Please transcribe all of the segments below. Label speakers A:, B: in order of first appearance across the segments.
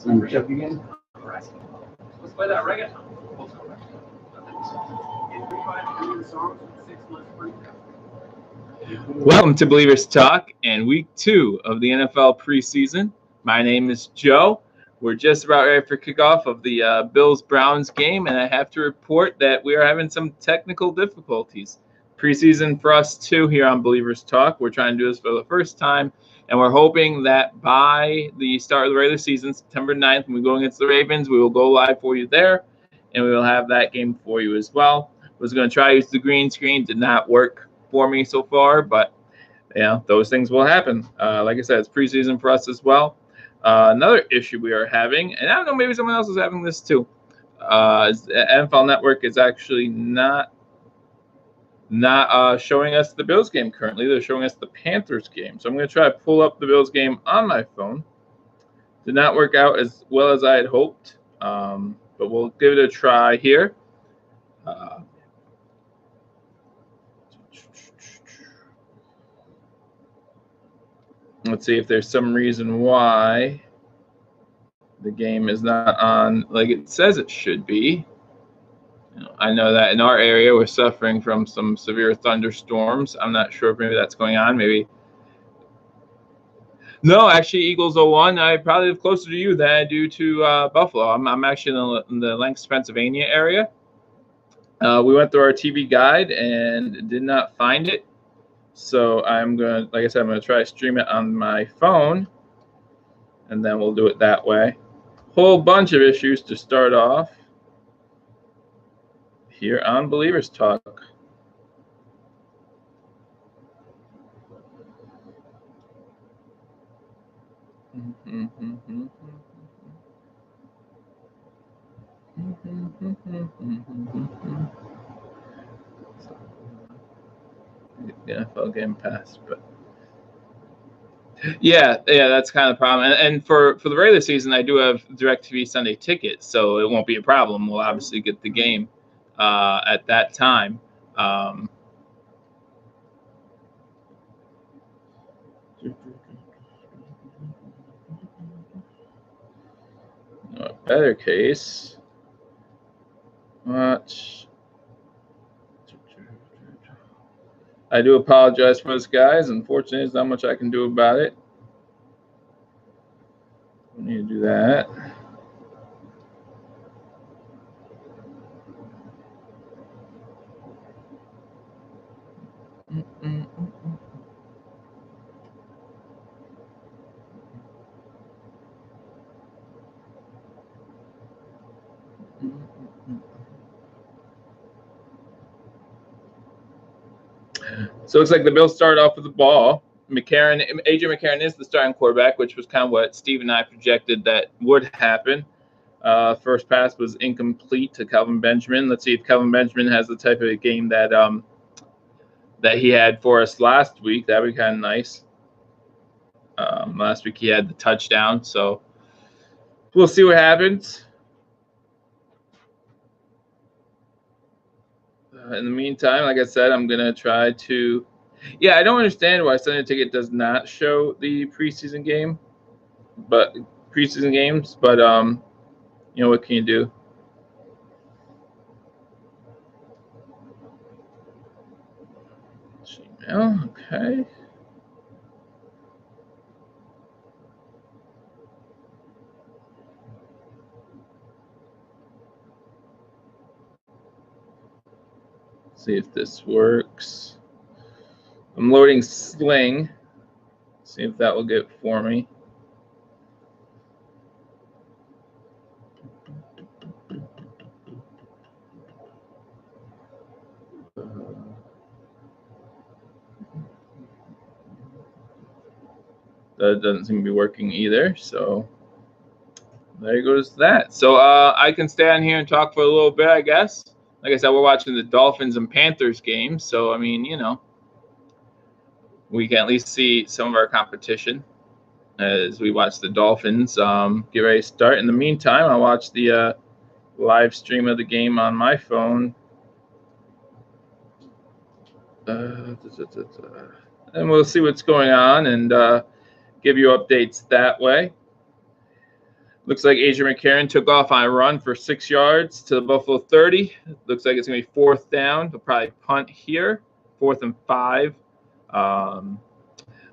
A: Membership again?
B: Let's play that reggaeton. Welcome to Believers Talk and week 2 of the NFL preseason. My name is Joe. We're just about ready for kickoff of the Bills-Browns game, and I have to report that we are having some technical difficulties. Preseason for us too here on Believers Talk. We're trying to do this for the first time, and we're hoping that by the start of the regular season, September 9th, when we go against the Ravens, we will go live for you there, and we will have that game for you as well. I was going to try to use the green screen. Did not work for me so far, but those things will happen. Like I said, it's preseason for us as well. Another issue we are having, and I don't know, maybe someone else is having this too. NFL Network is actually not showing us the Bills game currently. They're showing us the Panthers game. So I'm going to try to pull up the Bills game on my phone. Did not work out as well as I had hoped, but we'll give it a try here. Let's see if there's some reason why the game is not on like it says it should be. I know that in our area we're suffering from some severe thunderstorms. I'm not sure if maybe that's going on. Maybe. No, actually, Eagles 0-1. I probably live closer to you than I do to Buffalo. I'm actually in the Lancaster, Pennsylvania area. We went through our TV guide and did not find it. So I'm going to, like I said, I'm going to try to stream it on my phone, and then we'll do it that way. Whole bunch of issues to start off here on Believers Talk. The NFL Game Pass, but yeah, that's kind of the problem. And for the regular season, I do have DirecTV Sunday tickets, so it won't be a problem. We'll obviously get the game at that time. A better case. Watch. I do apologize for this, guys. Unfortunately, there's not much I can do about it. We need to do that. So it looks like the Bills started off with the ball. AJ McCarron is the starting quarterback, which was kind of what Steve and I projected that would happen. First pass was incomplete to Kelvin Benjamin. Let's see if Kelvin Benjamin has the type of game that he had for us last week. That would be kind of nice. Last week he had the touchdown, so we'll see what happens. In the meantime, like I said, I'm going to try to... Yeah, I don't understand why Sunday Ticket does not show the preseason games, but what can you do? Gmail, okay. See if this works. I'm loading Sling. See if that will get it for me. That doesn't seem to be working either, so there goes that. So I can stay on here and talk for a little bit, I guess. Like I said, we're watching the Dolphins and Panthers game, so I mean, we can at least see some of our competition as we watch the Dolphins get ready to start. In the meantime, I'll watch the live stream of the game on my phone. And we'll see what's going on and give you updates that way. Looks like Adrian McCarron took off on a run for 6 yards to the Buffalo 30. Looks like it's going to be 4th down. He'll probably punt here, 4th and 5. On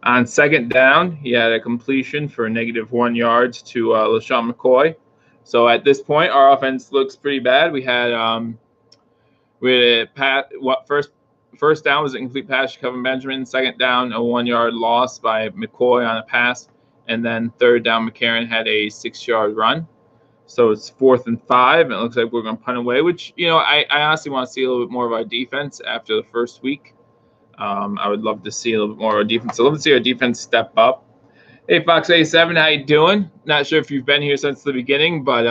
B: 2nd down, he had a completion for -1 yards to LaShawn McCoy. So at this point, our offense looks pretty bad. We had a first down was a complete pass to Kevin Benjamin. 2nd down, a 1-yard loss by McCoy on a pass. And then 3rd down, McCarron had a 6-yard run. So it's 4th and 5, and it looks like we're going to punt away, which, I honestly want to see a little bit more of our defense after the first week. I would love to see a little bit more of our defense. I'd love to see our defense step up. Hey, Fox 87, how you doing? Not sure if you've been here since the beginning, but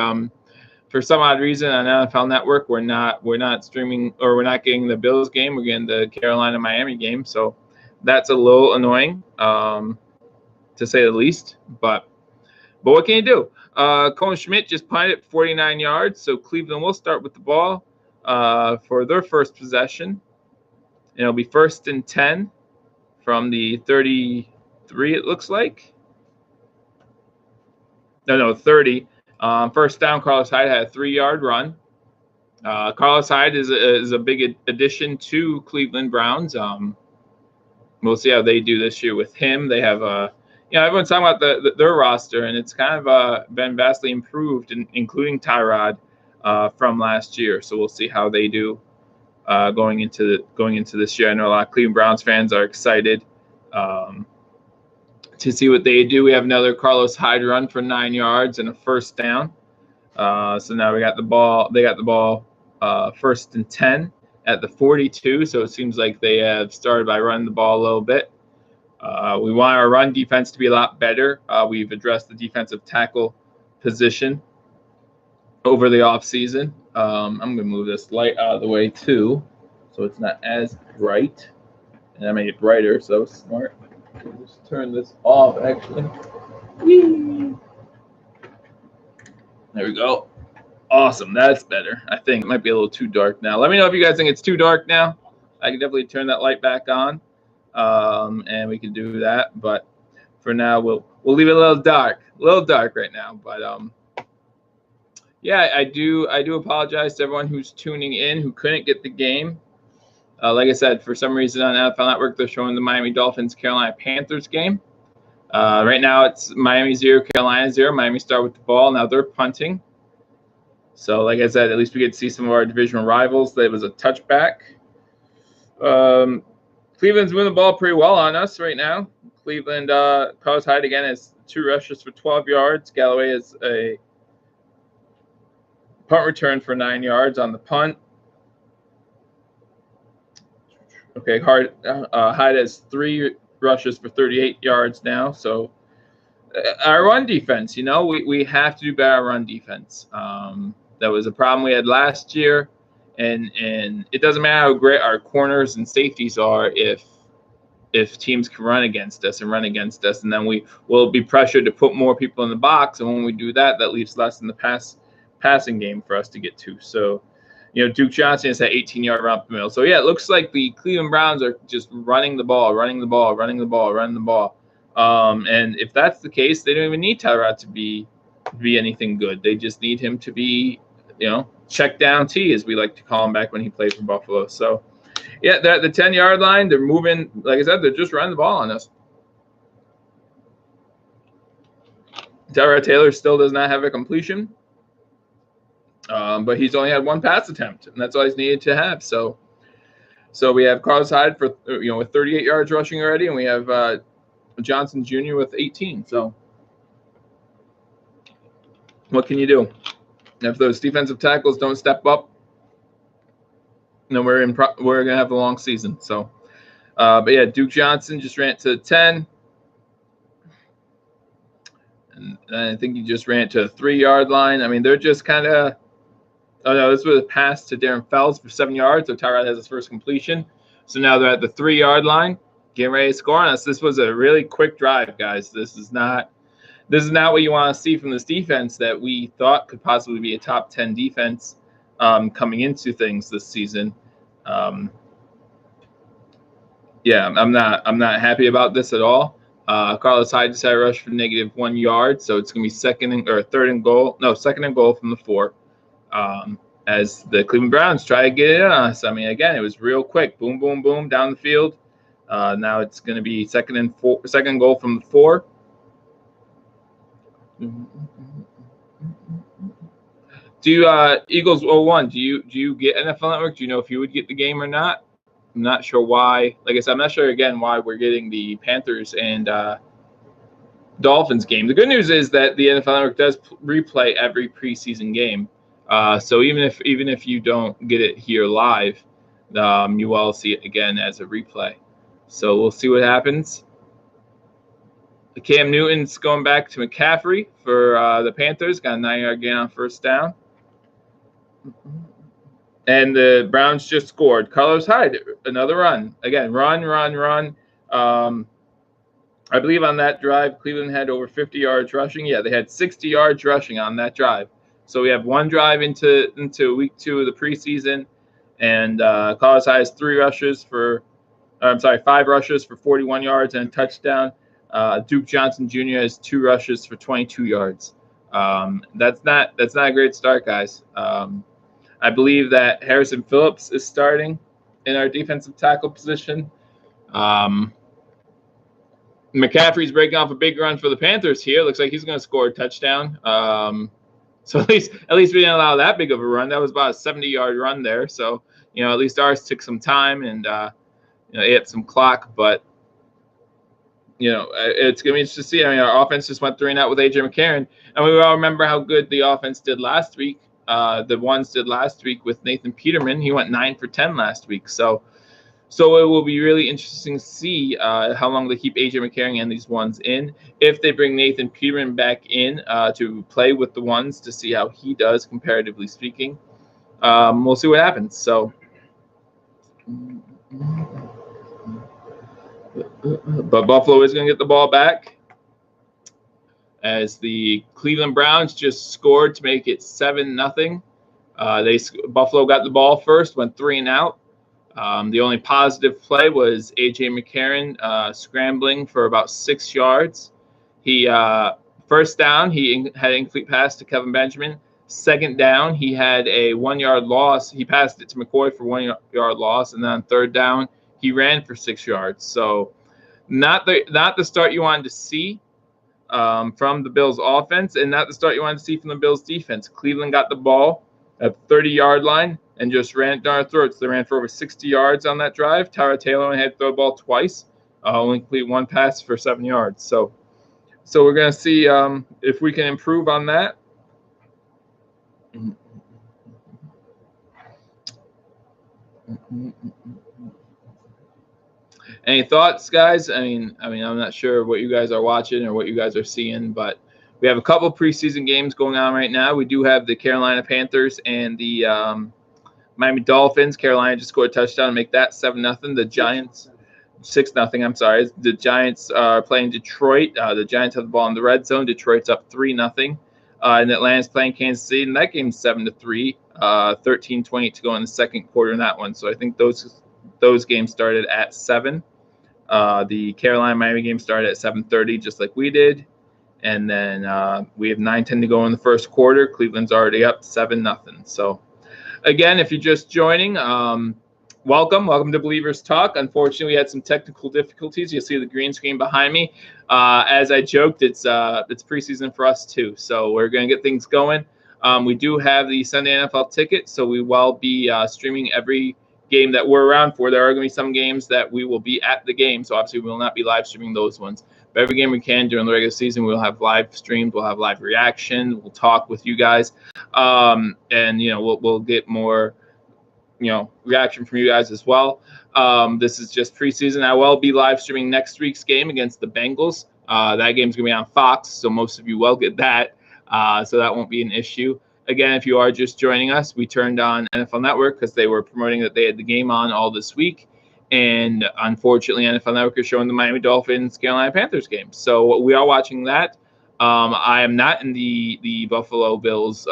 B: for some odd reason on NFL Network, we're not streaming, or we're not getting the Bills game. We're getting the Carolina-Miami game, so that's a little annoying. To say the least, but what can you do? Colin Schmidt just punted 49 yards, so Cleveland will start with the ball for their first possession. And it'll be 1st and 10 from the 33, it looks like. No, 30. First down, Carlos Hyde had a 3-yard run. Carlos Hyde is a big addition to Cleveland Browns. We'll see how they do this year with him. They have everyone's talking about their roster, and it's kind of been vastly improved, including Tyrod from last year. So we'll see how they do going into this year. I know a lot of Cleveland Browns fans are excited to see what they do. We have another Carlos Hyde run for 9 yards and a 1st down. So now we got the ball. They got the ball 1st and 10 at the 42. So it seems like they have started by running the ball a little bit. We want our run defense to be a lot better. We've addressed the defensive tackle position over the offseason. I'm going to move this light out of the way too, so it's not as bright. And I made it brighter, so smart. I'll just turn this off, actually. Whee! There we go. Awesome. That's better. I think it might be a little too dark now. Let me know if you guys think it's too dark now. I can definitely turn that light back on. And we can do that, but for now we'll leave it a little dark right now. But yeah, I do apologize to everyone who's tuning in who couldn't get the game. Like I said, for some reason on NFL Network they're showing the Miami Dolphins Carolina Panthers game. Right now it's Miami 0, Carolina 0. Miami start with the ball. Now they're punting. So like I said, at least we get to see some of our divisional rivals. There was a touchback. Cleveland's moving the ball pretty well on us right now. Cleveland, Carlos Hyde again has 2 rushes for 12 yards. Galloway has a punt return for 9 yards on the punt. Okay, Hyde has 3 rushes for 38 yards now. So our run defense, we have to do better run defense. That was a problem we had last year. And it doesn't matter how great our corners and safeties are if teams can run against us, and then we will be pressured to put more people in the box. And when we do that, that leaves less in the passing game for us to get to. So, Duke Johnson has that 18-yard run up the middle. So yeah, it looks like the Cleveland Browns are just running the ball. And if that's the case, they don't even need Tyrod to be anything good. They just need him to be, check down T, as we like to call him back when he played for Buffalo. So, yeah, they're at the 10-yard line. They're moving. Like I said, they're just running the ball on us. Tyrod Taylor still does not have a completion, but he's only had 1 pass attempt, and that's all he's needed to have. So we have Carlos Hyde for with 38 yards rushing already, and we have Johnson Jr. with 18. So what can you do? If those defensive tackles don't step up, then we're gonna have a long season. So, but yeah, Duke Johnson just ran to 10, and I think he just ran to a 3-yard line. I mean, they're just kind of. Oh no, this was a pass to Darren Fells for 7 yards. So Tyrod has his first completion. So now they're at the 3-yard line, getting ready to score on us. This was a really quick drive, guys. This is not what you want to see from this defense that we thought could possibly be a top 10 defense coming into things this season. Yeah, I'm not happy about this at all. Carlos Hyde decided to rush for -1 yard, so it's going to be third and goal. No, second and goal from the 4. As the Cleveland Browns try to get it on us. I mean, again, it was real quick. Boom, boom, boom, down the field. Now it's going to be second goal from the 4. Do you, Eagles 01, do you get NFL Network? Do you know if you would get the game or not? I'm not sure why. Like I said, I'm not sure, again, why we're getting the Panthers and Dolphins game. The good news is that the NFL Network does replay every preseason game. So even if you don't get it here live, you will see it again as a replay. So we'll see what happens. Cam Newton's going back to McCaffrey for the Panthers. Got a 9-yard gain on first down. And the Browns just scored. Carlos Hyde, another run. Again, run. I believe on that drive, Cleveland had over 50 yards rushing. Yeah, they had 60 yards rushing on that drive. So we have one drive into week 2 of the preseason, and Carlos Hyde has 5 rushes for 41 yards and a touchdown. Duke Johnson Jr. has 2 rushes for 22 yards. That's not a great start, guys. I believe that Harrison Phillips is starting in our defensive tackle position. McCaffrey's breaking off a big run for the Panthers here. Looks like he's going to score a touchdown. So at least we didn't allow that big of a run. That was about a 70-yard run there. So at least ours took some time and ate some clock. But it's going to be interesting to see. I mean, our offense just went 3 and out with A.J. McCarron, and we all remember how good the offense did last week. The ones did last week with Nathan Peterman. He went 9 for 10 last week. So it will be really interesting to see how long they keep A.J. McCarron and these ones in. If they bring Nathan Peterman back in to play with the ones to see how he does, comparatively speaking, we'll see what happens. So, but Buffalo is going to get the ball back as the Cleveland Browns just scored to make it 7-0. Buffalo got the ball first, went 3 and out. The only positive play was A.J. McCarron scrambling for about 6 yards. He first down, he had an incomplete pass to Kevin Benjamin. Second down, he had a 1-yard loss. He passed it to McCoy for 1-yard loss, and then on third down, he ran for 6 yards. So not the start you wanted to see from the Bills offense, and not the start you wanted to see from the Bills defense. Cleveland got the ball at the 30-yard line and just ran it down our throats. They ran for over 60 yards on that drive. Tyrod Taylor only had to throw the ball twice, only complete 1 pass for 7 yards. So we're going to see if we can improve on that. Any thoughts, guys? I mean, I'm not sure what you guys are watching or what you guys are seeing, but we have a couple of preseason games going on right now. We do have the Carolina Panthers and the Miami Dolphins. Carolina just scored a touchdown to make that 7-0. The Giants 6-0. I'm sorry. The Giants are playing Detroit. The Giants have the ball in the red zone. Detroit's up 3-0. And Atlanta's playing Kansas City, and that game's 7-3. 13:20 to go in the second quarter in that one. So I think those games started at 7. The Carolina-Miami game started at 7:30, just like we did. And then we have 9:10 to go in the first quarter. Cleveland's already up 7-0. So, again, if you're just joining, welcome to Believers Talk. Unfortunately, we had some technical difficulties. You'll see the green screen behind me. As I joked, it's preseason for us too. So we're going to get things going. We do have the Sunday NFL ticket, so we will be streaming every game that we're around for. There are going to be some games that we will be at the game, so obviously we will not be live streaming those ones. But every game we can during the regular season, we'll have live streams, we'll have live reaction, we'll talk with you guys, and we'll get more reaction from you guys as well. This is just preseason. I will be live streaming next week's game against the Bengals. That game's gonna be on Fox, so most of you will get that. So that won't be an issue. Again, if you are just joining us, we turned on NFL Network because they were promoting that they had the game on all this week. And unfortunately, NFL Network is showing the Miami Dolphins Carolina Panthers game. So we are watching that. I am not in the Buffalo Bills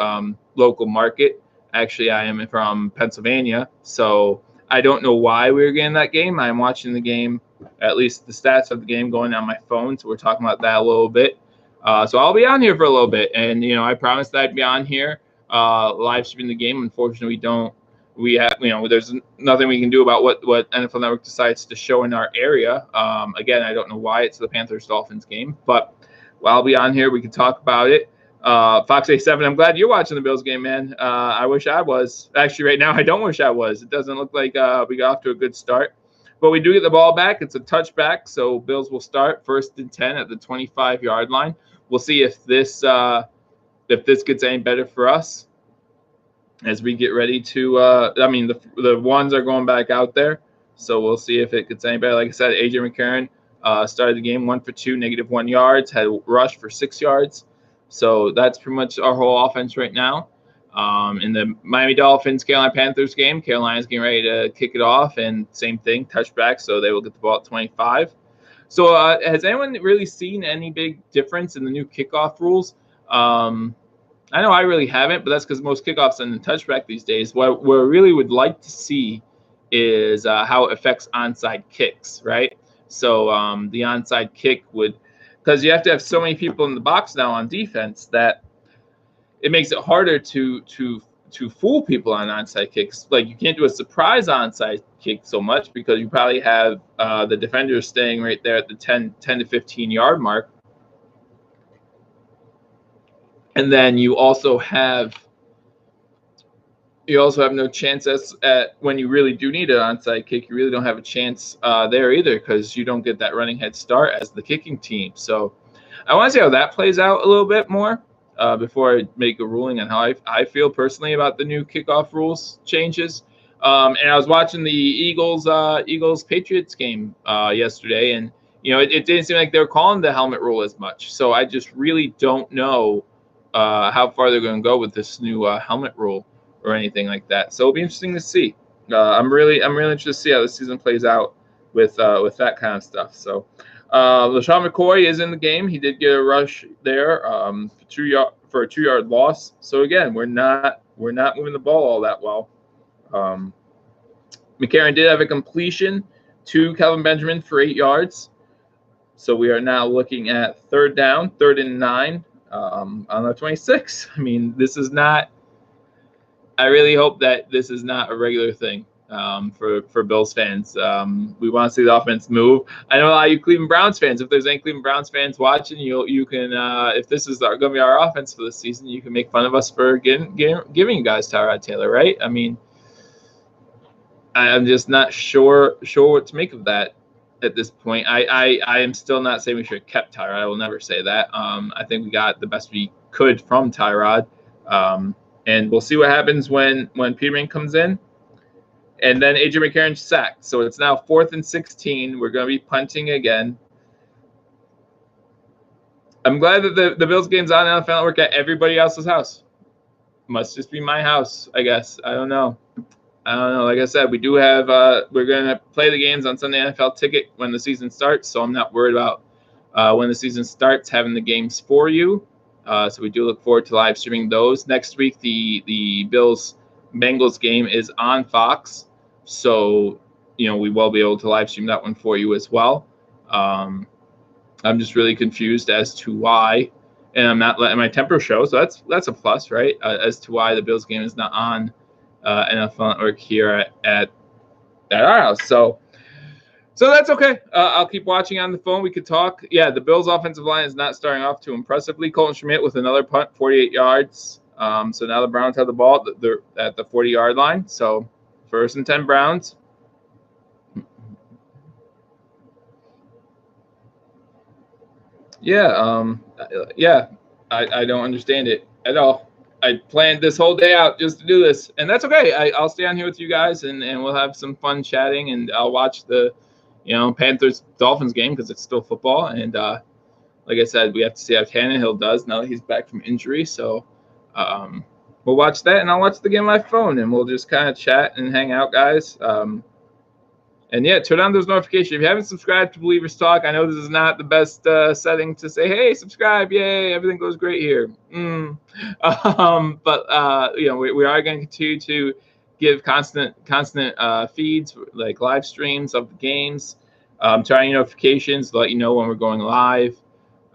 B: local market. Actually, I am from Pennsylvania. So I don't know why we were getting that game. I'm watching the game at least the stats of the game going on my phone. So we're talking about that a little bit. So I'll be on here for a little bit, and I promised that I'd be on here live streaming the game. Unfortunately, we have there's nothing we can do about what NFL Network decides to show in our area. Again, I don't know why it's the Panthers Dolphins game, but while I'll be on here, we can talk about it. Fox A7, I'm glad you're watching the Bills game, man. I wish I was. Actually, right now, I don't wish I was. It doesn't look like we got off to a good start. But we do get the ball back. It's a touchback, so Bills will start 1st and 10 at the 25-yard line. We'll see if this gets any better for us as we get ready to. The ones are going back out there, so we'll see if it gets any better. Like I said, AJ McCarron started the game 1 for 2, -1 yards, had a rush for 6 yards. So that's pretty much our whole offense right now. In the Miami Dolphins Carolina Panthers game, Carolina's getting ready to kick it off, and same thing, touchback, so they will get the ball at 25. So has anyone really seen any big difference in the new kickoff rules? I know I really haven't, but that's because most kickoffs in the touchback these days. What I really would like to see is how it affects onside kicks, right? So the onside kick would, because you have to have so many people in the box now on defense that it makes it harder to fool people on onside kicks. Like, you can't do a surprise onside kick so much because you probably have the defenders staying right there at the 10 to 15-yard mark. And then you also have no chances at when you really do need an onside kick. You really don't have a chance there either because you don't get that running head start as the kicking team. So I want to see how that plays out a little bit more before I make a ruling on how I feel personally about the new kickoff rules changes. And I was watching the Eagles Patriots game yesterday, and it didn't seem like they were calling the helmet rule as much. So I just really don't know how far they're going to go with this new helmet rule or anything like that. So it'll be interesting to see. I'm really interested to see how the season plays out with that kind of stuff. So LaShawn McCoy is in the game. He did get a rush there for a 2-yard loss. So again, we're not moving the ball all that well. McCarron did have a completion to Kelvin Benjamin for 8 yards. So we are now looking at 3rd down, 3rd and 9 on the 26. I mean, this is not. I really hope that this is not a regular thing for Bills fans. We want to see the offense move. I know a lot of you Cleveland Browns fans. If there's any Cleveland Browns fans watching, you can if this is going to be our offense for the season, you can make fun of us for giving you guys Tyrod Taylor, right? I mean, I'm just not sure what to make of that at this point. I am still not saying we should have kept Tyrod. I will never say that. I think we got the best we could from Tyrod. And we'll see what happens when Peterman comes in. And then AJ McCarron sacked. So it's now 4th and 16. We're going to be punting again. I'm glad that the Bills game's on NFL Network at everybody else's house. Must just be my house, I guess. I don't know. Like I said, we do have we're going to play the games on Sunday NFL Ticket when the season starts. So I'm not worried about when the season starts having the games for you. So we do look forward to live streaming those. Next week, the Bills-Bengals game is on Fox. So, we will be able to live stream that one for you as well. I'm just really confused as to why. And I'm not letting my temper show. So that's a plus, right? As to why the Bills game is not on NFL Network here at our house. So that's okay. I'll keep watching on the phone. We could talk. Yeah, the Bills' offensive line is not starting off too impressively. Colton Schmidt with another punt, 48 yards. So now the Browns have the ball at the 40-yard line. So 1st and 10 Browns. Yeah, I don't understand it at all. I planned this whole day out just to do this, and that's okay. I'll stay on here with you guys, and we'll have some fun chatting, and I'll watch the Panthers-Dolphins game because it's still football. And like I said, we have to see how Tannehill does now that he's back from injury. So we'll watch that, and I'll watch the game on my phone, and we'll just kind of chat and hang out, guys. And yeah, turn on those notifications. If you haven't subscribed to Believers Talk, I know this is not the best setting to say, hey, subscribe, yay, everything goes great here. But we are going to continue to give constant feeds, like live streams of the games. Turn notifications to let you know when we're going live,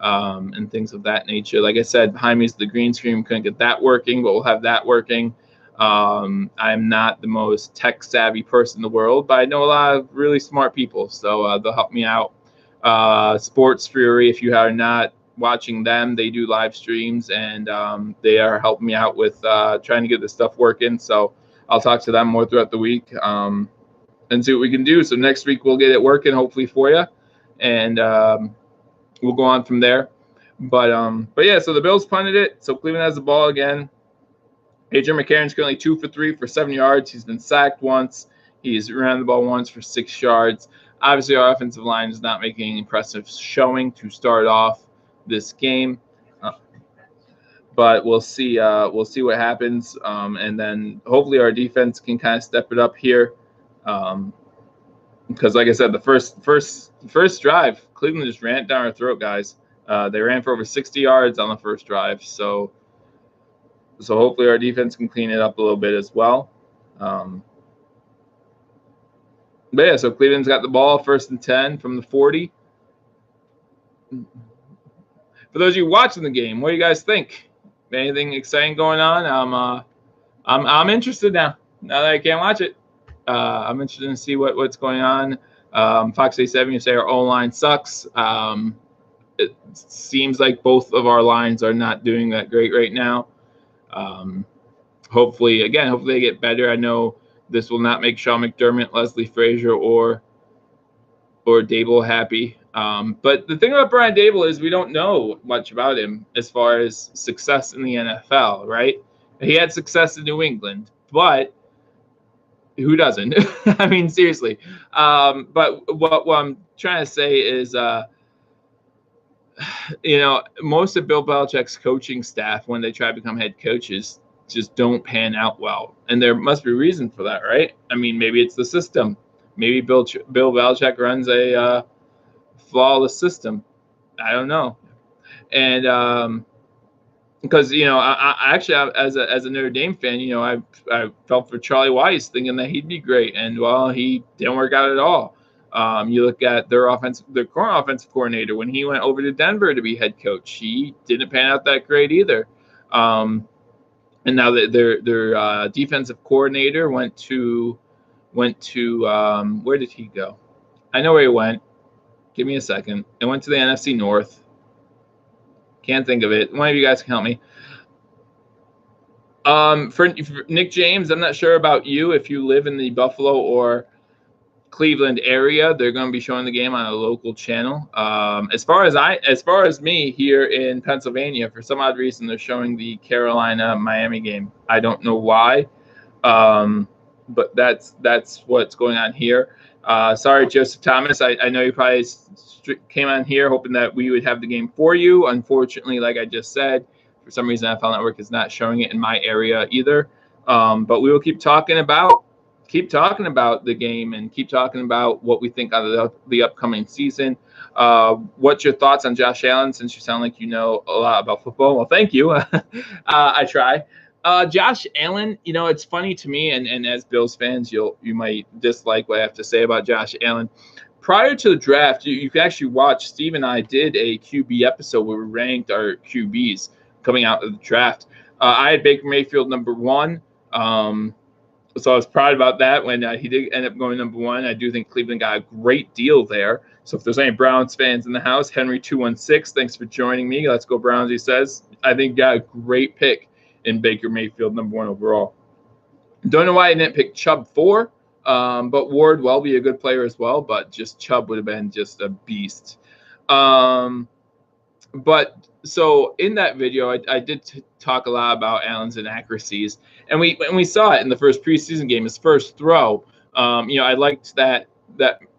B: and things of that nature. Like I said, behind me is the green screen. We couldn't get that working, but we'll have that working. I'm not the most tech savvy person in the world, but I know a lot of really smart people, so they'll help me out. Sports Fury, if you are not watching them, they do live streams, and they are helping me out with trying to get this stuff working. So I'll talk to them more throughout the week, and see what we can do. So next week we'll get it working, hopefully for you, and we'll go on from there. But yeah, so the Bills punted it. So Cleveland has the ball again. Adrian McCarron's currently 2 for 3 for 7 yards. He's been sacked once. He's ran the ball once for 6 yards. Obviously, our offensive line is not making an impressive showing to start off this game, but we'll see. We'll see what happens, and then hopefully our defense can kind of step it up here. Because, like I said, the first drive, Cleveland just ran it down our throat, guys. They ran for over 60 yards on the first drive, so hopefully our defense can clean it up a little bit as well. But yeah, so Cleveland's got the ball, 1st and 10 from the 40. For those of you watching the game, what do you guys think? Anything exciting going on? I'm interested now. Now that I can't watch it, I'm interested to see what's going on. Fox 87, you say our O-line sucks. It seems like both of our lines are not doing that great right now. Hopefully they get better. I know this will not make Sean McDermott, Leslie Frazier, or Dable happy. But the thing about Brian Dable is we don't know much about him as far as success in the NFL, right? He had success in New England, but who doesn't? I mean, seriously. But what I'm trying to say is, most of Bill Belichick's coaching staff, when they try to become head coaches, just don't pan out well. And there must be a reason for that, right? I mean, maybe it's the system. Maybe Bill Belichick runs a flawless system. I don't know. And because I actually, as a Notre Dame fan, I felt for Charlie Weiss, thinking that he'd be great, and well, he didn't work out at all. You look at their current offensive coordinator when he went over to Denver to be head coach. He didn't pan out that great either. And now that their defensive coordinator went to where did he go? I know where he went. Give me a second. It went to the NFC North. Can't think of it. One of you guys can help me. For Nick James, I'm not sure about you. If you live in the Buffalo or Cleveland area, they're going to be showing the game on a local channel. As far as me here in Pennsylvania, for some odd reason, they're showing the Carolina-Miami game. I don't know why, but that's what's going on here. Sorry, Joseph Thomas. I know you probably came on here hoping that we would have the game for you. Unfortunately, like I just said, for some reason, NFL Network is not showing it in my area either. But we will keep talking about the game and keep talking about what we think of the upcoming season. What's your thoughts on Josh Allen, since you sound like you know a lot about football? Well, thank you. I try. Josh Allen, it's funny to me, and as Bills fans, you might dislike what I have to say about Josh Allen. Prior to the draft, you can actually watch. Steve and I did a QB episode where we ranked our QBs coming out of the draft. I had Baker Mayfield number 1. So I was proud about that when he did end up going number 1. I do think Cleveland got a great deal there. So if there's any Browns fans in the house, Henry216, thanks for joining me. Let's go Browns, he says. I think got a great pick in Baker Mayfield, number 1 overall. Don't know why I didn't pick Chubb 4, but Ward will be a good player as well, but just Chubb would have been just a beast. But so in that video, I did talk a lot about Allen's inaccuracies, and we saw it in the first preseason game, his first throw. I liked that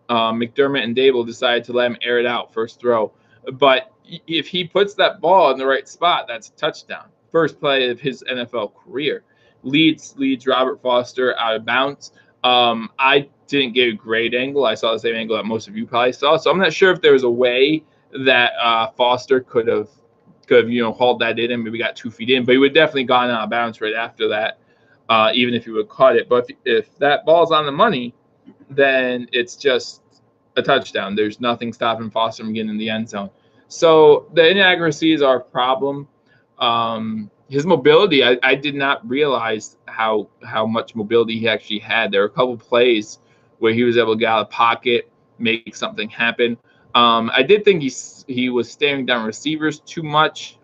B: McDermott and Dable decided to let him air it out first throw. But if he puts that ball in the right spot, that's a touchdown. First play of his NFL career. Leads Robert Foster out of bounds. I didn't get a great angle. I saw the same angle that most of you probably saw. So I'm not sure if there was a way that Foster could have hauled that in and maybe got 2 feet in, but he would definitely gone out of bounds right after that, even if he would have caught it. But if that ball's on the money, then it's just a touchdown. There's nothing stopping Foster from getting in the end zone. So the inaccuracies are a problem. His mobility, I did not realize how much mobility he actually had. There were a couple plays where he was able to get out of the pocket, make something happen. I did think he was staring down receivers too much.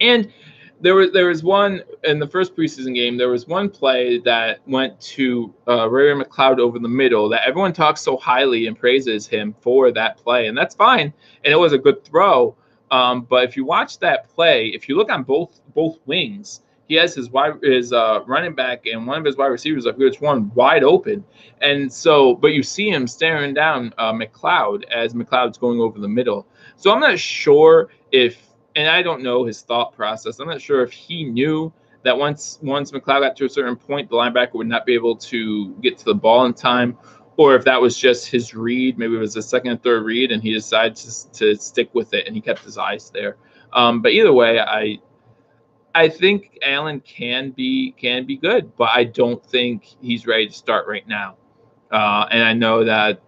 B: And there was one in the first preseason game. There was one play that went to Ray McCloud over the middle that everyone talks so highly and praises him for that play, and that's fine. And it was a good throw. But if you watch that play, if you look on both wings, he has his running back and one of his wide receivers, I forget which one, wide open. And so, but you see him staring down McCloud as McCloud's going over the middle. So I'm not sure if. And I don't know his thought process. I'm not sure if he knew that once McCloud got to a certain point, the linebacker would not be able to get to the ball in time, or if that was just his read. Maybe it was his second and third read, and he decided to stick with it, and he kept his eyes there. But either way, I think Allen can be good, but I don't think he's ready to start right now. And I know that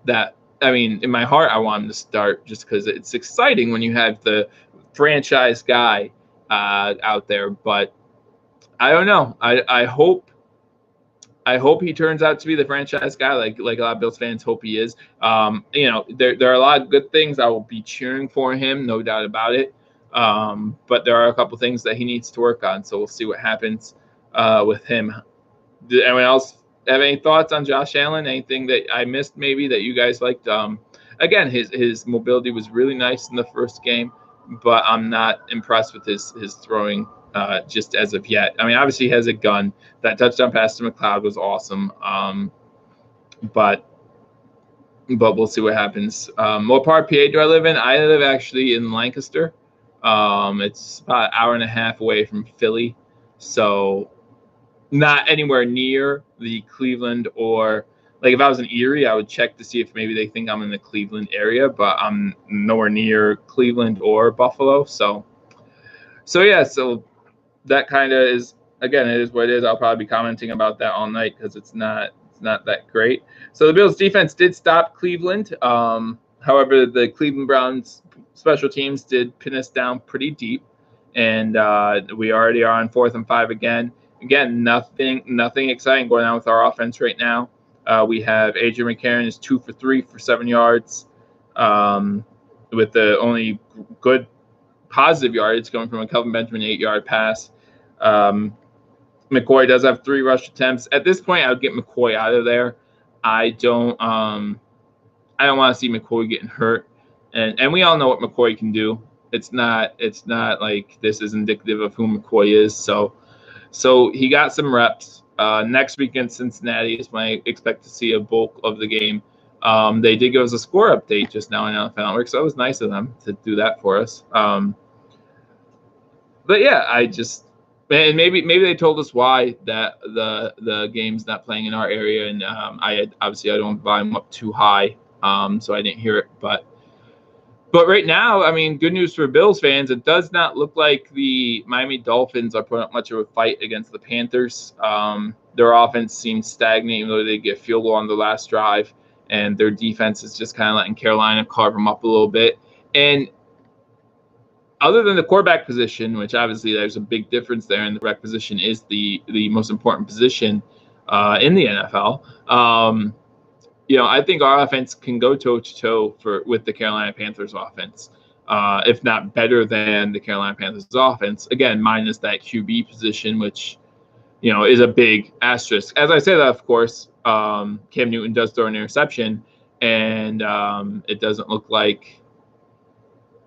B: I mean, in my heart, I want him to start just because it's exciting when you have the franchise guy out there. But I don't know. I hope he turns out to be the franchise guy, like a lot of Bills fans hope he is. There are a lot of good things. I will be cheering for him, no doubt about it. But there are a couple things that he needs to work on. So we'll see what happens with him. Did anyone else have any thoughts on Josh Allen? Anything that I missed maybe that you guys liked? Again, his mobility was really nice in the first game, but I'm not impressed with his throwing just as of yet. I mean, obviously he has a gun. That touchdown pass to McCloud was awesome. But we'll see what happens. What part of PA do I live in? I live actually in Lancaster. It's about an hour and a half away from Philly. So not anywhere near the Cleveland, or like if I was in Erie, I would check to see if maybe they think I'm in the Cleveland area, but I'm nowhere near Cleveland or Buffalo. So yeah, so that kind of is, again, it is what it is. I'll probably be commenting about that all night because it's not that great. So the Bills defense did stop Cleveland. However, the Cleveland Browns special teams did pin us down pretty deep, and we already are on 4th and 5 again. Again, nothing exciting going on with our offense right now. We have Adrian McCarron is 2 for 3 for 7 yards, with the only good positive yardage coming from a Kelvin Benjamin 8-yard pass. McCoy does have 3 rush attempts. At this point, I would get McCoy out of there. I don't want to see McCoy getting hurt, and we all know what McCoy can do. It's not like this is indicative of who McCoy is. So he got some reps. Next week in Cincinnati is when I expect to see a bulk of the game. They did give us a score update just now in NFL Network, so it was nice of them to do that for us. But yeah, and maybe they told us why that the game's not playing in our area, and I don't volume up too high, so I didn't hear it. But right now, I mean, good news for Bills fans. It does not look like the Miami Dolphins are putting up much of a fight against the Panthers. Their offense seems stagnant, even though they get a field goal on the last drive, and their defense is just kind of letting Carolina carve them up a little bit. And other than the quarterback position, which obviously there's a big difference there, and the quarterback position is the most important position in the NFL. I think our offense can go toe-to-toe with the Carolina Panthers offense, if not better than the Carolina Panthers offense. Again, minus that QB position, which, is a big asterisk. As I say that, of course, Cam Newton does throw an interception, and it doesn't look like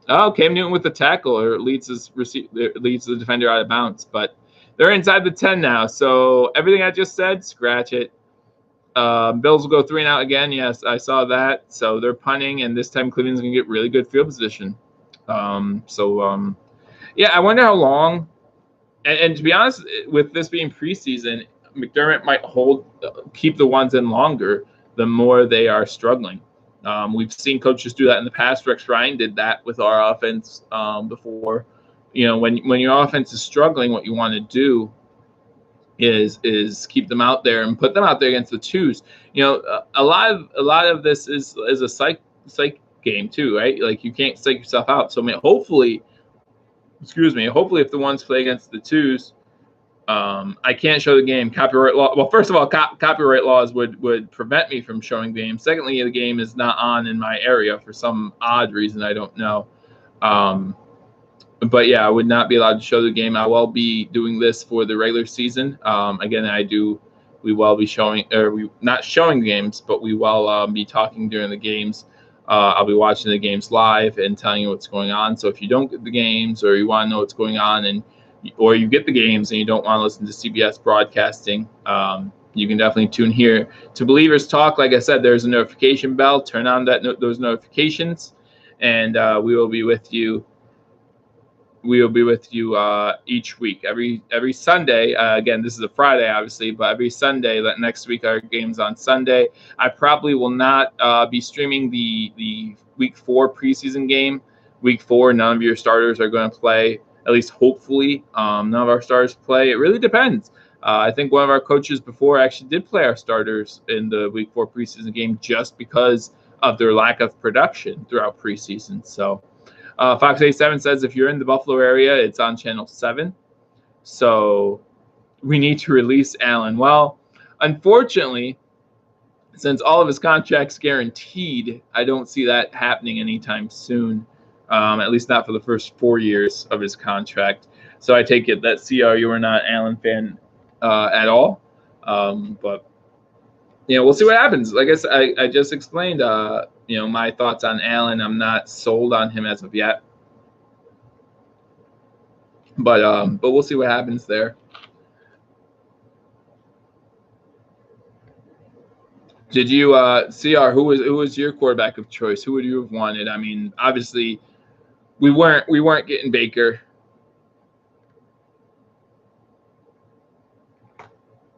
B: Cam Newton with the tackle or leads the defender out of bounds. But they're inside the 10 now, so everything I just said, scratch it. Bills will go 3 and out again. Yes, I saw that. So they're punting, and this time Cleveland's going to get really good field position. Yeah, I wonder how long. And to be honest, with this being preseason, McDermott might keep the ones in longer the more they are struggling. We've seen coaches do that in the past. Rex Ryan did that with our offense before. When your offense is struggling, what you want to do is keep them out there and put them out there against the twos. You know, a lot of this is a psych game too, right? Like you can't psych yourself out. So I mean, hopefully if the ones play against the twos, I can't show the game. Copyright law. Well, first of all, copyright laws would prevent me from showing the game. Secondly, the game is not on in my area for some odd reason I don't know. But yeah, I would not be allowed to show the game. I will be doing this for the regular season. Again, we will be showing, or we not showing games, but we will be talking during the games. I'll be watching the games live and telling you what's going on. So if you don't get the games, or you want to know what's going on, or you get the games and you don't want to listen to CBS broadcasting, you can definitely tune here to Believers Talk. Like I said, there's a notification bell. Turn on those notifications, and we will be with you. We will be with you each week, every Sunday. Again, this is a Friday, obviously, but every Sunday. Next week, our game's on Sunday. I probably will not be streaming the Week 4 preseason game. Week 4, none of your starters are going to play. At least, hopefully, none of our starters play. It really depends. I think one of our coaches before actually did play our starters in the Week 4 preseason game just because of their lack of production throughout preseason. So. Fox 87 says if you're in the Buffalo area, it's on Channel 7. So we need to release Allen. Well, unfortunately, since all of his contract's guaranteed, I don't see that happening anytime soon, at least not for the first 4 years of his contract. So I take it that CR, you are not an Allen fan at all. But, we'll see what happens. Like I just explained, my thoughts on Allen. I'm not sold on him as of yet, but we'll see what happens there. Did you CR? Who was your quarterback of choice? Who would you have wanted? I mean, obviously, we weren't getting Baker.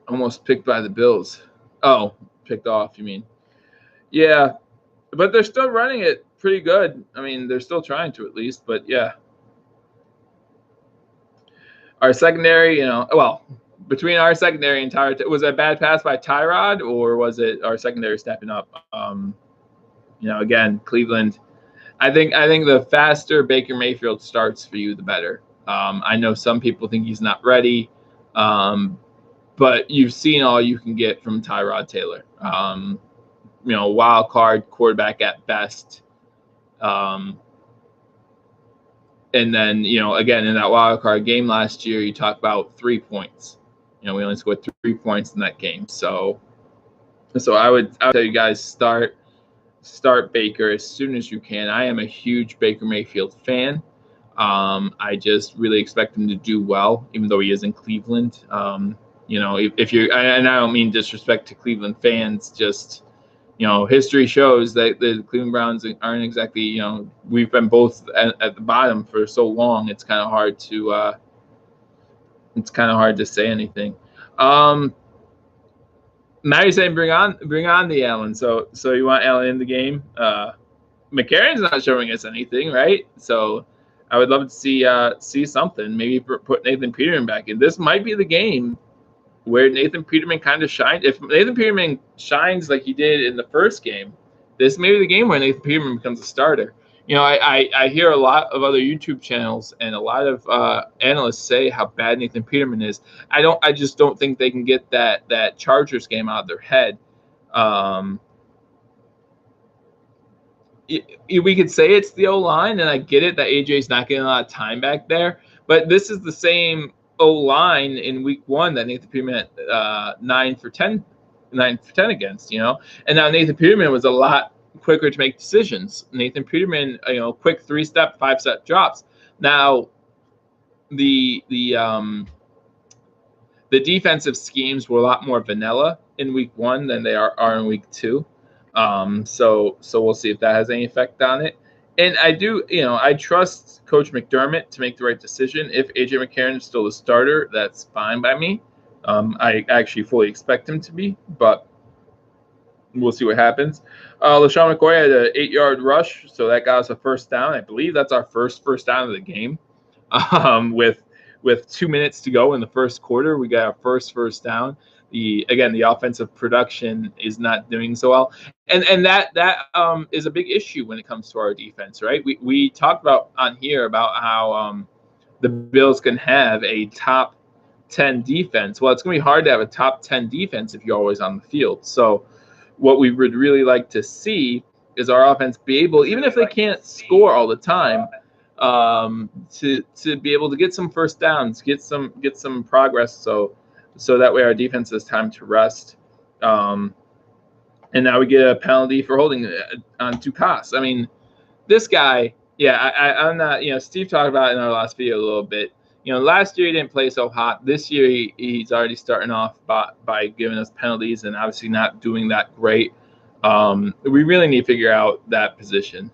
B: Almost picked by the Bills. Oh, picked off. You mean? Yeah. But they're still running it pretty good. I mean, they're still trying to at least, but yeah. Our secondary, between our secondary and Tyrod, was it a bad pass by Tyrod, or was it our secondary stepping up? Again, Cleveland. I think the faster Baker Mayfield starts for you, the better. I know some people think he's not ready, but you've seen all you can get from Tyrod Taylor. Wild card quarterback at best. And then, again, in that wild card game last year, you talk about 3 points. We only scored 3 points in that game. So I would tell you guys start Baker as soon as you can. I am a huge Baker Mayfield fan. I just really expect him to do well, even though he is in Cleveland. If you're, and I don't mean disrespect to Cleveland fans, just history shows that the Cleveland Browns aren't exactly, we've been both at the bottom for so long. It's kind of hard to say anything. Maddie's saying bring on the Allen. So you want Allen in the game? McCarron's not showing us anything, right? So I would love to see something. Maybe put Nathan Peterman back in. This might be the game where Nathan Peterman kind of shines. If Nathan Peterman shines like he did in the first game, this may be the game where Nathan Peterman becomes a starter. I hear a lot of other YouTube channels and a lot of analysts say how bad Nathan Peterman is. I just don't think they can get that Chargers game out of their head. We could say it's the O-line, and I get it that AJ's not getting a lot of time back there, but this is the same O-line in week 1 that Nathan Peterman 9 for 10 against, and now Nathan Peterman was a lot quicker to make decisions. Nathan Peterman, quick 3-step, 5-step drops. Now the defensive schemes were a lot more vanilla in week 1 than they are in week 2. So we'll see if that has any effect on it. And I trust Coach McDermott to make the right decision. If A.J. McCarron is still the starter, that's fine by me. I actually fully expect him to be, but we'll see what happens. LaShawn McCoy had an 8-yard rush, so that got us a first down. I believe that's our first down of the game, with with 2 minutes to go in the first quarter, we got our first down. The offensive production is not doing so well, and that is a big issue when it comes to our defense, right? We talked about on here about how the Bills can have a top 10 defense. Well, it's going to be hard to have a top 10 defense if you're always on the field. So what we would really like to see is our offense be able, even if they can't score all the time, to be able to get some first downs, get some progress, so that way our defense has time to rest. And now we get a penalty for holding on Dukas. I mean, this guy, I'm not. Steve talked about it in our last video a little bit. Last year he didn't play so hot. This year he's already starting off by giving us penalties and obviously not doing that great. We really need to figure out that position.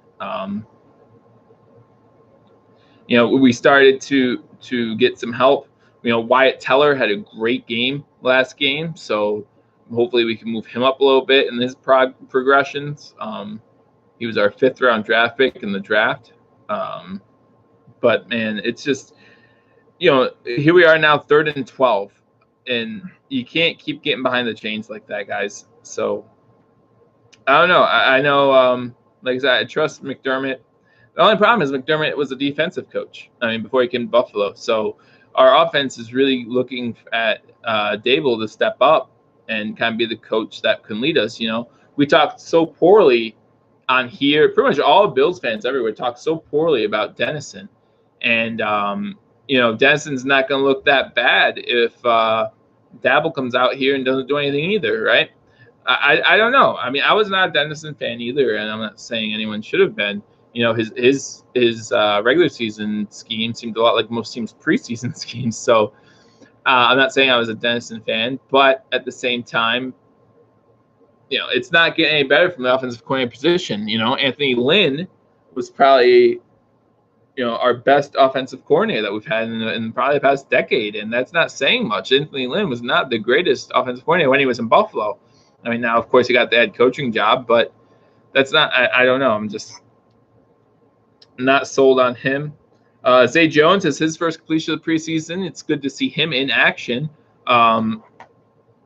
B: We started to get some help. Wyatt Teller had a great game last game, so hopefully we can move him up a little bit in his progressions. He was our 5th round draft pick in the draft. But man, it's just, here we are now 3rd and 12, and you can't keep getting behind the chains like that, guys. So I don't know. I know, like I said, I trust McDermott. The only problem is McDermott was a defensive coach, before he came to Buffalo. So our offense is really looking at Dable to step up and kind of be the coach that can lead us. We talked so poorly on here. Pretty much all Bills fans everywhere talk so poorly about Dennison. And, Dennison's not going to look that bad if Dable comes out here and doesn't do anything either, right? I don't know. I was not a Dennison fan either, and I'm not saying anyone should have been. His regular season scheme seemed a lot like most teams' preseason schemes. So I'm not saying I was a Dennison fan, but at the same time, it's not getting any better from the offensive coordinator position. Anthony Lynn was probably, our best offensive coordinator that we've had in probably the past decade, and that's not saying much. Anthony Lynn was not the greatest offensive coordinator when he was in Buffalo. Now, of course, he got the head coaching job, but that's not, I don't know. I'm just not sold on him. Zay Jones has his first completion of the preseason. It's good to see him in action. I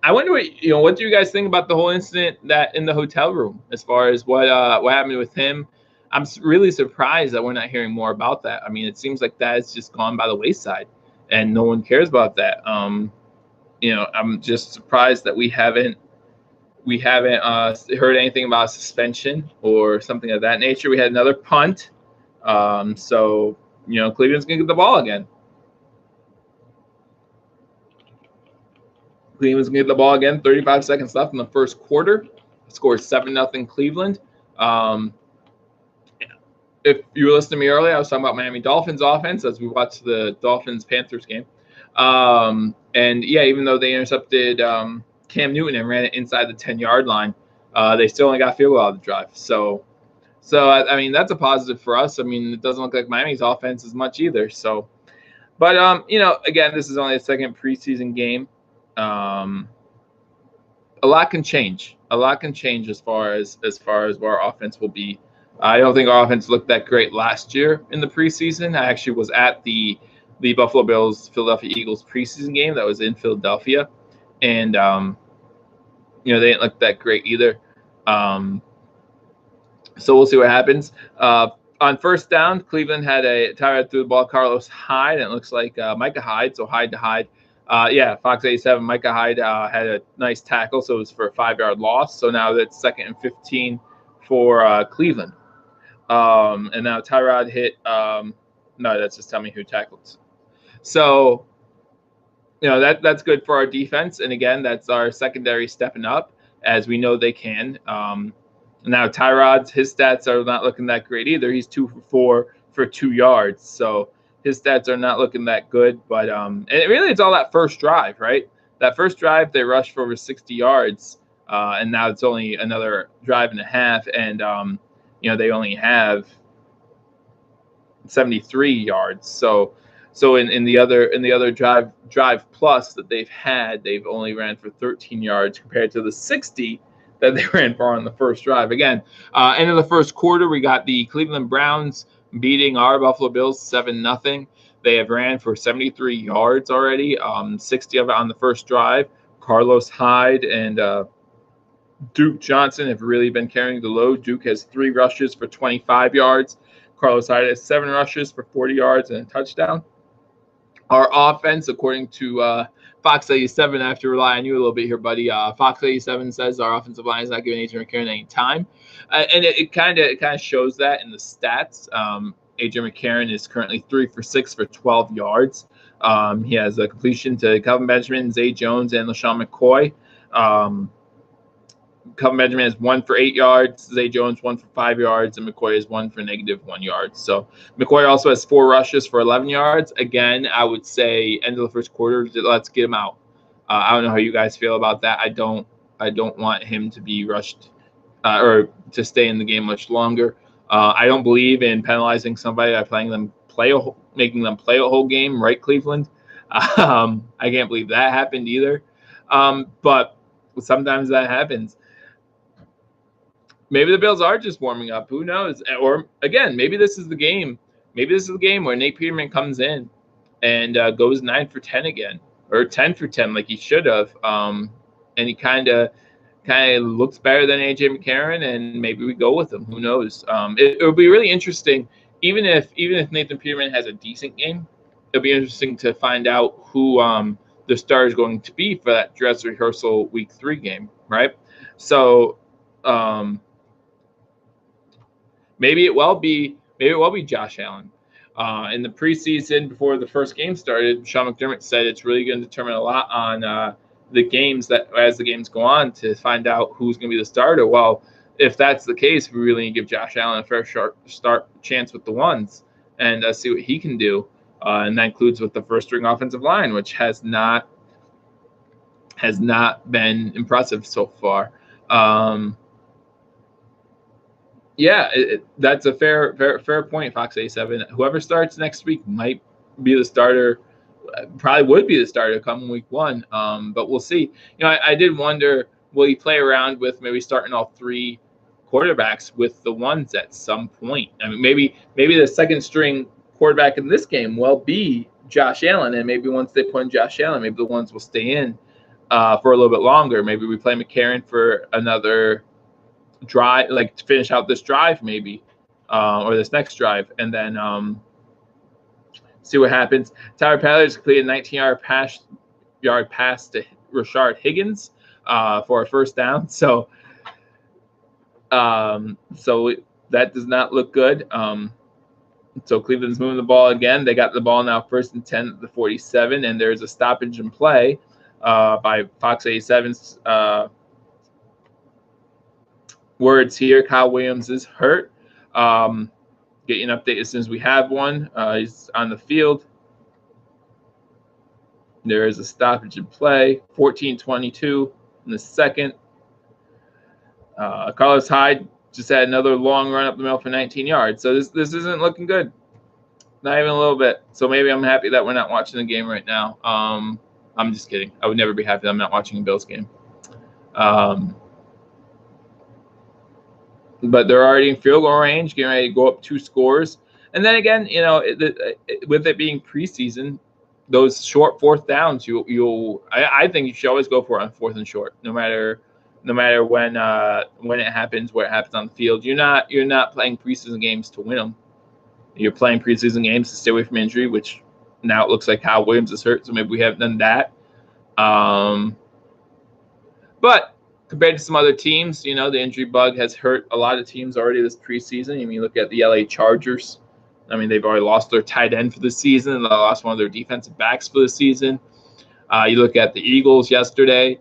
B: wonder what do you guys think about the whole incident that in the hotel room, as far as what happened with him? I'm really surprised that we're not hearing more about that. It seems like that has just gone by the wayside, and no one cares about that. I'm just surprised that we haven't heard anything about suspension or something of that nature. We had another punt, so Cleveland's gonna get the ball again. Cleveland's gonna get the ball again. 35 seconds left in the first quarter. Score 7-0 Cleveland. If you were listening to me earlier, I was talking about Miami Dolphins offense as we watched the Dolphins-Panthers game. Even though they intercepted Cam Newton and ran it inside the 10-yard line, they still only got field goal out of the drive. So that's a positive for us. It doesn't look like Miami's offense is much either. So, but again, this is only the second preseason game. A lot can change. A lot can change as far as where our offense will be. I don't think our offense looked that great last year in the preseason. I actually was at the Buffalo Bills Philadelphia Eagles preseason game that was in Philadelphia, and they didn't look that great either. So we'll see what happens. On first down, Cleveland had a Tyrod threw the ball, Carlos Hyde, and it looks like Micah Hyde. So Hyde to Hyde. Fox 87, Micah Hyde had a nice tackle, so it was for a 5-yard loss. So now that's 2nd and 15 for Cleveland. And now Tyrod hit. No, that's just telling me who tackled. So, that's good for our defense. And again, that's our secondary stepping up, as we know they can. Now Tyrod's, his stats are not looking that great either. He's 2 for 4 for 2 yards. So his stats are not looking that good. But and it's all that first drive, right? That first drive, they rushed for over 60 yards. And now it's only another drive and a half. And, they only have 73 yards. So in the other drive plus that they've had, they've only ran for 13 yards compared to the 60 that they ran for on the first drive. Again, end of the first quarter, we got the Cleveland Browns beating our Buffalo Bills 7-0. They have ran for 73 yards already, 60 of it on the first drive. Carlos Hyde and Duke Johnson have really been carrying the load. Duke has 3 rushes for 25 yards. Carlos Hyde has 7 rushes for 40 yards and a touchdown. Our offense, according to Fox 87, I have to rely on you a little bit here, buddy. Fox 87 says our offensive line is not giving A.J. McCarron any time, and it kind of shows that in the stats. A.J. McCarron is currently 3 for 6 for 12 yards. He has a completion to Kelvin Benjamin, Zay Jones, and LaShawn McCoy. Kelvin Benjamin is 1 for 8 yards, Zay Jones 1 for 5 yards, and McCoy is 1 for -1 yards. So McCoy also has 4 rushes for 11 yards. Again, I would say end of the first quarter, let's get him out. I don't know how you guys feel about that. I don't want him to be rushed or to stay in the game much longer. I don't believe in penalizing somebody by making them play a whole game, right, Cleveland? I can't believe that happened either. But sometimes that happens. Maybe the Bills are just warming up. Who knows? Or again, maybe this is the game. Maybe this is the game where Nate Peterman comes in and goes 9 for 10 again, or 10 for 10 like he should have. And he kind of looks better than A.J. McCarron, and maybe we go with him. Who knows? It'll be really interesting. Even if Nathan Peterman has a decent game, it'll be interesting to find out who the star is going to be for that dress rehearsal week 3 game, right? So. Maybe it will be Josh Allen. In the preseason, before the first game started, Sean McDermott said it's really going to determine a lot on the games as the games go on to find out who's going to be the starter. Well, if that's the case, we really need to give Josh Allen a fair start chance with the ones and see what he can do. And that includes with the first string offensive line, which has not been impressive so far. Yeah, that's a fair point, Fox 87. Whoever starts next week might be the starter, probably would be the starter come week 1. But we'll see. I did wonder, will he play around with maybe starting all 3 quarterbacks with the ones at some point? I mean, maybe the second string quarterback in this game will be Josh Allen, and maybe once they put in Josh Allen, maybe the ones will stay in for a little bit longer. Maybe we play McCarron for another drive, like to finish out this drive maybe, or this next drive, and then see what happens. Tyler Paddler's completed a 19-yard pass to Rashard Higgins for a first down. So that does not look good. So Cleveland's moving the ball again. They got the ball now 1st and 10 at the 47, and there's a stoppage in play by Fox 87's words here. Kyle Williams is hurt. Get you an update as soon as we have one. He's on the field. There is a stoppage in play. 14-22 in the second. Carlos Hyde just had another long run up the middle for 19 yards. So this isn't looking good. Not even a little bit. So maybe I'm happy that we're not watching the game right now. I'm just kidding. I would never be happy that I'm not watching a Bills game. But they're already in field goal range, getting ready to go up 2 scores. And then again, with it being preseason, those short 4th downs, I think you should always go for it on 4th and short, no matter when it happens, where it happens on the field. You're not playing preseason games to win them. You're playing preseason games to stay away from injury, which now it looks like Kyle Williams is hurt, so maybe we haven't done that. But compared to some other teams, the injury bug has hurt a lot of teams already this preseason. I mean, you look at the LA Chargers. I mean, they've already lost their tight end for the season, and they lost one of their defensive backs for the season. You look at the Eagles yesterday,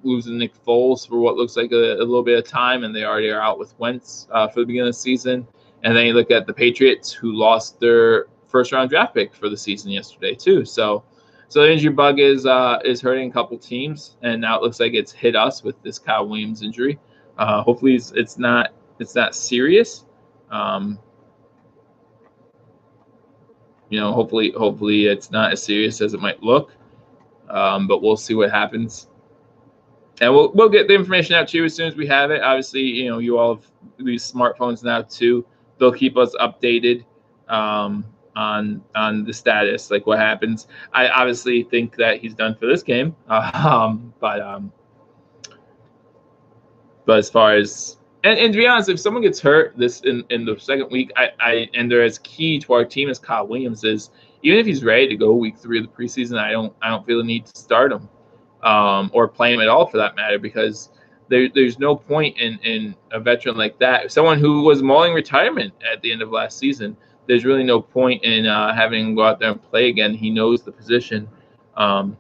B: losing Nick Foles for what looks like a little bit of time, and they already are out with Wentz for the beginning of the season. And then you look at the Patriots, who lost their first-round draft pick for the season yesterday too. So the injury bug is hurting a couple teams, and now it looks like it's hit us with this Kyle Williams injury. Hopefully it's not serious. Hopefully it's not as serious as it might look. But we'll see what happens, and we'll get the information out to you as soon as we have it. Obviously, you all have these smartphones now too. They'll keep us updated. on the status, like what happens. I obviously think that he's done for this game, but as far as and to be honest, if someone gets hurt this in the second week, and they're as key to our team as Kyle Williams is, even if he's ready to go week 3 of the preseason, I don't feel the need to start him, or play him at all for that matter, because there's no point in a veteran like that. Someone who was mulling retirement at the end of last season, there's really no point in having him go out there and play again. He knows the position, and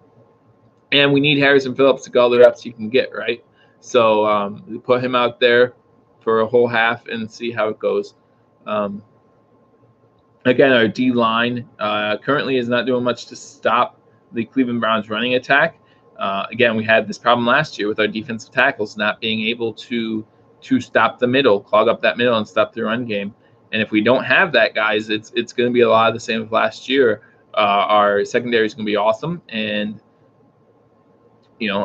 B: we need Harrison Phillips to get all the reps he can get, right? So we put him out there for a whole half and see how it goes. Again, our D-line currently is not doing much to stop the Cleveland Browns running attack. Again, we had this problem last year with our defensive tackles not being able to stop the middle, clog up that middle, and stop the run game. And if we don't have that, guys, it's going to be a lot of the same as last year. Our secondary is going to be awesome, and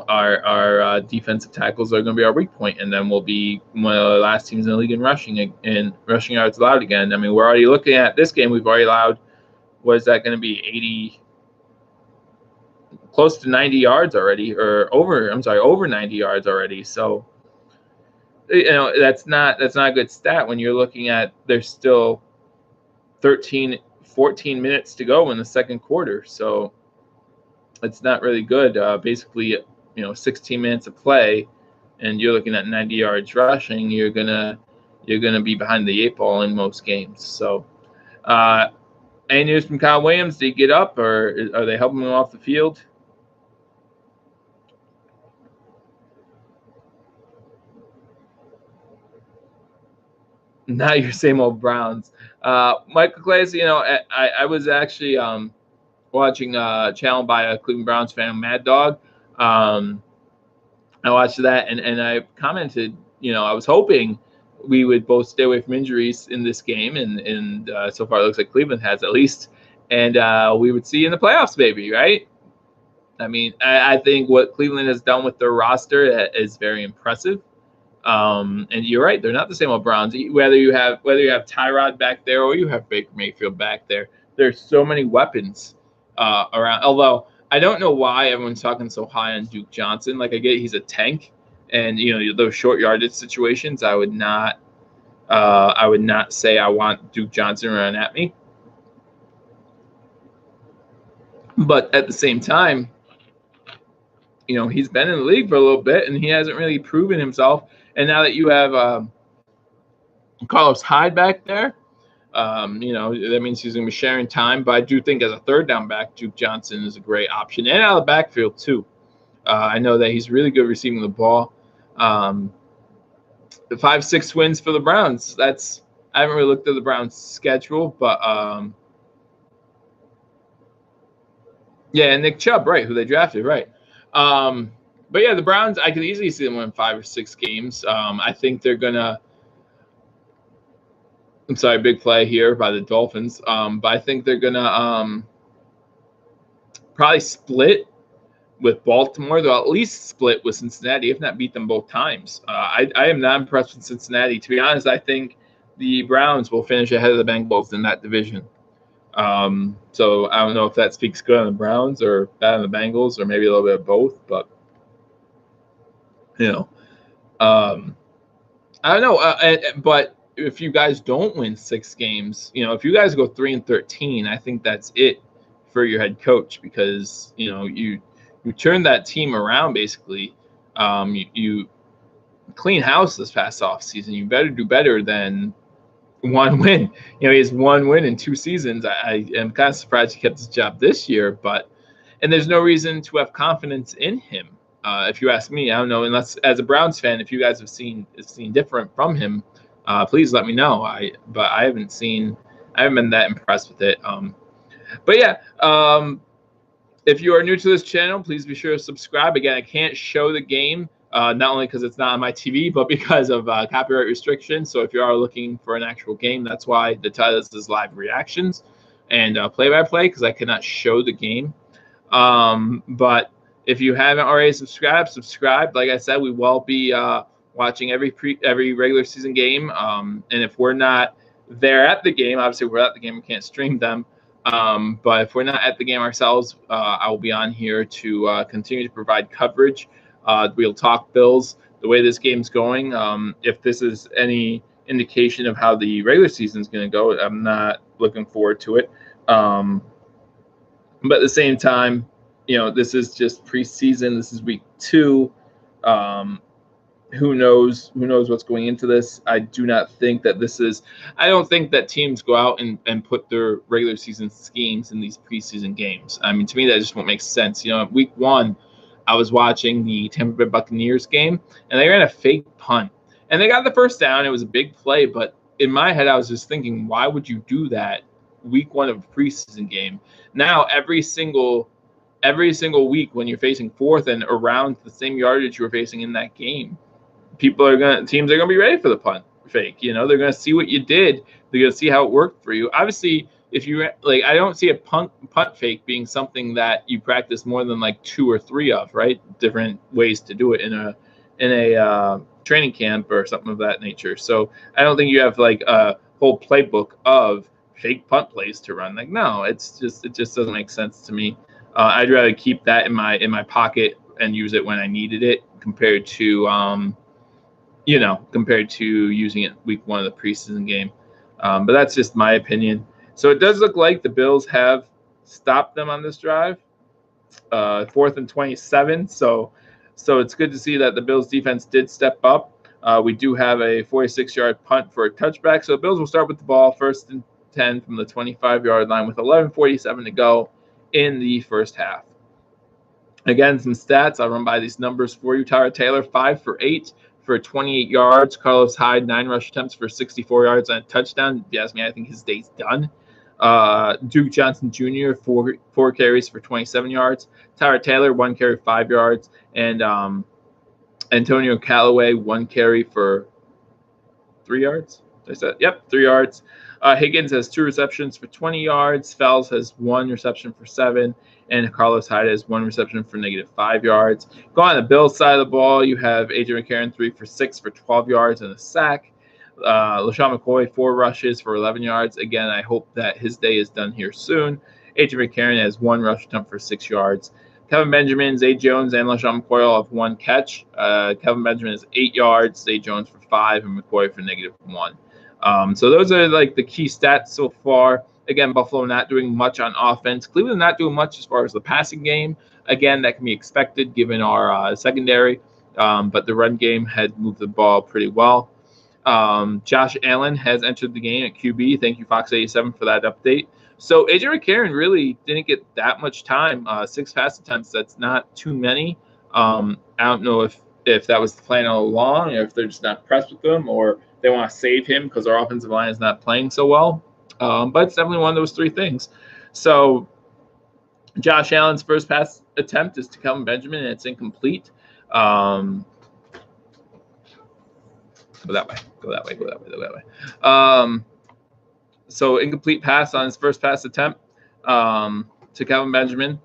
B: our defensive tackles are going to be our weak point, and then we'll be one of the last teams in the league in rushing yards allowed again. I mean, we're already looking at this game. We've already allowed, what is that going to be, 80, close to 90 yards already, or over 90 yards already. So, that's not a good stat when you're looking at there's still 14 minutes to go in the second quarter. So it's not really good. Basically, 16 minutes of play, and you're looking at 90 yards rushing. You're gonna be behind the 8 ball in most games. So, any news from Kyle Williams? Did he get up, or are they helping him off the field? Not your same old Browns. Michael Clays, I was actually watching a channel by a Cleveland Browns fan, Mad Dog. I watched that, and I commented, I was hoping we would both stay away from injuries in this game, and so far it looks like Cleveland has at least, and we would see in the playoffs, baby, right? I mean, I think what Cleveland has done with their roster is very impressive. And you're right, they're not the same old Browns. Whether you have Tyrod back there or you have Baker Mayfield back there, there's so many weapons around. Although I don't know why everyone's talking so high on Duke Johnson. Like, I get he's a tank, and those short yardage situations, I would not say I want Duke Johnson running at me. But at the same time, he's been in the league for a little bit, and he hasn't really proven himself. And now that you have Carlos Hyde back there, that means he's going to be sharing time. But I do think as a third down back, Duke Johnson is a great option, and out of the backfield too. I know that he's really good receiving the ball. The 5-6 wins for the Browns. I haven't really looked at the Browns' schedule, but Nick Chubb, right, who they drafted, right. But yeah, the Browns, I could easily see them win 5 or 6 games. I think they're gonna. I'm sorry, big play here by the Dolphins. But I think they're gonna probably split with Baltimore. They'll at least split with Cincinnati, if not beat them both times. I am not impressed with Cincinnati. To be honest, I think the Browns will finish ahead of the Bengals in that division. So I don't know if that speaks good on the Browns or bad on the Bengals, or maybe a little bit of both. But I don't know. But if you guys don't win 6 games, if you guys go 3-13, I think that's it for your head coach, because you turn that team around basically. You clean house this past off season. You better do better than 1 win. He has 1 win in 2 seasons. I am kind of surprised he kept his job this year, and there's no reason to have confidence in him. If you ask me, I don't know, unless as a Browns fan, if you guys have seen different from him, please let me know. I haven't been that impressed with it. But yeah, if you are new to this channel, please be sure to subscribe. Again, I can't show the game, not only because it's not on my TV, but because of copyright restrictions. So if you are looking for an actual game, that's why the title is live reactions and play-by-play, because I cannot show the game. But if you haven't already subscribe. Like I said, we will be watching every regular season game. And if we're not there at the game, obviously we're at the game, we can't stream them. But if we're not at the game ourselves, I will be on here to continue to provide coverage. We'll talk Bills, the way this game's going. If this is any indication of how the regular season is going to go, I'm not looking forward to it. But at the same time, this is just preseason. This is week 2. Who knows what's going into this. I don't think that teams go out and put their regular season schemes in these preseason games. I mean, to me, that just won't make sense. Week 1, I was watching the Tampa Bay Buccaneers game, and they ran a fake punt. And they got the first down. It was a big play, but in my head, I was just thinking, why would you do that week 1 of a preseason game? Now, every single week when you're facing fourth and around the same yardage you were facing in that game, teams are going to be ready for the punt fake. They're going to see what you did. They're going to see how it worked for you. Obviously, I don't see a punt fake being something that you practice more than like 2 or 3 of, right? Different ways to do it in a training camp or something of that nature. So I don't think you have like a whole playbook of fake punt plays to run. Like, no, it just doesn't make sense to me. I'd rather keep that in my pocket and use it when I needed it compared to using it week 1 of the preseason game. But that's just my opinion. So it does look like the Bills have stopped them on this drive, 4th and 27. So it's good to see that the Bills defense did step up. We do have a 46-yard punt for a touchback. So the Bills will start with the ball 1st and 10 from the 25-yard line with 11:47 to go in the first half. Again, some stats. I'll run by these numbers for you. Tyrod Taylor, 5 for 8 for 28 yards. Carlos Hyde, 9 rush attempts for 64 yards and a touchdown. If you ask me, I think his day's done. Duke Johnson Jr., 4 carries for 27 yards. Tyrod Taylor, 1 carry, 5 yards. And Antonio Callaway, 1 carry for 3 yards. I said, yep, 3 yards. Higgins has 2 receptions for 20 yards. Fells has 1 reception for 7. And Carlos Hyde has 1 reception for -5 yards. Go on the Bills side of the ball, you have A.J. McCarron, 3 for 6 for 12 yards and a sack. LaShawn McCoy, 4 rushes for 11 yards. Again, I hope that his day is done here soon. A.J. McCarron has 1 rush attempt for 6 yards. Kevin Benjamin, Zay Jones, and LaShawn McCoy all have 1 catch. Kevin Benjamin has 8 yards, Zay Jones for 5, and McCoy for -1. So those are like the key stats so far. Again, Buffalo not doing much on offense. Cleveland not doing much as far as the passing game. Again, that can be expected given our secondary. But the run game had moved the ball pretty well. Josh Allen has entered the game at QB. Thank you, Fox 87, for that update. So A.J. McCarron really didn't get that much time. 6 pass attempts, that's not too many. I don't know if that was the plan all along, or if they're just not impressed with him, or they want to save him because our offensive line is not playing so well. But it's definitely one of those 3 things. So Josh Allen's first pass attempt is to Kelvin Benjamin, and it's incomplete. Go that way. So incomplete pass on his first pass attempt to Kelvin Benjamin.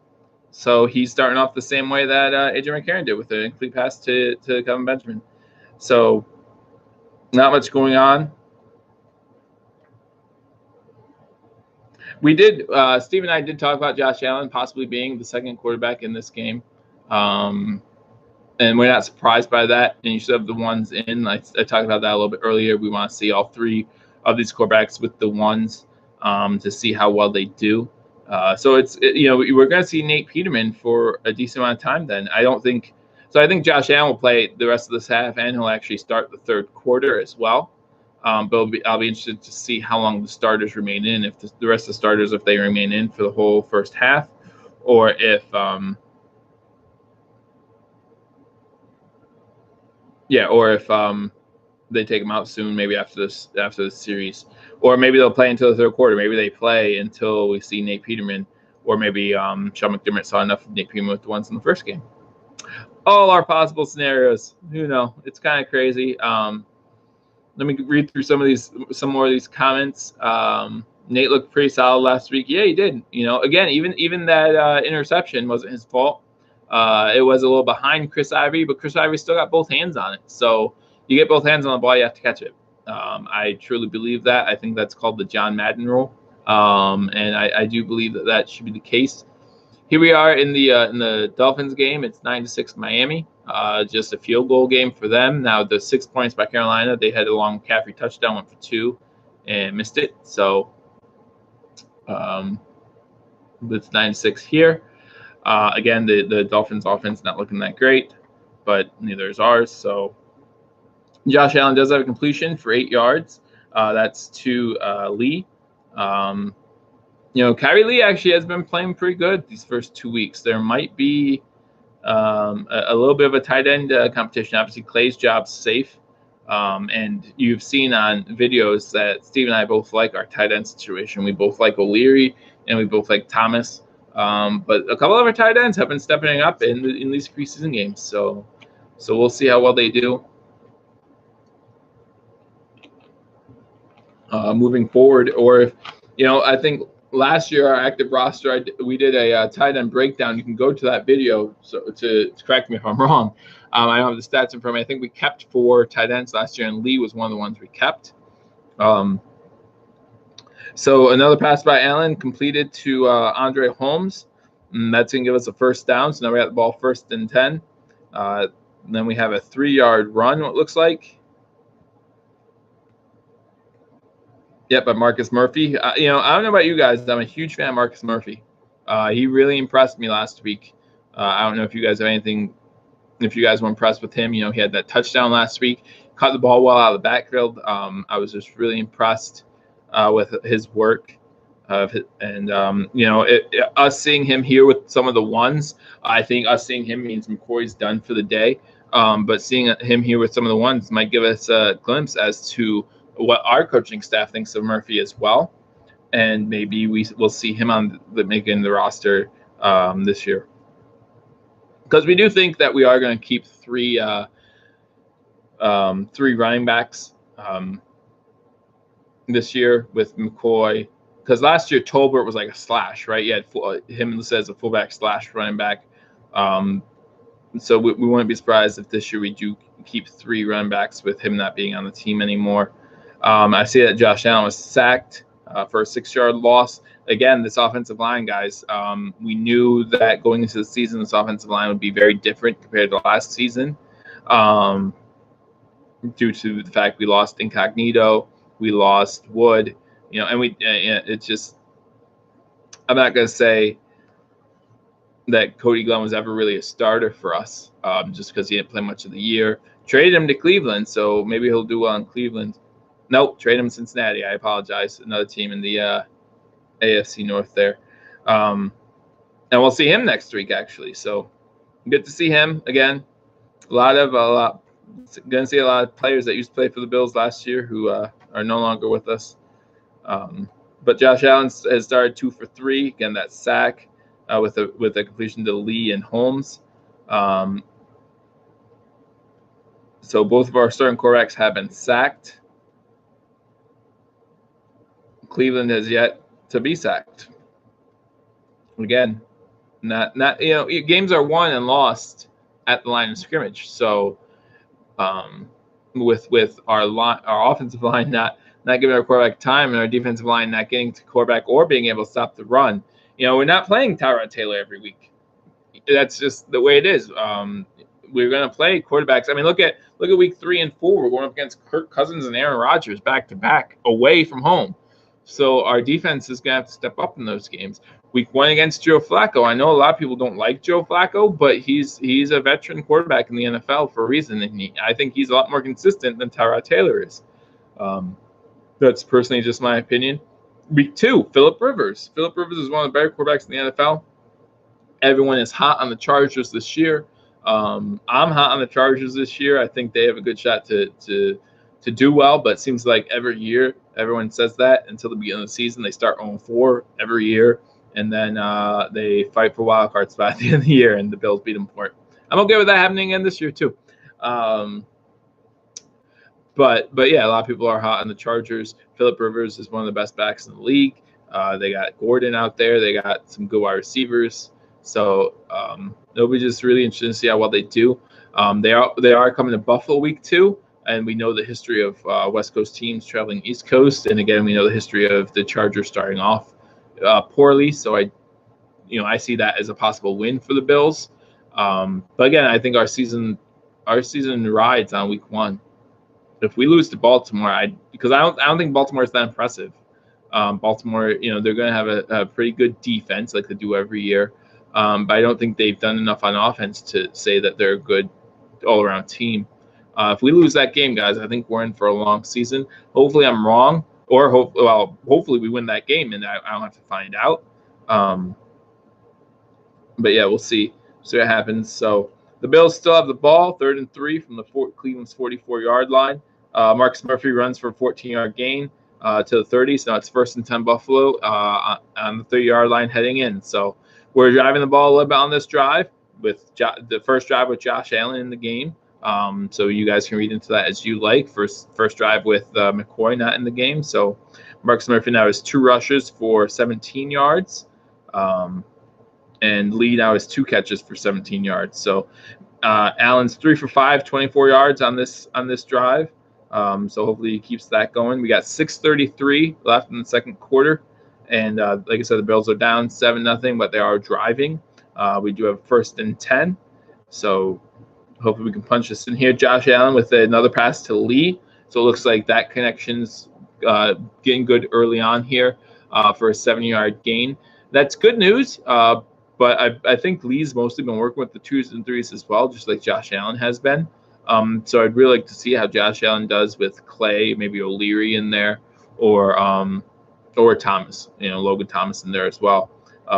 B: So he's starting off the same way that A.J. McCarron did with an incomplete pass to Kelvin Benjamin. So not much going on. We did, Steve and I did talk about Josh Allen possibly being the second quarterback in this game. And we're not surprised by that. And you should have the ones in. I talked about that a little bit earlier. We want to see all 3 of these quarterbacks with the ones to see how well they do. So we're going to see Nate Peterman for a decent amount of time then. I think Josh Allen will play the rest of this half, and he'll actually start the 3rd quarter as well. But I'll be interested to see how long the starters remain in, if the rest of the starters, if they remain in for the whole first half, or if they take them out soon, maybe after this series, or maybe they'll play until the 3rd quarter. Maybe they play until we see Nate Peterman, or maybe Sean McDermott saw enough of Nate Peterman with the ones in the first game. All our possible scenarios. Who knows? It's kind of crazy. Let me read through some more of these comments. Nate looked pretty solid last week. Yeah, he did. Again, even that interception wasn't his fault. It was a little behind Chris Ivory, but Chris Ivory still got both hands on it. So you get both hands on the ball, you have to catch it. I truly believe that. I think that's called the John Madden rule. And I do believe that should be the case. Here we are in the Dolphins game. It's 9-6 Miami. Just a field goal game for them. Now the 6 points by Carolina. They had a long McCaffrey touchdown, went for 2, and missed it. So it's 9-6 here. Again, the Dolphins offense not looking that great, but neither is ours. So Josh Allen does have a completion for 8 yards. That's to Lee. Kyrie Lee actually has been playing pretty good these first 2 weeks. There might be a little bit of a tight end competition. Obviously, Clay's job's safe. And you've seen on videos that Steve and I both like our tight end situation. We both like O'Leary and we both like Thomas. But a couple of our tight ends have been stepping up in these preseason games. So we'll see how well they do. Moving forward, or if, I think last year our active roster, we did a tight end breakdown. You can go to that video to correct me if I'm wrong. I don't have the stats in front of me. I think we kept 4 tight ends last year, and Lee was one of the ones we kept. So another pass by Allen completed to Andre Holmes. And that's going to give us a first down. So now we got the ball 1st and 10. Then we have a 3-yard run, what looks like. Yep, by Marcus Murphy. I don't know about you guys. I'm a huge fan of Marcus Murphy. He really impressed me last week. I don't know if you guys have anything, if you guys were impressed with him. He had that touchdown last week, caught the ball well out of the backfield. I was just really impressed with his work. Us seeing him here with some of the ones, I think us seeing him means McCoy's done for the day. But seeing him here with some of the ones might give us a glimpse as to what our coaching staff thinks of Murphy as well, and maybe we'll see him on making the roster this year, because we do think that we are going to keep 3 running backs this year with McCoy, because last year Tolbert was like a slash, right? You had him listed as a fullback slash running back. So we wouldn't be surprised if this year we do keep 3 running backs with him not being on the team anymore. I see that Josh Allen was sacked for a 6-yard loss. Again, this offensive line, guys, we knew that going into the season, this offensive line would be very different compared to last season, due to the fact we lost Incognito, we lost Wood, and it's just, I'm not going to say that Cody Glenn was ever really a starter for us, just because he didn't play much of the year. Traded him to Cleveland, so maybe he'll do well in Cleveland. Nope, trade him to Cincinnati. I apologize. Another team in the AFC North there. And we'll see him next week, actually. So good to see him again. Going to see a lot of players that used to play for the Bills last year who are no longer with us. But Josh Allen has started 2 for 3. Again, that sack with a completion to Lee and Holmes. So both of our starting quarterbacks have been sacked. Cleveland has yet to be sacked. Again, not games are won and lost at the line of scrimmage. So with our offensive line not giving our quarterback time, and our defensive line not getting to quarterback or being able to stop the run, we're not playing Tyrod Taylor every week. That's just the way it is. We're going to play quarterbacks. I mean, look at week 3 and 4. We're going up against Kirk Cousins and Aaron Rodgers back to back away from home. So our defense is going to have to step up in those games. Week 1 against Joe Flacco. I know a lot of people don't like Joe Flacco, but he's a veteran quarterback in the NFL for a reason, and I think he's a lot more consistent than Tyrod Taylor is. That's personally just my opinion. Week 2, Phillip Rivers. Phillip Rivers is one of the better quarterbacks in the NFL. Everyone is hot on the Chargers this year. I'm hot on the Chargers this year. I think they have a good shot to do well, but it seems like every year everyone says that until the beginning of the season. They start 0-4 every year, and then they fight for wild card spot at the end of the year, and the Bills beat them for it. I'm okay with that happening again this year too. But yeah, a lot of people are hot on the Chargers. Phillip Rivers is one of the best backs in the league. They got Gordon out there. They got some good wide receivers. So it'll be just really interesting to see how well they do. They are coming to Buffalo week 2. And we know the history of West Coast teams traveling East Coast. And again, we know the history of the Chargers starting off poorly. So I see that as a possible win for the Bills. But again, I think our season rides on week 1. If we lose to Baltimore, because I don't think Baltimore is that impressive. Baltimore, they're going to have a pretty good defense like they do every year. But I don't think they've done enough on offense to say that they're a good all-around team. If we lose that game, guys, I think we're in for a long season. Hopefully I'm wrong, or hopefully we win that game and I don't have to find out. But yeah, we'll see what happens. So the Bills still have the ball, 3rd and 3 from the Cleveland's 44-yard line. Marcus Murphy runs for a 14-yard gain to the 30. So now it's 1st and 10 Buffalo on the 30-yard line heading in. So we're driving the ball a little bit on this drive with the first drive with Josh Allen in the game. So you guys can read into that as you like. First drive with McCoy not in the game. So Marcus Murphy now has 2 rushes for 17 yards. And Lee now has 2 catches for 17 yards. So Allen's 3 for 5, 24 yards on this drive. So hopefully he keeps that going. We got 6:33 left in the second quarter. And like I said, the Bills are down 7-0, but they are driving. We do have 1st and 10. So hopefully we can punch this in here. Josh Allen with another pass to Lee. So it looks like that connection's getting good early on here for a 7-yard gain. That's good news. But I think Lee's mostly been working with the 2s and 3s as well, just like Josh Allen has been. So I'd really like to see how Josh Allen does with Clay, maybe O'Leary in there, or Thomas, Logan Thomas in there as well.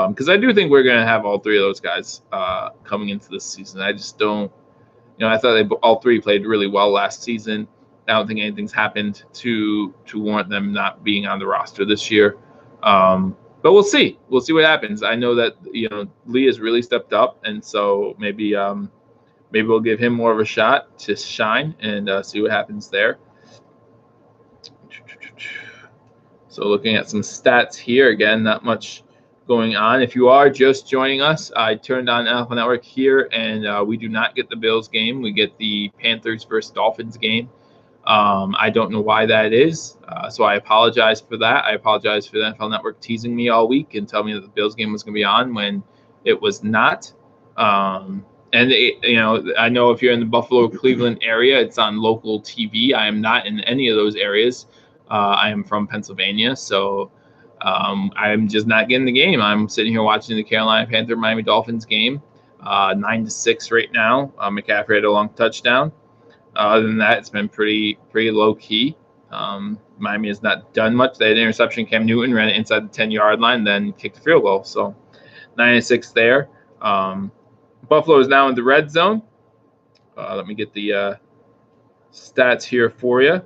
B: Because I do think we're going to have all 3 of those guys coming into this season. I just don't, I thought all 3 played really well last season. I don't think anything's happened to warrant them not being on the roster this year. But we'll see. We'll see what happens. I know that Lee has really stepped up, and so maybe we'll give him more of a shot to shine and see what happens there. So looking at some stats here, again, not much going on. If you are just joining us, I turned on NFL Network here, and we do not get the Bills game. We get the Panthers versus Dolphins game. I don't know why that is, so I apologize for that. I apologize for the NFL Network teasing me all week and telling me that the Bills game was going to be on when it was not. And I know if you're in the Buffalo, Cleveland area, it's on local TV. I am not in any of those areas. I am from Pennsylvania, so I'm just not getting the game. I'm sitting here watching the Carolina Panther Miami Dolphins game, 9-6 right now. McCaffrey had a long touchdown. Other than that, it's been pretty low key. Miami has not done much. They had an interception. Cam Newton ran it inside the 10-yard line, then kicked the field goal. So 9-6 there. Buffalo is now in the red zone. Let me get the stats here for you.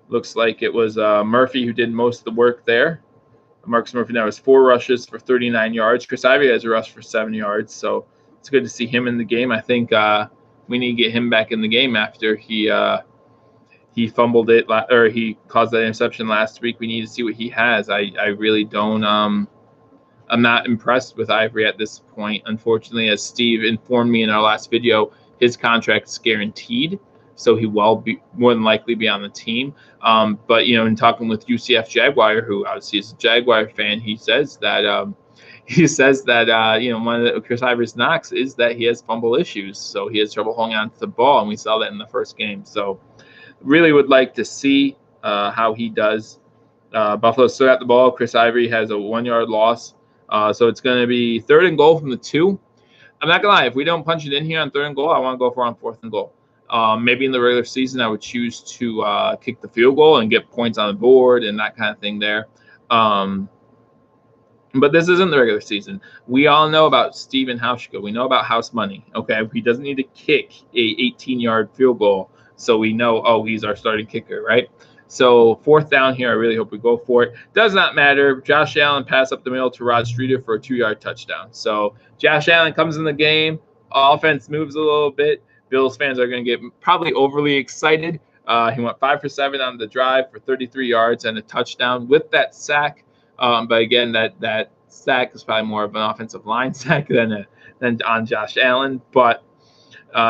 B: Looks like it was Murphy who did most of the work there. Marcus Murphy now has 4 rushes for 39 yards. Chris Ivory has a rush for 7 yards. So it's good to see him in the game. I think we need to get him back in the game after he fumbled it or he caused that interception last week. We need to see what he has. I really don't. I'm not impressed with Ivory at this point. Unfortunately, as Steve informed me in our last video, his contract is guaranteed, so he will more than likely be on the team. But in talking with UCF Jaguar, who obviously is a Jaguar fan, he says that one of Chris Ivory's knocks is that he has fumble issues. So he has trouble holding on to the ball, and we saw that in the first game. So really would like to see how he does. Buffalo still got the ball. Chris Ivory has a 1-yard loss. So it's going to be 3rd and goal from the 2. I'm not going to lie. If we don't punch it in here on 3rd and goal, I want to go for on 4th and goal. Maybe in the regular season, I would choose to kick the field goal and get points on the board and that kind of thing there. But this isn't the regular season. We all know about Steven Hauschka. We know about house money. Okay, he doesn't need to kick a 18-yard field goal, so we know, he's our starting kicker, right? So 4th down here, I really hope we go for it. Does not matter. Josh Allen pass up the middle to Rod Streeter for a 2-yard touchdown. So Josh Allen comes in the game. Offense moves a little bit. Bills fans are going to get probably overly excited. He went 5 for 7 on the drive for 33 yards and a touchdown with that sack. But again, that sack is probably more of an offensive line sack than on Josh Allen. But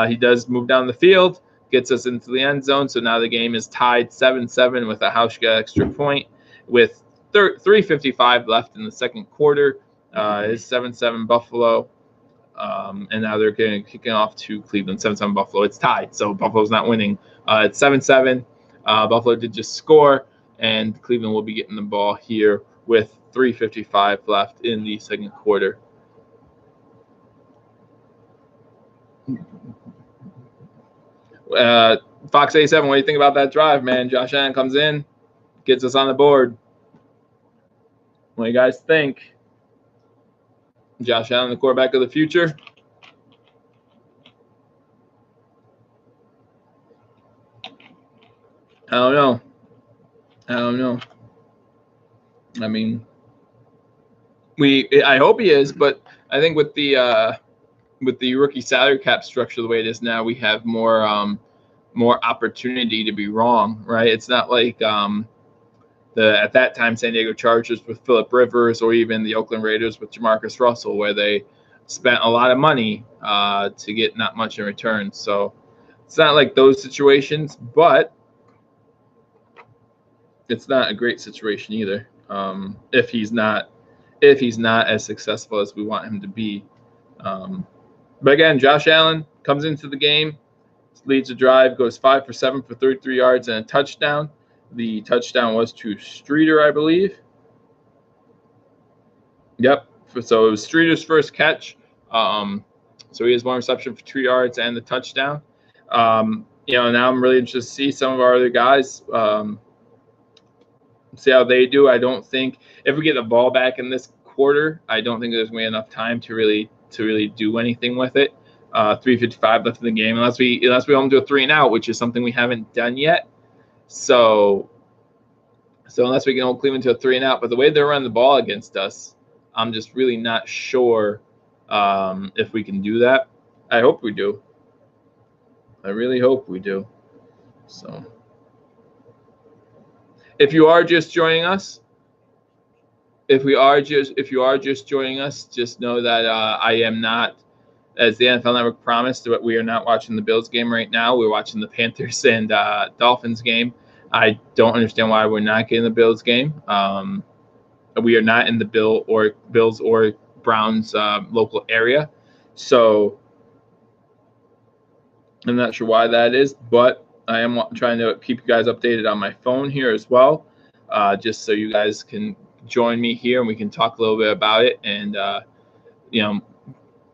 B: he does move down the field. gets us into the end zone. So now the game is tied 7-7 with a Hauschka extra point with 3:55 left in the second quarter. It's 7-7 Buffalo. And now they're kicking off to Cleveland. 7-7 Buffalo. It's tied, so Buffalo's not winning. It's 7-7. Buffalo did just score, and Cleveland will be getting the ball here with 3:55 left in the second quarter. Fox 87, what do you think about that drive, man? Josh Allen comes in, gets us on the board. What do you guys think? Josh Allen, the quarterback of the future? I don't know. I mean, I hope he is, but I think with the rookie salary cap structure the way it is now, we have more opportunity to be wrong, right? It's not like at that time San Diego Chargers with Phillip Rivers, or even the Oakland Raiders with Jamarcus Russell, where they spent a lot of money to get not much in return. So it's not like those situations, but it's not a great situation either. If he's not as successful as we want him to be. But again, Josh Allen comes into the game, leads a drive, goes 5 for 7 for 33 yards and a touchdown. The touchdown was to Streeter, I believe. Yep. So it was Streeter's first catch. So he has 1 reception for 2 yards and the touchdown. Now I'm really interested to see some of our other guys, see how they do. I don't think if we get the ball back in this quarter, I don't think there's going to be enough time to really do anything with it. 3:55 left in the game, unless we want to do a 3-and-out, which is something we haven't done yet. So unless we can hold Cleveland to a 3-and-out, but the way they're running the ball against us, I'm just really not sure if we can do that. I hope we do. I really hope we do. So if you are just joining us, if you are just joining us, just know that I am not, as the NFL Network promised, that we are not watching the Bills game right now. We're watching the Panthers and Dolphins game. I don't understand why we're not getting the Bills game. We are not in the Bills or Browns local area, so I'm not sure why that is, but I am trying to keep you guys updated on my phone here as well, just so you guys can join me here and we can talk a little bit about it and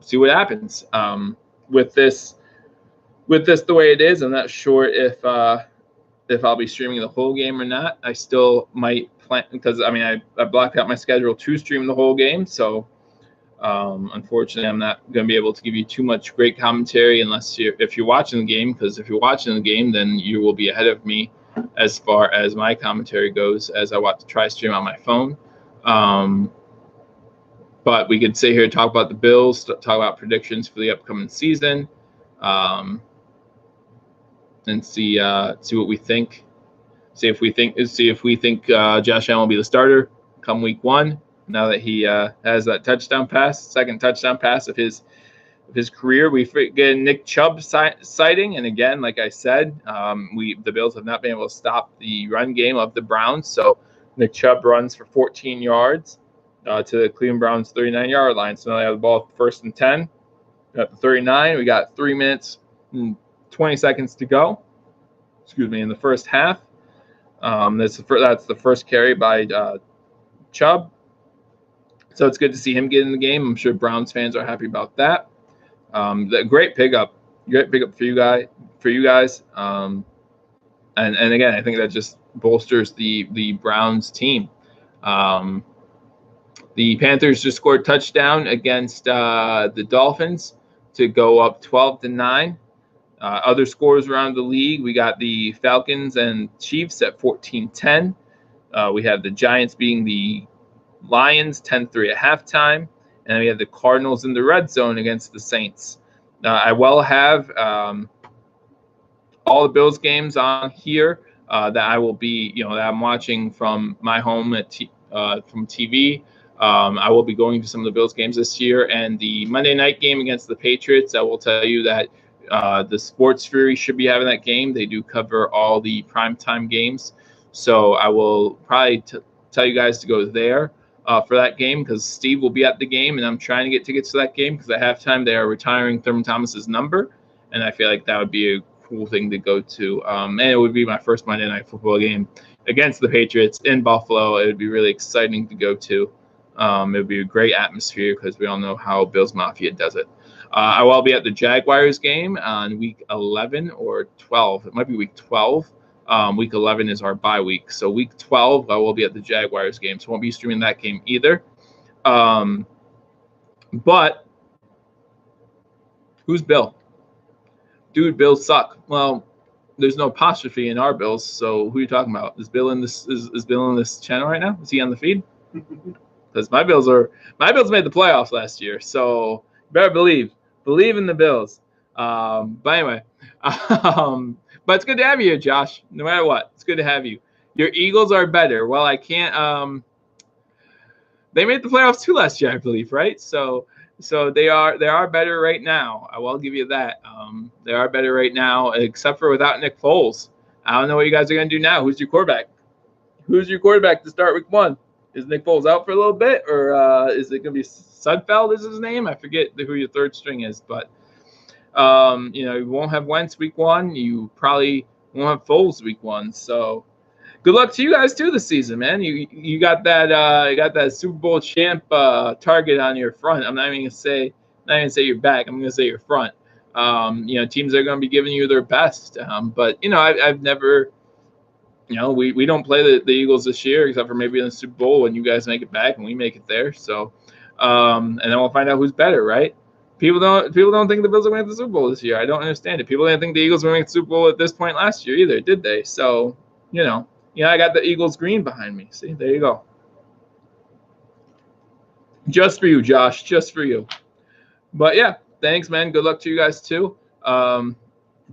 B: see what happens. With this the way it is, I'm not sure if I'll be streaming the whole game or not. I still might plan, because I blocked out my schedule to stream the whole game, so unfortunately I'm not going to be able to give you too much great commentary if you're watching the game, because if you're watching the game, then you will be ahead of me as far as my commentary goes, as I want to try stream on my phone. But we could sit here and talk about the Bills, talk about predictions for the upcoming season, and see what we think. See if we think Josh Allen will be the starter come week 1. Now that he has that second touchdown pass of his career. We get Nick Chubb sighting, and again, like I said, the Bills have not been able to stop the run game of the Browns. So Nick Chubb runs for 14 yards to the Cleveland Browns 39-yard line. So now they have the ball 1st and 10 at the 39. We got 3 minutes and 20 seconds to go. In the first half. That's the first carry by Chubb. So it's good to see him get in the game. I'm sure Browns fans are happy about that. Great pickup for you guys. And again, I think that just bolsters the Browns team. The Panthers just scored a touchdown against the Dolphins to go up 12-9. Other scores around the league, we got the Falcons and Chiefs at 14-10. We have the Giants beating the Lions 10-3 at halftime, and then we have the Cardinals in the red zone against the Saints. I will have all the Bills games on here that I will be, that I'm watching from my home from TV. I will be going to some of the Bills games this year, and the Monday night game against the Patriots. I will tell you that The Sports Fury should be having that game. They do cover all the primetime games. So I will probably tell you guys to go there for that game because Steve will be at the game, and I'm trying to get tickets to that game because at halftime they are retiring Thurman Thomas's number, and I feel like that would be a cool thing to go to. And it would be my first Monday Night Football game against the Patriots in Buffalo. It would be really exciting to go to. It would be a great atmosphere because we all know how Bills Mafia does it. I will be at the Jaguars game on week 11 or 12. It might be week 12. Week 11 is our bye week. So week 12, I will be at the Jaguars game. So I won't be streaming that game either. But who's Bill? Dude, Bills suck. Well, there's no apostrophe in our Bills. So who are you talking about? Is Bill in this? Is Bill in this channel right now? Is he on the feed? Because my Bills made the playoffs last year. So you better believe in the Bills. But anyway, but it's good to have you here, Josh. No matter what, it's good to have you. Your Eagles are better. Well, I can't. They made the playoffs too last year, I believe, right? So they are better right now. I will give you that. They are better right now, except for without Nick Foles. I don't know what you guys are gonna do now. Who's your quarterback? Who's your quarterback to start week 1? Is Nick Foles out for a little bit, or is it gonna be Sudfeld? Is his name? I forget who your third string is, but you won't have Wentz week 1. You probably won't have Foles week 1. So good luck to you guys too this season, man. You got that Super Bowl champ target on your front. I'm not even gonna say your back. I'm gonna say your front. Teams are gonna be giving you their best. But I've never. We don't play the Eagles this year except for maybe in the Super Bowl when you guys make it back and we make it there. So, and then we'll find out who's better, right? People don't think the Bills are going to make the Super Bowl this year. I don't understand it. People didn't think the Eagles were going to make the Super Bowl at this point last year either, did they? So, I got the Eagles green behind me. See, there you go. Just for you, Josh. Just for you. But yeah, thanks, man. Good luck to you guys too. Fox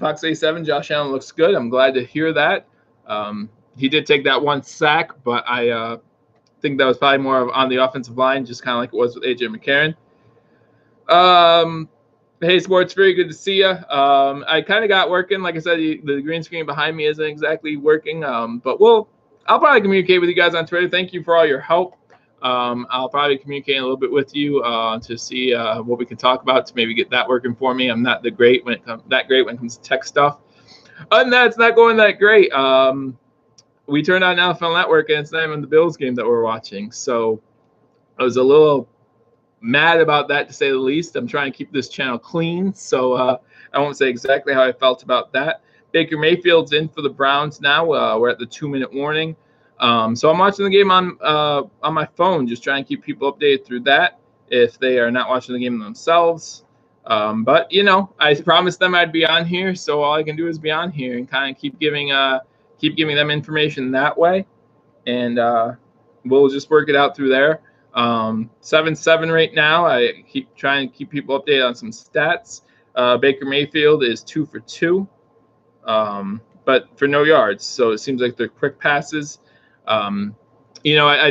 B: A7, Josh Allen looks good. I'm glad to hear that. He did take that one sack, but I think that was probably more of on the offensive line, just kind of like it was with AJ McCarron. Hey, Sports, very good to see you. I kind of got working. Like I said, the green screen behind me isn't exactly working, but I'll probably communicate with you guys on Twitter. Thank you for all your help. I'll probably communicate a little bit with you to see what we can talk about to maybe get that working for me. I'm not that great when it comes to tech stuff. Other than that, it's not going that great. We turned on NFL Network, and it's not even the Bills game that we're watching. So I was a little mad about that, to say the least. I'm trying to keep this channel clean, so I won't say exactly how I felt about that. Baker Mayfield's in for the Browns now. We're at the 2-minute warning. So I'm watching the game on my phone, just trying to keep people updated through that if they are not watching the game themselves. But I promised them I'd be on here, so all I can do is be on here and kind of keep giving them information that way, and we'll just work it out through there. 7-7 right now. I keep trying to keep people updated on some stats. Baker Mayfield is 2 for 2, but for no yards. So it seems like they're quick passes. I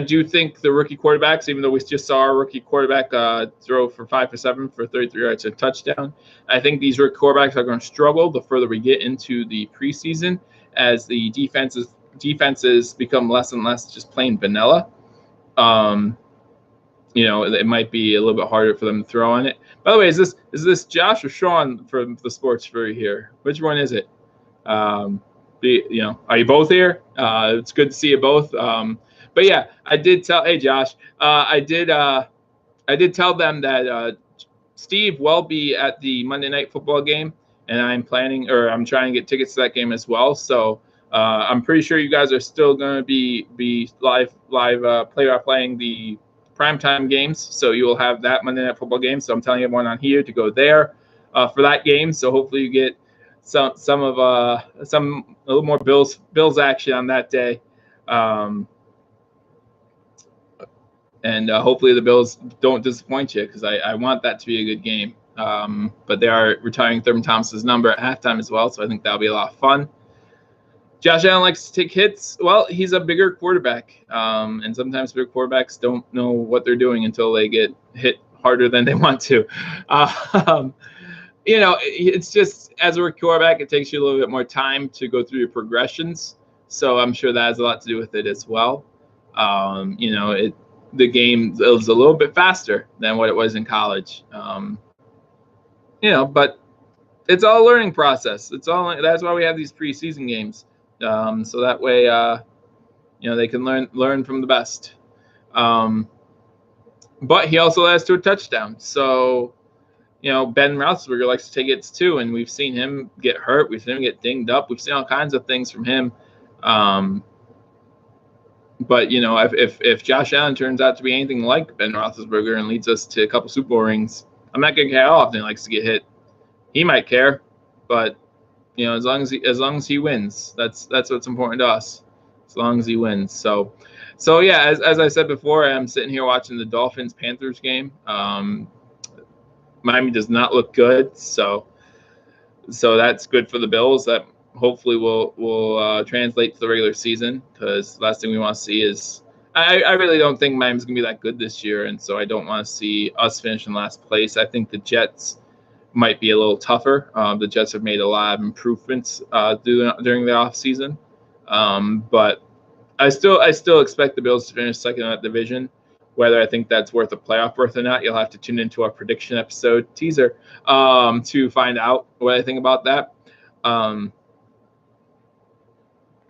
B: do think the rookie quarterbacks, even though we just saw our rookie quarterback throw for 5 for 7 for 33 yards and a touchdown, I think these rookie quarterbacks are going to struggle the further we get into the preseason as the defenses become less and less just plain vanilla. It might be a little bit harder for them to throw on it. By the way, is this Josh or Sean from the Sports Fury here? Which one is it? Are you both here? It's good to see you both. But yeah, I did tell. Hey, Josh, I did tell them that Steve will be at the Monday Night Football game, and I'm trying to get tickets to that game as well. So I'm pretty sure you guys are still going to be live playing the primetime games. So you will have that Monday Night Football game. So I'm telling everyone on here to go there for that game. So hopefully you get a little more Bills action on that day. And hopefully the Bills don't disappoint you, because I want that to be a good game. But they are retiring Thurman Thomas's number at halftime as well, so I think that'll be a lot of fun. Josh Allen likes to take hits. Well, he's a bigger quarterback, and sometimes bigger quarterbacks don't know what they're doing until they get hit harder than they want to. it's just as a quarterback, it takes you a little bit more time to go through your progressions. So I'm sure that has a lot to do with it as well. The game is a little bit faster than what it was in college. But it's all a learning process. That's why we have these preseason games, so that way they can learn from the best. But he also has to a touchdown, so Ben Roethlisberger likes to take hits too, and we've seen him get hurt. We've seen him get dinged up. We've seen all kinds of things from him. But if Josh Allen turns out to be anything like Ben Roethlisberger and leads us to a couple Super Bowl rings, I'm not going to care how often he likes to get hit. He might care, but as long as he wins, that's what's important to us. As long as he wins, so yeah. As I said before, I'm sitting here watching the Dolphins-Panthers game. Miami does not look good, so that's good for the Bills. That hopefully will translate to the regular season, because the last thing we want to see is I really don't think Miami's going to be that good this year, and so I don't want to see us finish in last place. I think the Jets might be a little tougher. The Jets have made a lot of improvements during the offseason, but I still expect the Bills to finish second in that division. Whether I think that's worth a playoff berth or not, you'll have to tune into our prediction episode teaser to find out what I think about that.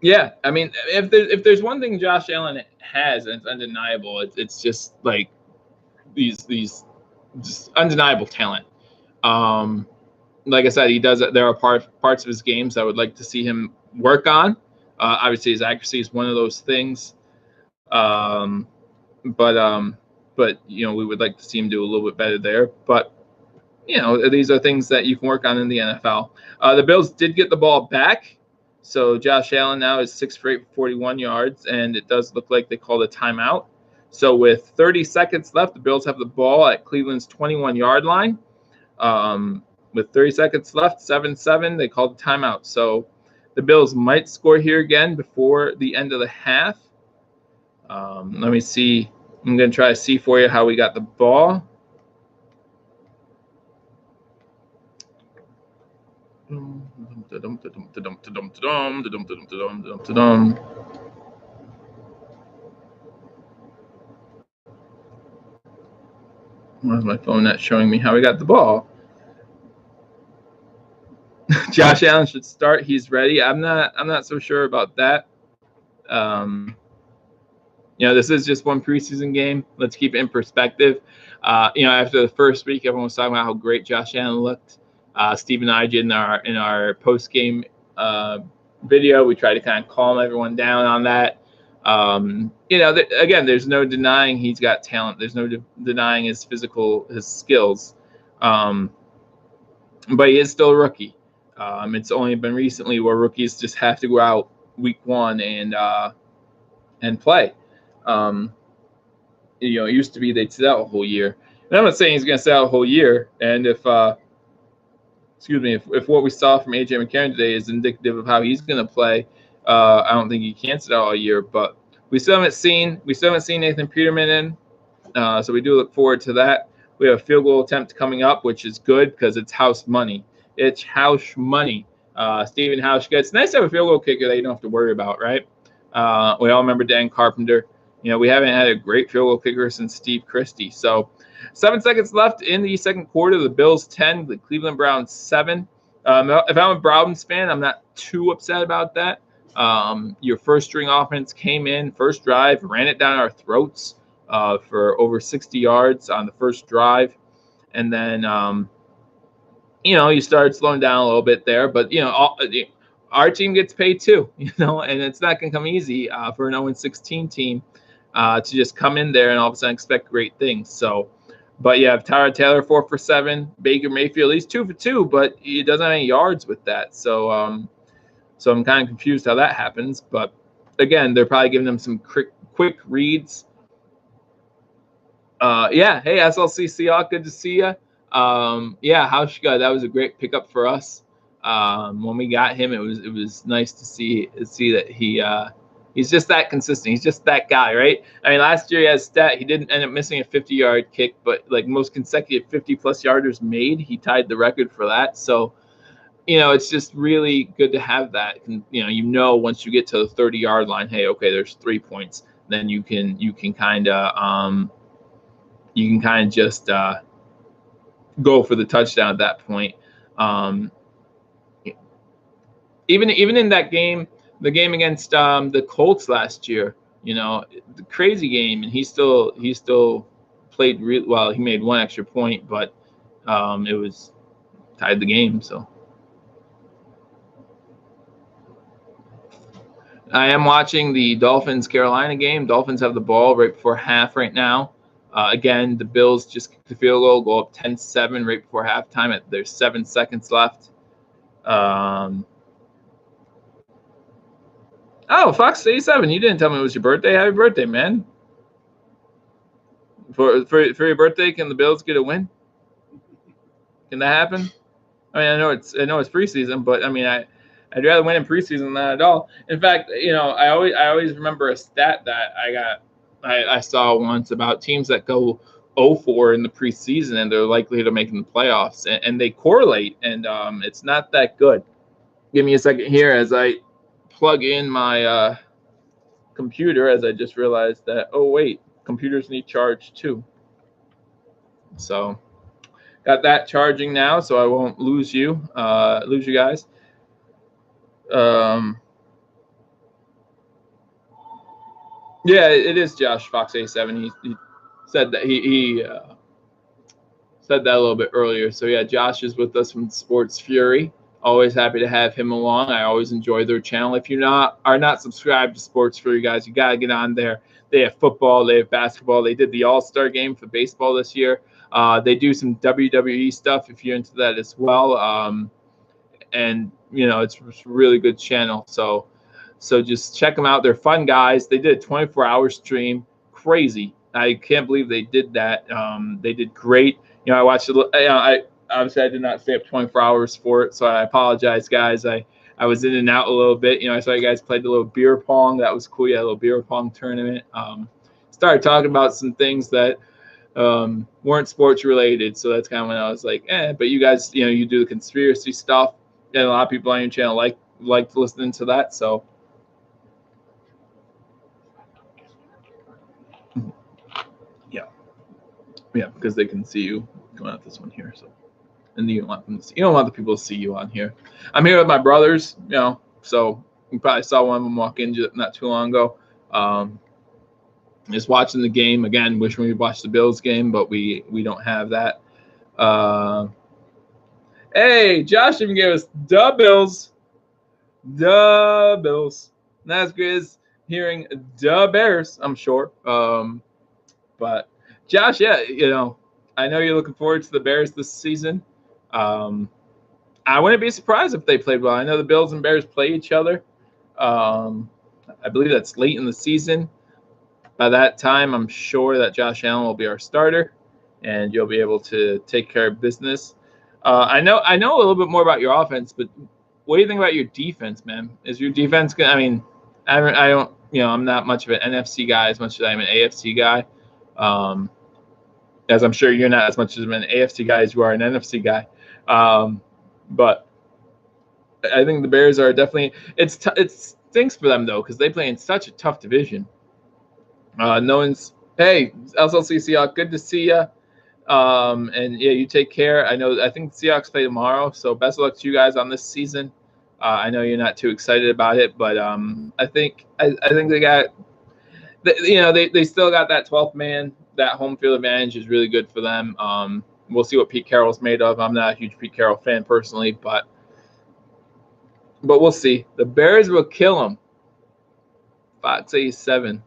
B: Yeah, I mean, if there's one thing Josh Allen has, and it's undeniable, it's just like these just undeniable talent. Like I said, he does. There are parts of his games I would like to see him work on. Obviously, his accuracy is one of those things. But we would like to see him do a little bit better there. But these are things that you can work on in the NFL. The Bills did get the ball back, so Josh Allen now is 6 for 8 for 41 yards, and it does look like they called a timeout. So with 30 seconds left, the Bills have the ball at Cleveland's 21-yard line. With 30 seconds left, 7-7, they called a timeout. So the Bills might score here again before the end of the half. Let me see. I'm going to try to see for you how we got the ball. Why is my phone not showing me how we got the ball? Josh Allen should start. He's ready. I'm not so sure about that. This is just one preseason game. Let's keep it in perspective. After the first week, everyone was talking about how great Josh Allen looked. Steve and I did in our post game video. We tried to kind of calm everyone down on that. Again, there's no denying he's got talent. There's no denying his skills. But he is still a rookie. It's only been recently where rookies just have to go out week one and play. It used to be they'd sit out a whole year. And I'm not saying he's going to sit out a whole year. And if what we saw from AJ McCarron today is indicative of how he's going to play, I don't think he can sit out all year. But we still haven't seen Nathan Peterman in, so we do look forward to that. We have a field goal attempt coming up, which is good because it's house money. It's house money. Stephen Hauschka. It's nice to have a field goal kicker that you don't have to worry about, right? We all remember Dan Carpenter. We haven't had a great field goal kicker since Steve Christie. So 7 seconds left in the second quarter. The Bills 10, the Cleveland Browns 7. If I'm a Browns fan, I'm not too upset about that. Your first string offense came in, first drive, ran it down our throats for over 60 yards on the first drive. And then, you started slowing down a little bit there. But, our team gets paid too, and it's not going to come easy for an 0-16 team to just come in there and all of a sudden expect great things. So, but you have Tyrod Taylor 4 for 7, Baker Mayfield, he's 2 for 2, but he doesn't have any yards with that. So, so I'm kind of confused how that happens. But again, they're probably giving them some quick reads. Hey, SLC Seahawk, good to see you. Hauschka, that was a great pickup for us. When we got him, it was nice to see that He's just that consistent. He's just that guy, right? I mean, last year he had a stat. He didn't end up missing a 50-yard kick, but like most consecutive 50-plus yarders made, he tied the record for that. So, it's just really good to have that. Once you get to the 30-yard line, hey, okay, there's 3 points. Then you can kind of just go for the touchdown at that point. Even in that game, the game against the Colts last year, the crazy game, and he still played really well. He made one extra point, but it was tied the game. So I am watching the Dolphins-Carolina game. Dolphins have the ball right before half right now. Again, the Bills just kicked the field goal, go up 10-7 right before halftime. There's 7 seconds left. Oh, Fox 87, you didn't tell me it was your birthday. Happy birthday, man. For your birthday, can the Bills get a win? Can that happen? I mean, I know it's preseason, but I mean, I'd rather win in preseason than not at all. In fact, I always remember a stat that I saw once about teams that go 0-4 in the preseason and they're likely to make the playoffs, and they correlate, and it's not that good. Give me a second here as I plug in my computer, as I just realized that, oh wait, computers need charge too. So got that charging now, so I won't lose you guys. Yeah, it is Josh Fox 87. He said that he said that a little bit earlier. So yeah, Josh is with us from Sports Fury. Always happy to have him along. I always enjoy their channel. If you are not subscribed to Sports Fury, guys, you gotta get on there. They have football, they have basketball. They did the All-Star game for baseball this year. They do some WWE stuff if you're into that as well. And it's a really good channel. So just check them out. They're fun guys. They did a 24-hour stream. Crazy. I can't believe they did that. They did great. I watched it. Obviously I did not stay up 24 hours for it, so I apologize, guys. I was in and out a little bit. I saw you guys played a little beer pong. That was cool. You had a little beer pong tournament. Started talking about some things that weren't sports related, so that's kind of when I was like, but you guys, you do the conspiracy stuff, and a lot of people on your channel like listening to that, so. Yeah, because they can see you going at this one here, so. And you don't want them to see. You don't want the people to see you on here. I'm here with my brothers, so you probably saw one of them walk in not too long ago. Just watching the game again. Wish we watched the Bills game, but we don't have that. Hey, Josh even gave us the Bills. The Bills. Not as good as hearing the Bears, I'm sure. But Josh, yeah, I know you're looking forward to the Bears this season. I wouldn't be surprised if they played well. I know the Bills and Bears play each other. I believe that's late in the season. By that time, I'm sure that Josh Allen will be our starter, and you'll be able to take care of business. I know a little bit more about your offense, but what do you think about your defense, man? Is your defense good? I mean, I don't, I'm not much of an NFC guy as much as I'm an AFC guy. As I'm sure you're not as much as an AFC guy as you are an NFC guy. But I think the Bears are definitely it stinks for them though, because they play in such a tough division. No one's hey SLC Seahawks, good to see you. And yeah, you take care. I think the Seahawks play tomorrow, so best of luck to you guys on this season. I know you're not too excited about it, but I think they got they still got that 12th man. That home field advantage is really good for them. We'll see what Pete Carroll's made of. I'm not a huge Pete Carroll fan personally, but we'll see. The Bears will kill them. Fox 87.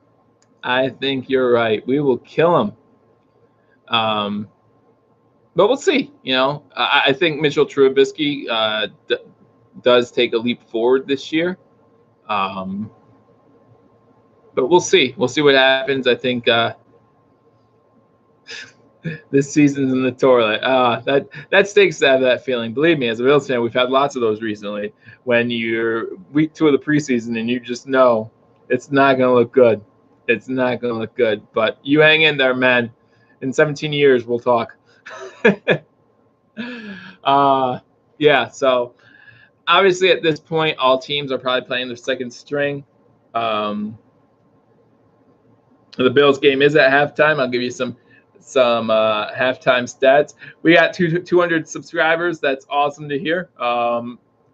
B: I think you're right. We will kill them. But we'll see. I think Mitchell Trubisky does take a leap forward this year. But we'll see. We'll see what happens. I think this season's in the toilet. That stinks to have that feeling. Believe me, as a Bills fan, we've had lots of those recently. When you're week 2 of the preseason and you just know It's not going to look good. It's not going to look good. But you hang in there, man. In 17 years, we'll talk. Yeah, so obviously at this point, all teams are probably playing their second string. The Bills game is at halftime. I'll give you some halftime stats. We got 200 subscribers. That's awesome to hear.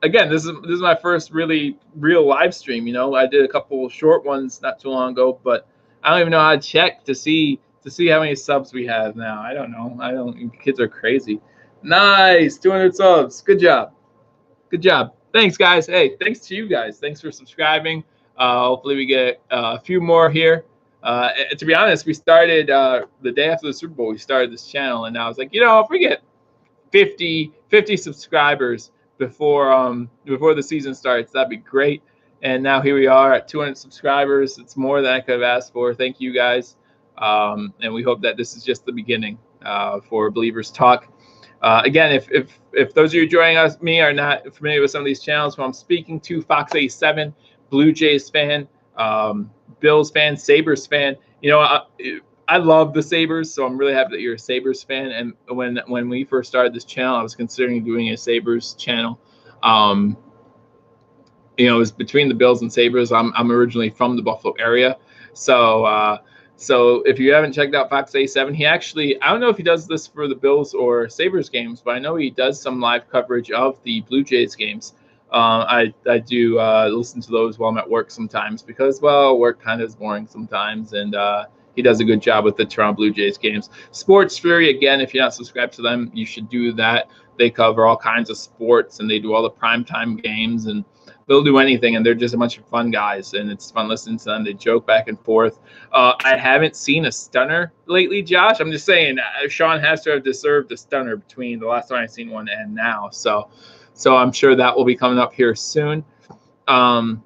B: Again, this is my first really real live stream. You know, I did a couple short ones not too long ago, but I don't even know how to check to see how many subs we have now. I don't know. Kids are crazy. Nice, 200 subs. Good job. Good job. Thanks, guys. Hey, thanks to you guys. Thanks for subscribing. Hopefully we get a few more here. To be honest, we started the day after the Super Bowl. We started this channel, and I was like, if we get 50 subscribers before the season starts, that'd be great. And now here we are at 200 subscribers. It's more than I could have asked for. Thank you guys, and we hope that this is just the beginning for Believers Talk. Again, if those of you joining me are not familiar with some of these channels, who I'm speaking to, Fox 87, Blue Jays fan, Bills fan, Sabres fan. I love the Sabres, so I'm really happy that you're a Sabres fan. And when we first started this channel, I was considering doing a Sabres channel. It was between the Bills and Sabres. I'm originally from the Buffalo area, so if you haven't checked out Fox 87, he actually, I don't know if he does this for the Bills or Sabres games, but I know he does some live coverage of the Blue Jays games. I do listen to those while I'm at work sometimes because, well, work kind of is boring sometimes, and he does a good job with the Toronto Blue Jays games. Sports Fury, again, if you're not subscribed to them, you should do that. They cover all kinds of sports, and they do all the primetime games, and they'll do anything, and they're just a bunch of fun guys, and it's fun listening to them. They joke back and forth. I haven't seen a stunner lately, Josh. I'm just saying, Sean has to have deserved a stunner between the last time I've seen one and now. So I'm sure that will be coming up here soon. And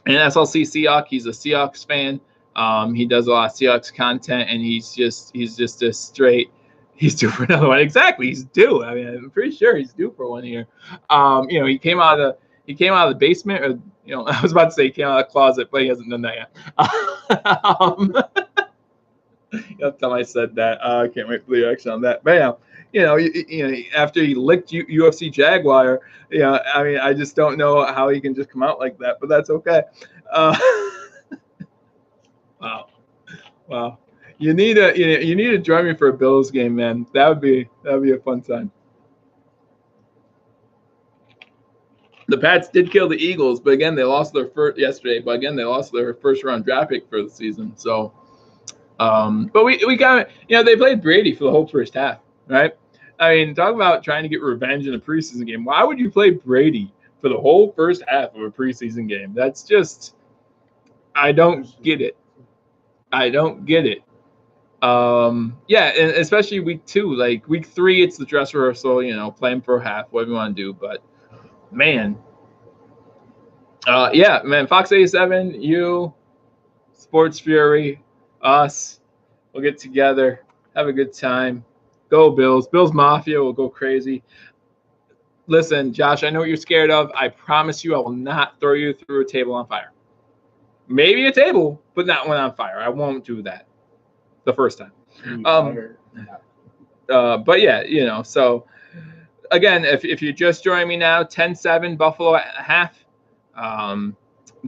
B: SLC Seahawks, he's a Seahawks fan. He does a lot of Seahawks content, and he's just a straight. He's due for another one. Exactly, he's due. I mean, I'm pretty sure he's due for one here. He came out of the basement, or I was about to say he came out of the closet, but he hasn't done that yet. Last time I said that, I can't wait for the reaction on that. But after he licked UFC Jaguar, I mean, I just don't know how he can just come out like that, but that's okay. Wow. You need to join me for a Bills game, man. That would be a fun time. The Pats did kill the Eagles, but again, they lost their first yesterday. But again, they lost their first round draft pick for the season. So, but we got they played Brady for the whole first half, right? I mean, talk about trying to get revenge in a preseason game. Why would you play Brady for the whole first half of a preseason game? That's just, I don't get it. Yeah, and especially week 2, like week 3, it's the dress rehearsal. Playing for a half, whatever you want to do, but. Man. Yeah, man. Fox 87, you, Sports Fury, us, we'll get together, have a good time. Go Bills. Bills Mafia will go crazy. Listen, Josh, I know what you're scared of. I promise you I will not throw you through a table on fire. Maybe a table, but not one on fire. I won't do that the first time. But yeah, so. Again, if you're just joining me now, 10-7 Buffalo at half.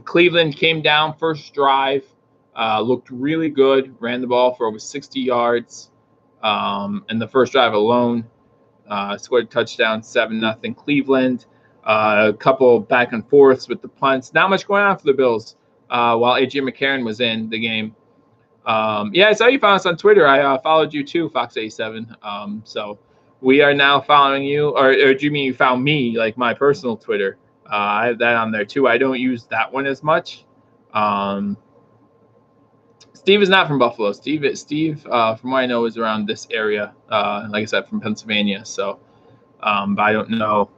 B: Cleveland came down first drive, looked really good, ran the ball for over 60 yards. In the first drive alone, scored a touchdown, 7-0 Cleveland. A couple back and forths with the punts. Not much going on for the Bills while A.J. McCarron was in the game. Yeah, I saw you found us on Twitter. I followed you too, Fox 87. So we are now following you, or do you mean you found me, like my personal Twitter? I have that on there too. I don't use that one as much. Steve is not from Buffalo. Steve, from what I know, is around this area. Like I said, from Pennsylvania. So, but I don't know.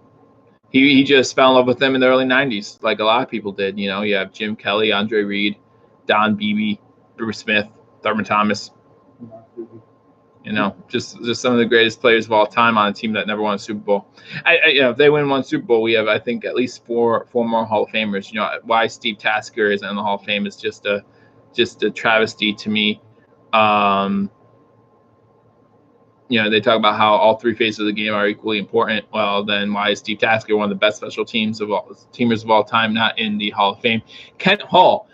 B: He just fell in love with them in the early 90s, like a lot of people did. You have Jim Kelly, Andre Reed, Don Beebe, Bruce Smith, Thurman Thomas. Just some of the greatest players of all time on a team that never won a Super Bowl. If they win one Super Bowl, we have, I think, at least four more Hall of Famers. Why Steve Tasker isn't in the Hall of Fame is just a travesty to me. They talk about how all three phases of the game are equally important. Well, then why is Steve Tasker, one of the best special teamers of all time, not in the Hall of Fame? Kent Hall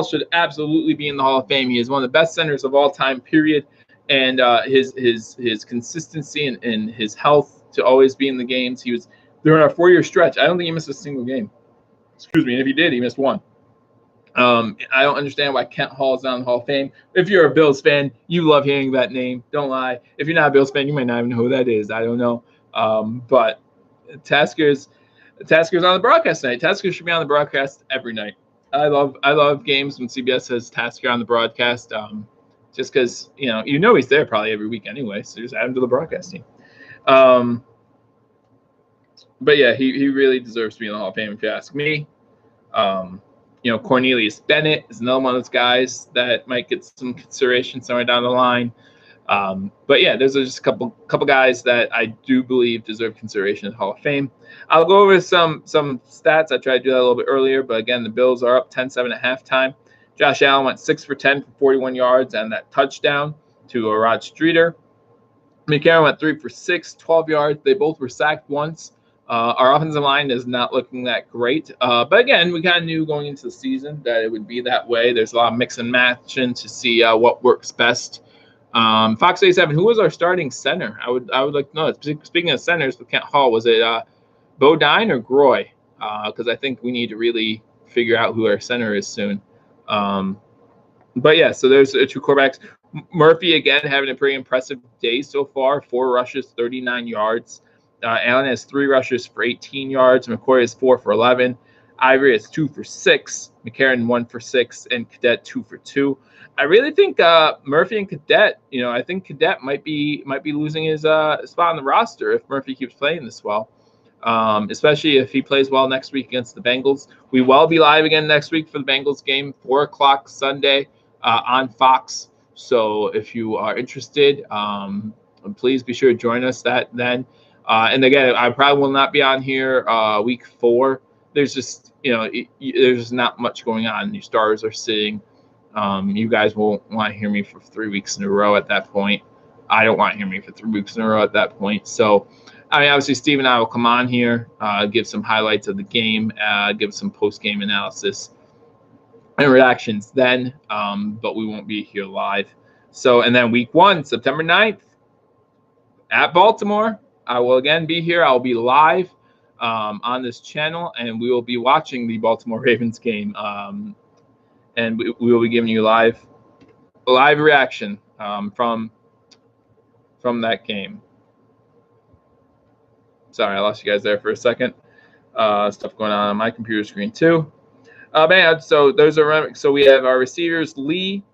B: should absolutely be in the Hall of Fame. He is one of the best centers of all time, period. And his consistency and his health to always be in the games. He was during our 4-year stretch. I don't think he missed a single game. Excuse me. And if he did, he missed one. I don't understand why Kent Hall is not in the Hall of Fame. If you're a Bills fan, you love hearing that name. Don't lie. If you're not a Bills fan, you might not even know who that is. I don't know. But Tasker's on the broadcast tonight. Tasker should be on the broadcast every night. I love games when CBS has Tasker on the broadcast. Just because he's there probably every week anyway, so just add him to the broadcast team. But yeah, he really deserves to be in the Hall of Fame if you ask me. Cornelius Bennett is another one of those guys that might get some consideration somewhere down the line. But yeah, there's just a couple guys that I do believe deserve consideration in the Hall of Fame. I'll go over some stats. I tried to do that a little bit earlier, but again, the Bills are up 10-7 at halftime. Josh Allen went 6 for 10 for 41 yards and that touchdown to Rod Streeter. McCarron went 3 for 6, 12 yards. They both were sacked once. Our offensive line is not looking that great. But again, we kind of knew going into the season that it would be that way. There's a lot of mix and matching to see what works best. Fox 87, who was our starting center? I would like to know. Speaking of centers with Kent Hall, was it Bodine or Groy? Because I think we need to really figure out who our center is soon. But yeah, so there's two quarterbacks. Murphy, again, having a pretty impressive day so far. 4 rushes, 39 yards. Allen has 3 rushes for 18 yards. McCoy has 4 for 11. Ivory has 2 for 6. McCarron 1 for 6, and Cadet 2 for 2. I really think Murphy and Cadet. I think Cadet might be losing his spot on the roster if Murphy keeps playing this well. Especially if he plays well next week against the Bengals. We will be live again next week for the Bengals game, 4 o'clock Sunday on Fox. So if you are interested, please be sure to join us then. And again, I probably will not be on here week 4. There's just, there's not much going on. Your stars are sitting. You guys won't want to hear me for 3 weeks in a row at that point. I don't want to hear me for 3 weeks in a row at that point. So, obviously, Steve and I will come on here, give some highlights of the game, give some post-game analysis and reactions then, but we won't be here live. So, and then week 1, September 9th, at Baltimore, I will again be here. I'll be live on this channel, and we will be watching the Baltimore Ravens game, and we will be giving you live reaction from that game. Sorry, I lost you guys there for a second. Stuff going on my computer screen too. Man, so we have our receivers, Lee.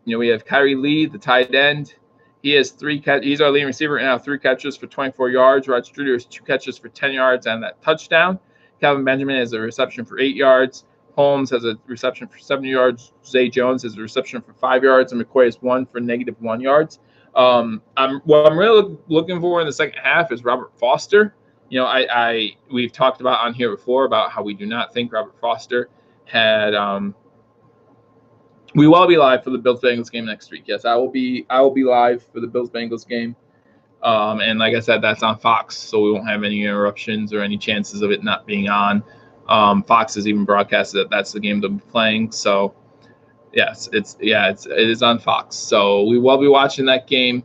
B: We have Kyrie Lee, the tight end. He has 3 catches. He's our leading receiver right now, 3 catches for 24 yards. Rod Streeter has 2 catches for 10 yards and that touchdown. Calvin Benjamin has a reception for 8 yards. Holmes has a reception for 7 yards. Zay Jones has a reception for 5 yards, and McCoy has 1 for -1 yards. What I'm really looking for in the second half is Robert Foster. We've talked about on here before about how we do not think Robert Foster had. We will be live for the Bills Bengals game next week. Yes, I will be live for the Bills Bengals game. And like I said, that's on Fox, so we won't have any interruptions or any chances of it not being on. Fox has even broadcasted that that's the game they'll be playing. So yes, it is on Fox. So we will be watching that game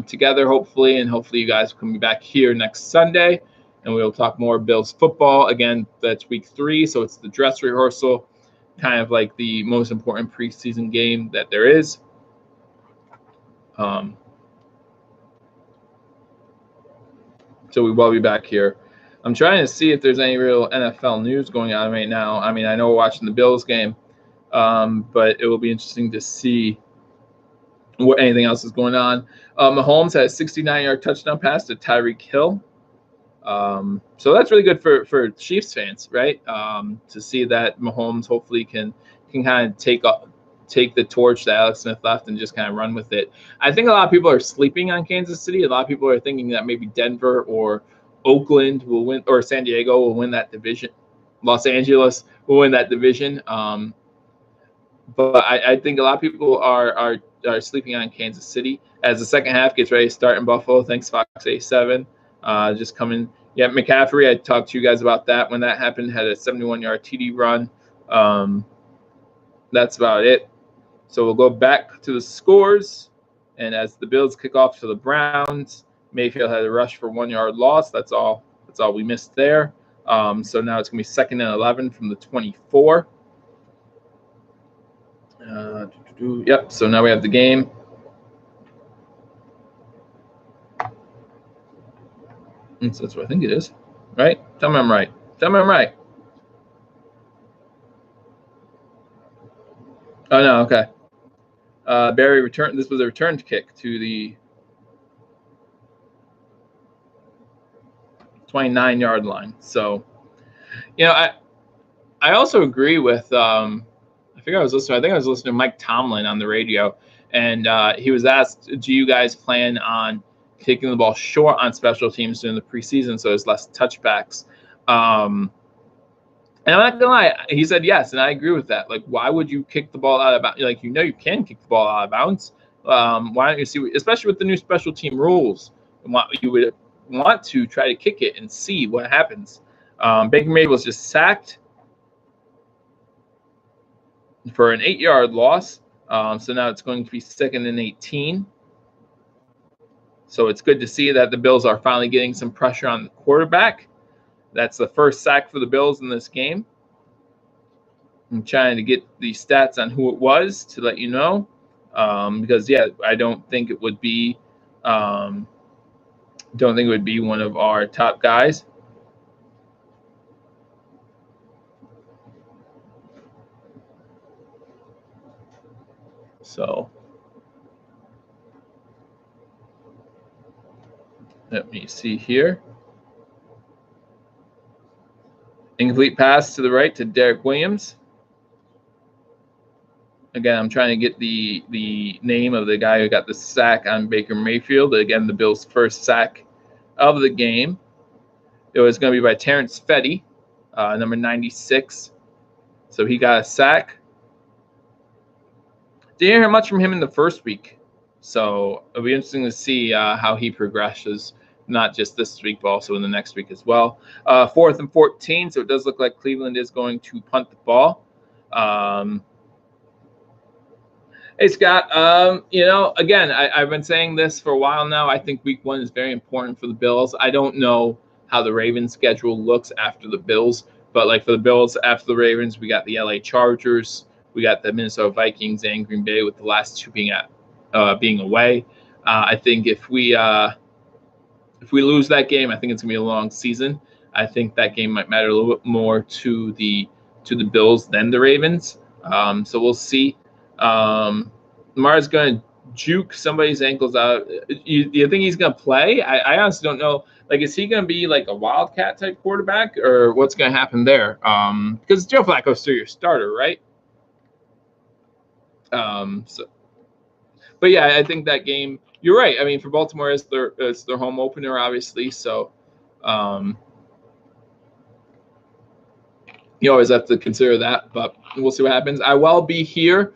B: together, hopefully, and hopefully you guys can be back here next Sunday, and we'll talk more Bills football. Again, that's week 3, so it's the dress rehearsal, kind of like the most important preseason game that there is. So we will be back here. I'm trying to see if there's any real NFL news going on right now. I mean, I know we're watching the Bills game, but it will be interesting to see what anything else is going on. Mahomes had a 69-yard touchdown pass to Tyreek Hill. So that's really good for Chiefs fans, right? To see that Mahomes hopefully can kind of take take the torch that Alex Smith left and just kind of run with it. I think a lot of people are sleeping on Kansas City. A lot of people are thinking that maybe Denver or Oakland will win, or San Diego will win that division. Los Angeles will win that division. But I think a lot of people are sleeping on Kansas City as the second half gets ready to start in Buffalo. Thanks, Fox A7. Just coming. Yeah, McCaffrey, I talked to you guys about that when that happened, had a 71-yard TD run. That's about it. So we'll go back to the scores. And as the Bills kick off to the Browns, Mayfield had a rush for 1-yard loss. That's all we missed there. So now it's going to be 2nd and 11 from the 24. Yep, so now we have the game. That's what I think it is, right? Tell me I'm right. Oh, no, okay. Barry returned. This was a returned kick to the 29-yard line. So, I also agree with I think I was listening to Mike Tomlin on the radio, and he was asked, do you guys plan on taking the ball short on special teams during the preseason so there's less touchbacks? And I'm not gonna lie, he said yes, and I agree with that. Like, why would you kick the ball out of bounds? Like, you can kick the ball out of bounds. Why don't you see, especially with the new special team rules, you would want to try to kick it and see what happens. Baker Mayfield was just sacked for an 8-yard loss. So now it's going to be 2nd and 18. So it's good to see that the Bills are finally getting some pressure on the quarterback. That's the first sack for the Bills in this game. I'm trying to get the stats on who it was to let you know. Because, I don't think it would be one of our top guys. So let me see here. Incomplete pass to the right to Derek Williams. Again, I'm trying to get the name of the guy who got the sack on Baker Mayfield. Again, the Bills' first sack of the game. It was going to be by Terrence Fetty, number 96. So he got a sack. Didn't hear much from him in the first week. So it'll be interesting to see how he progresses, not just this week, but also in the next week as well. 4th and 14, so it does look like Cleveland is going to punt the ball. Hey, Scott, again, I've been saying this for a while now. I think week 1 is very important for the Bills. I don't know how the Ravens schedule looks after the Bills, but like for the Bills after the Ravens, we got the LA Chargers, we got the Minnesota Vikings and Green Bay, with the last two being away. I think if we lose that game, I think it's gonna be a long season. I think that game might matter a little bit more to the Bills than the Ravens. So we'll see. Lamar's going to juke somebody's ankles out. You think he's going to play? I honestly don't know. Like, is he going to be like a wildcat type quarterback, or what's going to happen there? Because Joe Flacco's still your starter, right? But yeah, I think that game. You're right. I mean, for Baltimore, it's their home opener, obviously. So, you always have to consider that. But we'll see what happens. I will be here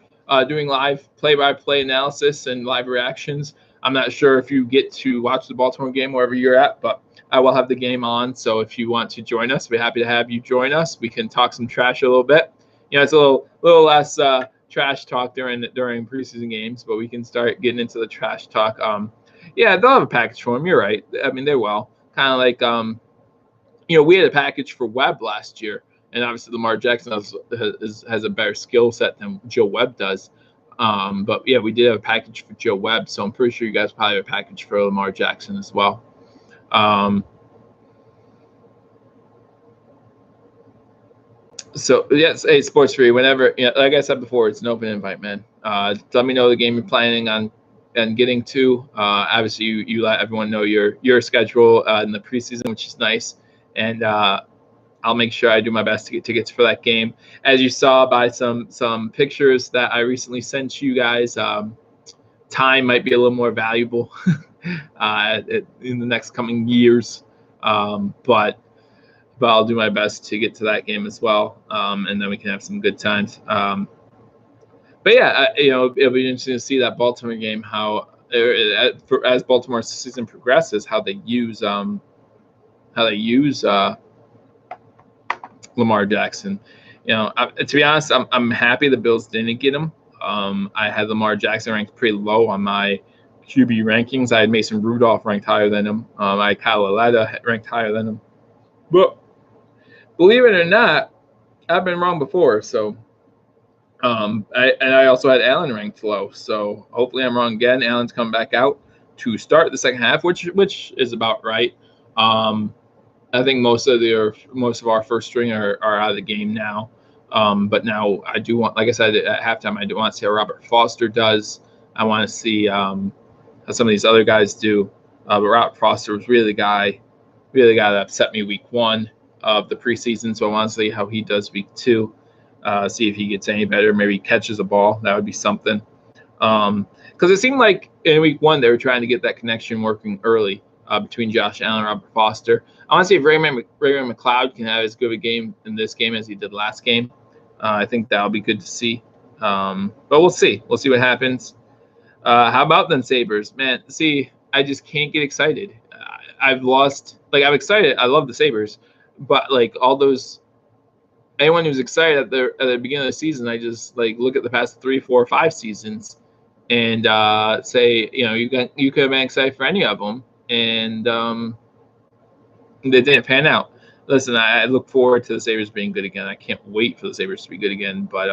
B: doing live play-by-play analysis and live reactions. I'm not sure if you get to watch the Baltimore game wherever you're at, but I will have the game on. So if you want to join us, we're happy to have you join us. We can talk some trash a little bit. It's a little less trash talk during preseason games, but we can start getting into the trash talk. They'll have a package for him. You're right. I mean, they will. Kind of like we had a package for Webb last year. And obviously, Lamar Jackson has a better skill set than Joe Webb does. But yeah, we did have a package for Joe Webb, so I'm pretty sure you guys probably have a package for Lamar Jackson as well. So yes, hey, Sports Free. Whenever, like I said before, it's an open invite, man. Let me know the game you're planning on and getting to. Obviously, you let everyone know your schedule in the preseason, which is nice, and I'll make sure I do my best to get tickets for that game. As you saw by some pictures that I recently sent you guys, time might be a little more valuable in the next coming years, but I'll do my best to get to that game as well, and then we can have some good times. But yeah, it'll be interesting to see that Baltimore game, how as Baltimore's season progresses, how they use Lamar Jackson. To be honest, I'm happy the Bills didn't get him. I had Lamar Jackson ranked pretty low on my QB rankings. I had Mason Rudolph ranked higher than him. I had Kyle Aletta ranked higher than him. But believe it or not, I've been wrong before. So, I also had Allen ranked low. So hopefully I'm wrong again. Allen's come back out to start the second half, which is about right. I think most of our first string are out of the game now. But now I do want, like I said at halftime, I do want to see how Robert Foster does. I want to see how some of these other guys do. But Robert Foster was really the guy that upset me week 1 of the preseason. So I want to see how he does week 2. See if he gets any better. Maybe he catches a ball. That would be something. Because it seemed like in week 1 they were trying to get that connection working early between Josh Allen and Robert Foster. I want to see if Raymond McLeod can have as good a game in this game as he did last game. I think that'll be good to see. But we'll see. We'll see what happens. How about them Sabres? Man, see, I just can't get excited. I'm excited. I love the Sabres. But anyone who's excited at the beginning of the season, I just look at the past 3, 4, 5 seasons and say, you could have been excited for any of them. And they didn't pan out. Listen, I look forward to the Sabres being good again. I can't wait for the Sabres to be good again. But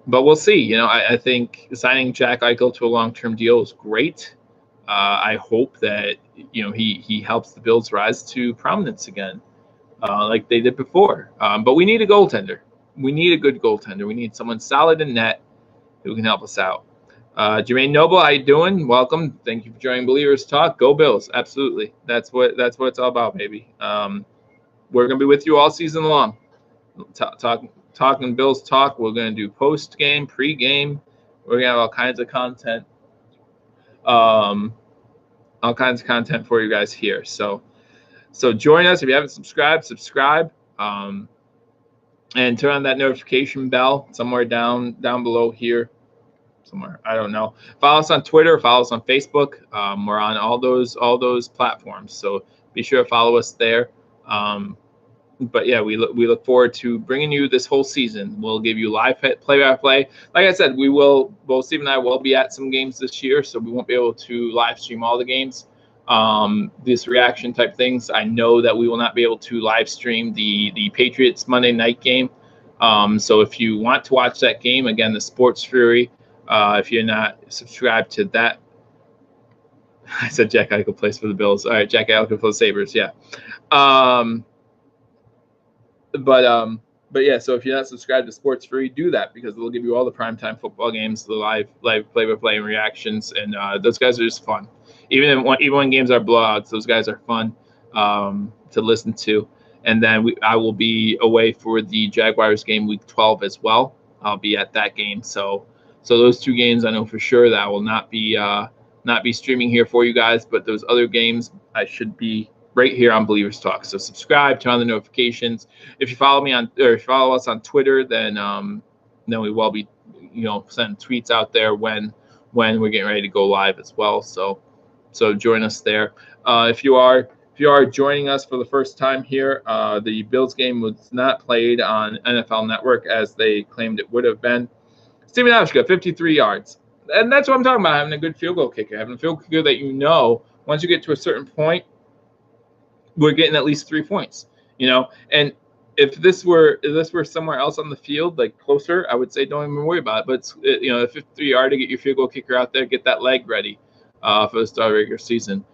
B: we'll see. I think signing Jack Eichel to a long-term deal is great. I hope that he helps the Bills rise to prominence again, like they did before. But we need a goaltender. We need a good goaltender. We need someone solid in net who can help us out. Jermaine Noble, how you doing? Welcome. Thank you for joining Believers Talk. Go Bills. Absolutely. That's what it's all about, baby. We're gonna be with you all season long. Talking Bills talk. We're gonna do post game, pre game. We're gonna have all kinds of content. All kinds of content for you guys here. So join us if you haven't subscribed. Subscribe. And turn on that notification bell somewhere down below here. Somewhere, I don't know. Follow us on Twitter, follow us on Facebook. We're on all those platforms, so be sure to follow us there. But yeah, we look forward to bringing you this whole season. We'll give you live play-by-play. Like I said, both Steve and I will be at some games this year, so we won't be able to live stream all the games. This reaction type things. I know that we will not be able to live stream the Patriots Monday night game. So if you want to watch that game, again, the Sports Fury. If you're not subscribed to that, I said Jack Eichel plays for the Bills. All right, Jack Eichel for the Sabres. Yeah. But yeah. So if you're not subscribed to Sports Fury, do that because they'll give you all the primetime football games, the live play-by-play and reactions, and those guys are just fun. Even when games are blowouts, those guys are fun to listen to. And then I will be away for the Jaguars game week 12 as well. I'll be at that game. So those 2 games I know for sure that I will not be streaming here for you guys, but those other games I should be right here on Believers Talk. So subscribe, turn on the notifications. If you follow us on Twitter, then we will be sending tweets out there when we're getting ready to go live as well. So join us there. If you are joining us for the first time here, the Bills game was not played on NFL Network as they claimed it would have been. Stephen Hauschka, 53 yards. And that's what I'm talking about, having a good field goal kicker. Having a field kicker that once you get to a certain point, we're getting at least 3 points. And if this were somewhere else on the field, like closer, I would say don't even worry about it. But a 53-yard to get your field goal kicker out there, get that leg ready for the start of the regular season.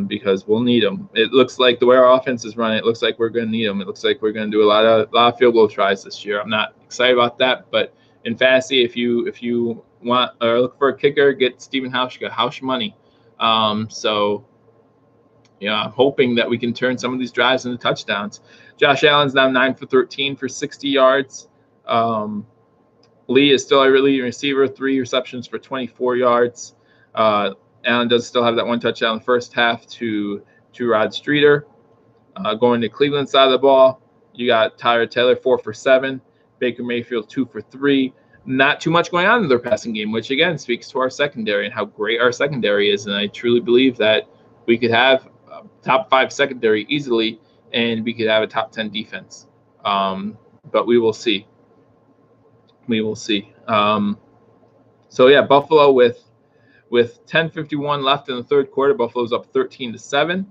B: Because we'll need them. It looks like the way our offense is running, it looks like we're going to need them. It looks like we're going to do a lot of field goal tries this year. I'm not excited about that, but in fantasy, if you want or look for a kicker, get Stephen Hauschka. Hausch money. So I'm hoping that we can turn some of these drives into touchdowns. Josh Allen's now 9 for 13 for 60 yards. Lee is still our leading receiver, 3 receptions for 24 yards. Allen does still have that 1 touchdown in the first half to Rod Streeter. Going to Cleveland side of the ball, you got Tyler Taylor, 4 for 7. Baker Mayfield, 2 for 3. Not too much going on in their passing game, which again speaks to our secondary and how great our secondary is. And I truly believe that we could have a top 5 secondary easily, and we could have a top 10 defense. But we will see. We will see. So yeah, Buffalo with 10:51 left in the third quarter. Buffalo's up 13-7.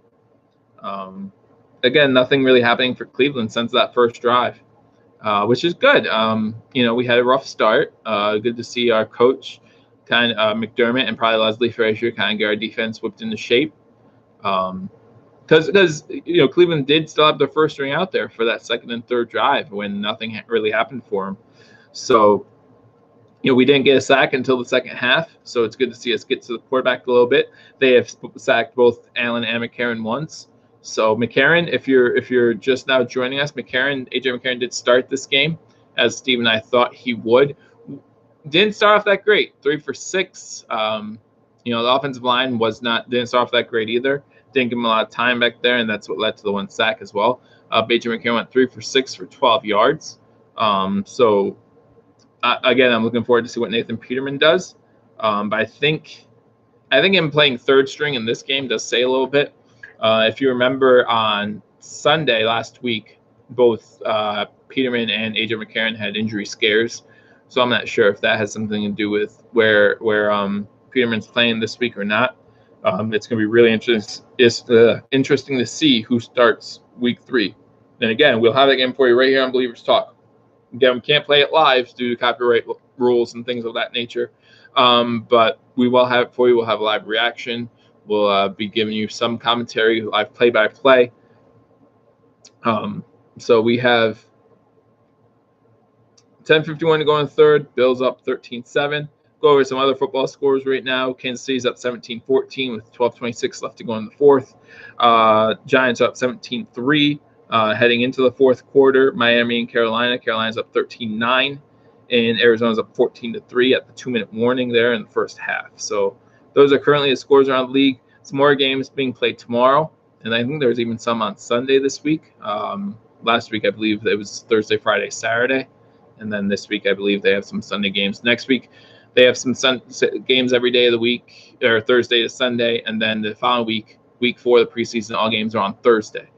B: Again, nothing really happening for Cleveland since that first drive, which is good. We had a rough start. Good to see our coach, McDermott, and probably Leslie Frazier, kind of get our defense whipped into shape. Because Cleveland did still have their first string out there for that second and third drive when nothing really happened for them. So, we didn't get a sack until the second half. So it's good to see us get to the quarterback a little bit. They have sacked both Allen and McCarron once. So McCarron, if you're just now joining us, AJ McCarron did start this game, as Steve and I thought he would. Didn't start off that great. 3 for 6. The offensive line didn't start off that great either. Didn't give him a lot of time back there, and that's what led to the 1 sack as well. AJ McCarron went 3 for 6 for 12 yards. Again, I'm looking forward to see what Nathan Peterman does. But I think him playing third string in this game does say a little bit. If you remember on Sunday last week, both Peterman and AJ McCarron had injury scares. So I'm not sure if that has something to do with where Peterman's playing this week or not. It's going to be really interesting to see who starts week 3. And again, we'll have that game for you right here on Believers Talk. Again, we can't play it live due to copyright rules and things of that nature. But we will have it for you. We'll have a live reaction. We'll be giving you some commentary, live play-by-play. So we have 10:51 to go in the third. Bills up 13-7. Go over some other football scores right now. Kansas City's up 17-14 with 12:26 left to go in the fourth. Giants up 17-3 heading into the fourth quarter. Miami and Carolina. Carolina's up 13-9. And Arizona's up 14-3 at the 2-minute warning there in the first half. So those are currently the scores around the league. Some more games being played tomorrow. And I think there's even some on Sunday this week. Last week, I believe it was Thursday, Friday, Saturday. And then this week, I believe they have some Sunday games. Next week, they have some games every day of the week, or Thursday to Sunday. And then the following week 4 of the preseason, all games are on Thursday.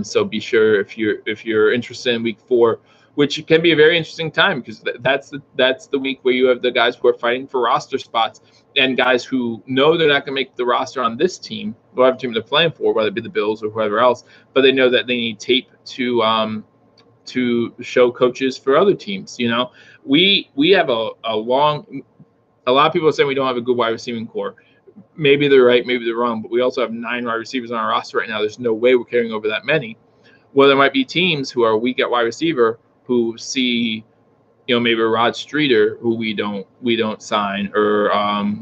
B: So be sure if you're interested in week 4, which can be a very interesting time because that's the week where you have the guys who are fighting for roster spots and guys who know they're not going to make the roster on this team, whatever team they're playing for, whether it be the Bills or whoever else, but they know that they need tape to show coaches for other teams. We have a lot of people are saying we don't have a good wide receiving core. Maybe they're right, maybe they're wrong, but we also have 9 wide receivers on our roster right now. There's no way we're carrying over that many. Well, there might be teams who are weak at wide receiver who see, maybe Rod Streeter, who we don't sign, or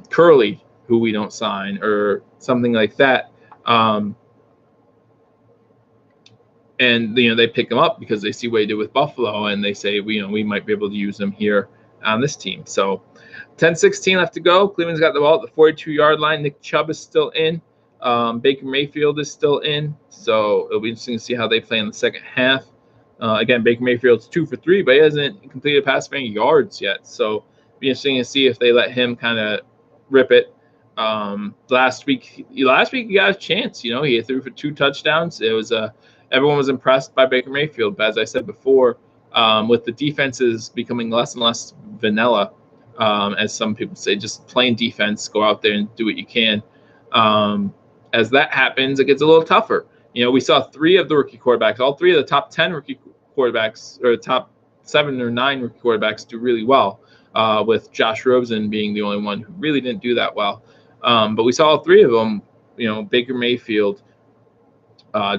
B: Curley, who we don't sign, or something like that. And they pick him up because they see what he did with Buffalo, and they say, we might be able to use him here on this team. So 10:16 left to go. Cleveland's got the ball at the 42-yard line. Nick Chubb is still in. Baker Mayfield is still in. So it'll be interesting to see how they play in the second half. Again, Baker Mayfield's 2 for 3, but he hasn't completed a pass for any yards yet. So it'll be interesting to see if they let him kind of rip it. Last week he got a chance. He threw for 2 touchdowns. It was everyone was impressed by Baker Mayfield. But as I said before, with the defenses becoming less and less vanilla, as some people say, just plain defense, go out there and do what you can. As that happens, it gets a little tougher. We saw 3 of the rookie quarterbacks, all 3 of the top 10 rookie quarterbacks, or top 7 or 9 rookie quarterbacks do really well, with Josh Rosen being the only one who really didn't do that well. But we saw all 3 of them, Baker Mayfield,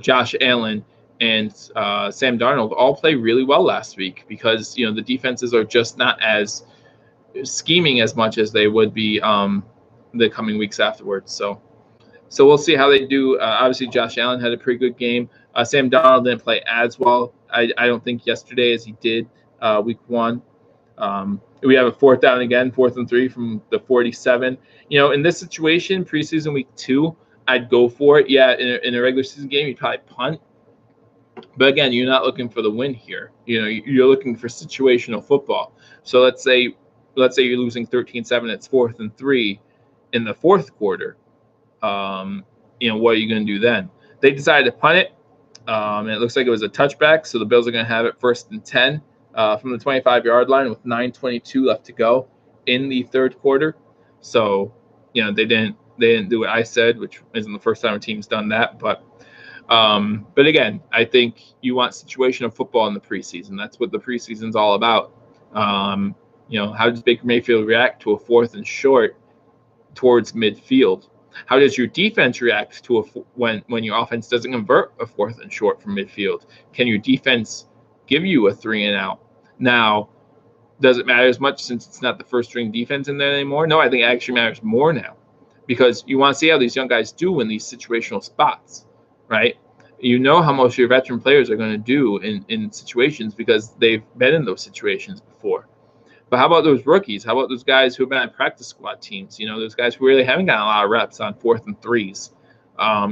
B: Josh Allen, and Sam Darnold all play really well last week because, the defenses are just not as scheming as much as they would be the coming weeks afterwards. So So we'll see how they do. Obviously, Josh Allen had a pretty good game. Sam Darnold didn't play as well, I don't think, yesterday as he did week 1. We have a 4th down again, 4th and 3 from the 47. In this situation, preseason week 2, I'd go for it. Yeah, in a regular season game, you'd probably punt. But again, you're not looking for the win here. You're looking for situational football. So let's say you're losing 13-7. It's 4th and 3 in the 4th quarter. What are you going to do then? They decided to punt it. And it looks like it was a touchback. So the Bills are going to have it 1st and 10 from the 25-yard line with 9:22 left to go in the 3rd quarter. So, they didn't do what I said, which isn't the first time a team's done that. But again, I think you want situational football in the preseason. That's what the preseason's all about. How does Baker Mayfield react to a 4th and short towards midfield? How does your defense react to when your offense doesn't convert a 4th and short from midfield? Can your defense give you a 3 and out? Now, does it matter as much since it's not the first string defense in there anymore? No, I think it actually matters more now, because you want to see how these young guys do in these situational spots, right? How most of your veteran players are going to do in situations because they've been in those situations before. But how about those rookies? How about those guys who have been on practice squad teams? Those guys who really haven't gotten a lot of reps on 4th and 3s.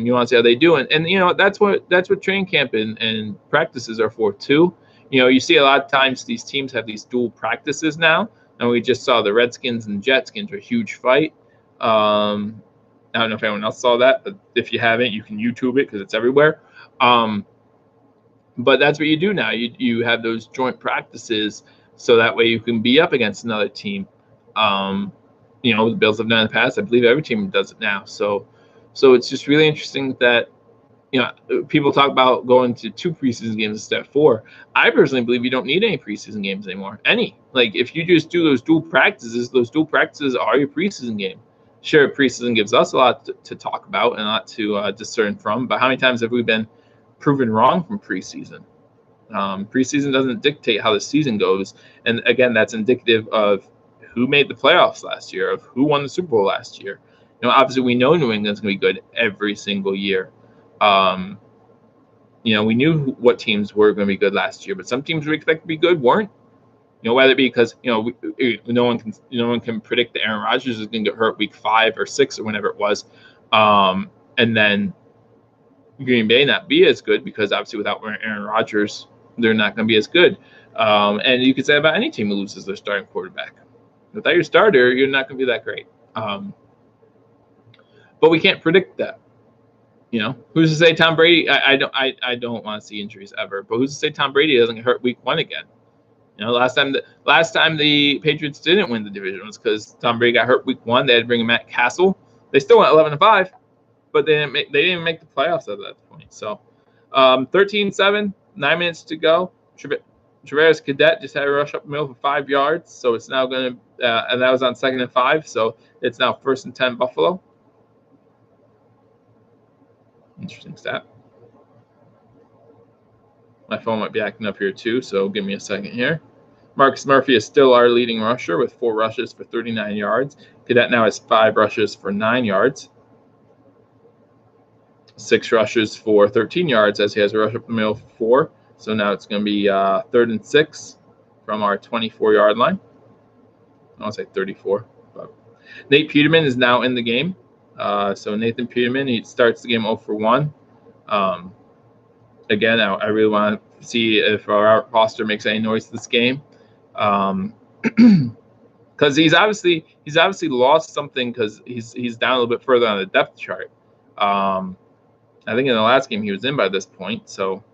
B: You want to see how they do, and that's what training camp and practices are for too. You see a lot of times these teams have these dual practices now, and we just saw the Redskins and Jets get into a huge fight. I don't know if anyone else saw that, but if you haven't, you can YouTube it because it's everywhere. But that's what you do now. You have those joint practices, so that way you can be up against another team. The Bills have done in the past. I believe every team does it now. So it's just really interesting that people talk about going to 2 preseason games instead of 4. I personally believe you don't need any preseason games anymore. If you just do those dual practices are your preseason game. Sure, preseason gives us a lot to talk about and a lot to discern from, but how many times have we been proven wrong from preseason? Preseason doesn't dictate how the season goes, and again, that's indicative of who made the playoffs last year, of who won the Super Bowl last year. Obviously, we know New England's going to be good every single year. We knew what teams were going to be good last year, but some teams we expect to be good weren't. Whether it be because no one can predict that Aaron Rodgers is going to get hurt week 5 or 6 or whenever it was, and then Green Bay not be as good because obviously without Aaron Rodgers, they're not going to be as good. And you could say about any team who loses their starting quarterback. Without your starter, you're not going to be that great. But we can't predict that. Who's to say Tom Brady? I don't want to see injuries ever. But who's to say Tom Brady doesn't get hurt week 1 again? Last time the Patriots didn't win the division was because Tom Brady got hurt week 1. They had to bring in Matt Castle. They still went 11-5, but they didn't make the playoffs at that point. So 13-7, 9 minutes to go. Travaris Cadet just had a rush up the middle for 5 yards. So it's now going to, and that was on 2nd and 5. So it's now 1st and 10 Buffalo. Interesting stat. My phone might be acting up here too, so give me a second here. Marcus Murphy is still our leading rusher with 4 rushes for 39 yards. Cadet now has 5 rushes for 9 yards. 6 rushes for 13 yards as he has a rush up the middle for 4. So now it's going to be 3rd and 6 from our 24-yard line. I want to say 34. But Nate Peterman is now in the game. So Nathan Peterman, he starts the game 0 for 1. Again, I really want to see if our roster makes any noise this game, because he's obviously lost something because he's down a little bit further on the depth chart. I think in the last game he was in by this point, so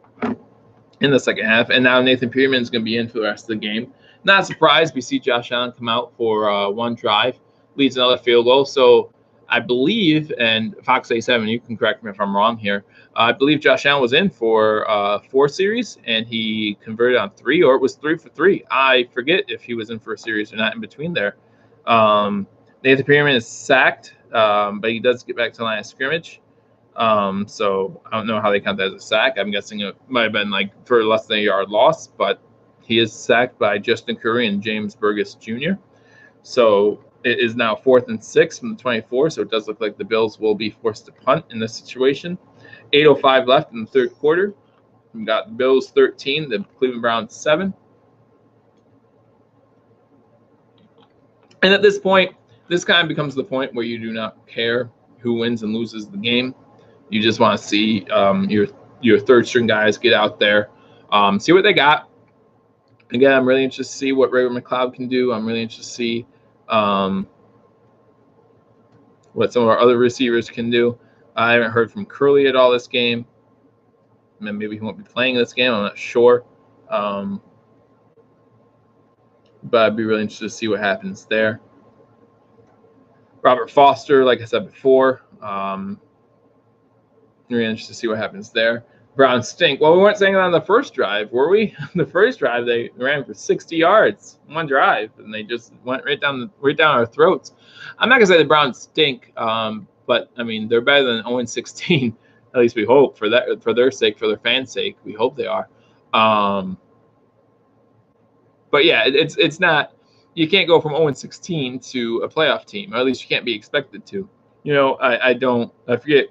B: in the second half, and now Nathan Peterman is going to be in for the rest of the game. Not surprised, we see Josh Allen come out for 1 drive, leads another field goal. So I believe, and Fox A7, you can correct me if I'm wrong here, I believe Josh Allen was in for 4 series, and he converted on 3, or it was 3 for 3. I forget if he was in for a series or not in between there. Nathan Peterman is sacked, but he does get back to the line of scrimmage. So I don't know how they count that as a sack. I'm guessing it might have been for less than a yard loss, but he is sacked by Justin Curry and James Burgess Jr. So It is now 4th and 6 from the 24, so it does look like the Bills will be forced to punt in this situation. 8:05 left in the third quarter. We got the Bills 13, the Cleveland Browns 7. And at this point, this kind of becomes the point where you do not care who wins and loses the game. You just want to see your third string guys get out there, see what they got. Again, I'm really interested to see what Ray McLeod can do. I'm really interested to see what some of our other receivers can do. I haven't heard from Curley at all this game. Maybe he won't be playing this game. I'm not sure. But I'd be really interested to see what happens there. Robert Foster, like I said before, really interested to see what happens there. Browns stink. Well, we weren't saying that on the first drive, were we? The first drive, they ran for 60 yards, one drive, and they just went right down our throats. I'm not gonna say the Browns stink, but I mean they're better than 0-16. At least we hope for their sake, for their fans' sake. We hope they are. But yeah, it's not. You can't go from 0-16 to a playoff team, or at least you can't be expected to. You know, I forget.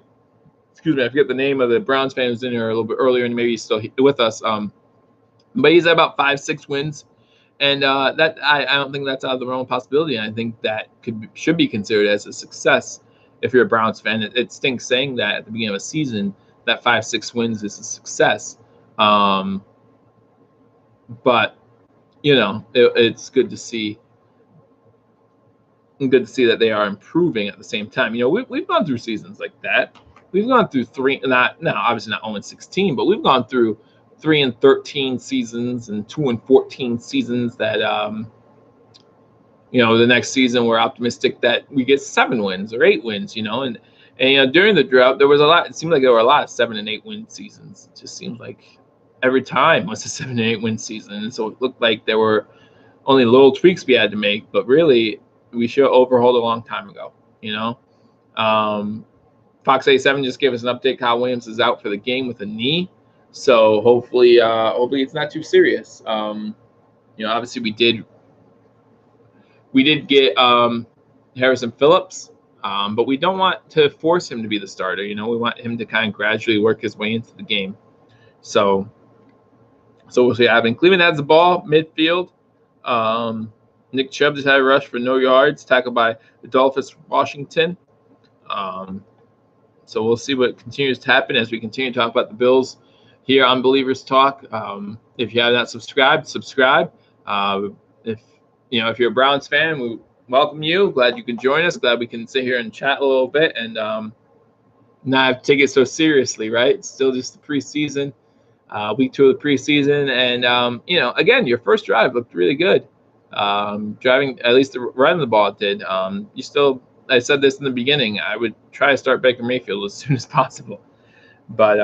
B: Excuse me, I forget the name of the Browns fan who's in here a little bit earlier, and maybe he's still with us. But he's at about 5-6 wins, and that I don't think that's out of the realm of possibility. And I think that should be considered as a success if you're a Browns fan. It stinks saying that at the beginning of a season that 5-6 wins is a success, but you know it's good to see. Good to see that they are improving at the same time. You know, we've gone through seasons like that. We've gone through obviously not 0-16, but we've gone through 3-13 seasons and 2-14 seasons that, you know, the next season we're optimistic that we get 7 wins or 8 wins, you know, and you know, during the drought, there was a lot, it seemed like there were a lot of 7 and 8 win seasons. It just seemed like every time was a 7 and 8 win season. And so it looked like there were only little tweaks we had to make, but really we should have overhauled a long time ago, you know. Fox 87 just gave us an update. Kyle Williams is out for the game with a knee, so hopefully it's not too serious. You know, obviously we did get Harrison Phillips, but we don't want to force him to be the starter. You know, we want him to kind of gradually work his way into the game. So we'll see what happens. Cleveland has the ball midfield. Nick Chubb just had a rush for no yards, tackled by Adolphus Washington. So we'll see what continues to happen as we continue to talk about the Bills here on Believers Talk. If you have not subscribed, subscribe. If you're a Browns fan, we welcome you. Glad you can join us. Glad we can sit here and chat a little bit and not take it so seriously, right? It's still just the preseason, week 2 of the preseason, and you know, again, your first drive looked really good. Driving, at least running the ball did. I said this in the beginning, I would try to start Baker Mayfield as soon as possible. But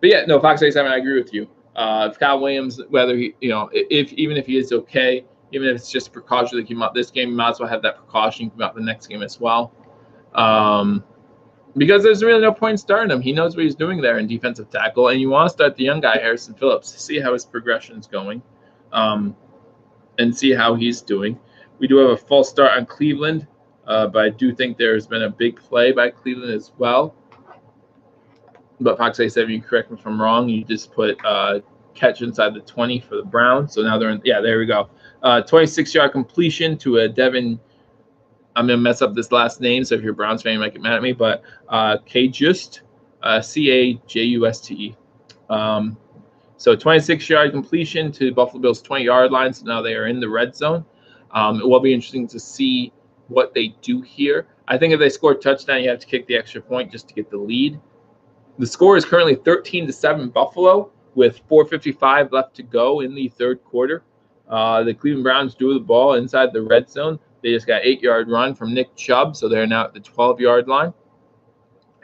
B: yeah, no, Fox 87, I agree with you. If Kyle Williams, whether he, you know, even if he is okay, even if it's just a precaution to keep him out this game, you might as well have that precaution keep him out the next game as well. Because there's really no point in starting him. He knows what he's doing there in defensive tackle, and you want to start the young guy, Harrison Phillips, to see how his progression is going, and see how he's doing. We do have a false start on Cleveland, but I do think there's been a big play by Cleveland as well. But Fox 87, you correct me if I'm wrong. You just put catch inside the 20 for the Browns. So now they're in. Yeah, there we go. 26-yard completion to a Devin. I'm going to mess up this last name, so if you're a Browns fan, you might get mad at me. But Cajuste, Cajuste. So 26-yard completion to Buffalo Bills' 20-yard line. So now they are in the red zone. It will be interesting to see what they do here. I think if they score a touchdown, you have to kick the extra point just to get the lead. The score is currently 13-7 Buffalo with 4:55 left to go in the third quarter. The Cleveland Browns drew the ball inside the red zone. They just got 8-yard run from Nick Chubb, so they're now at the 12-yard line.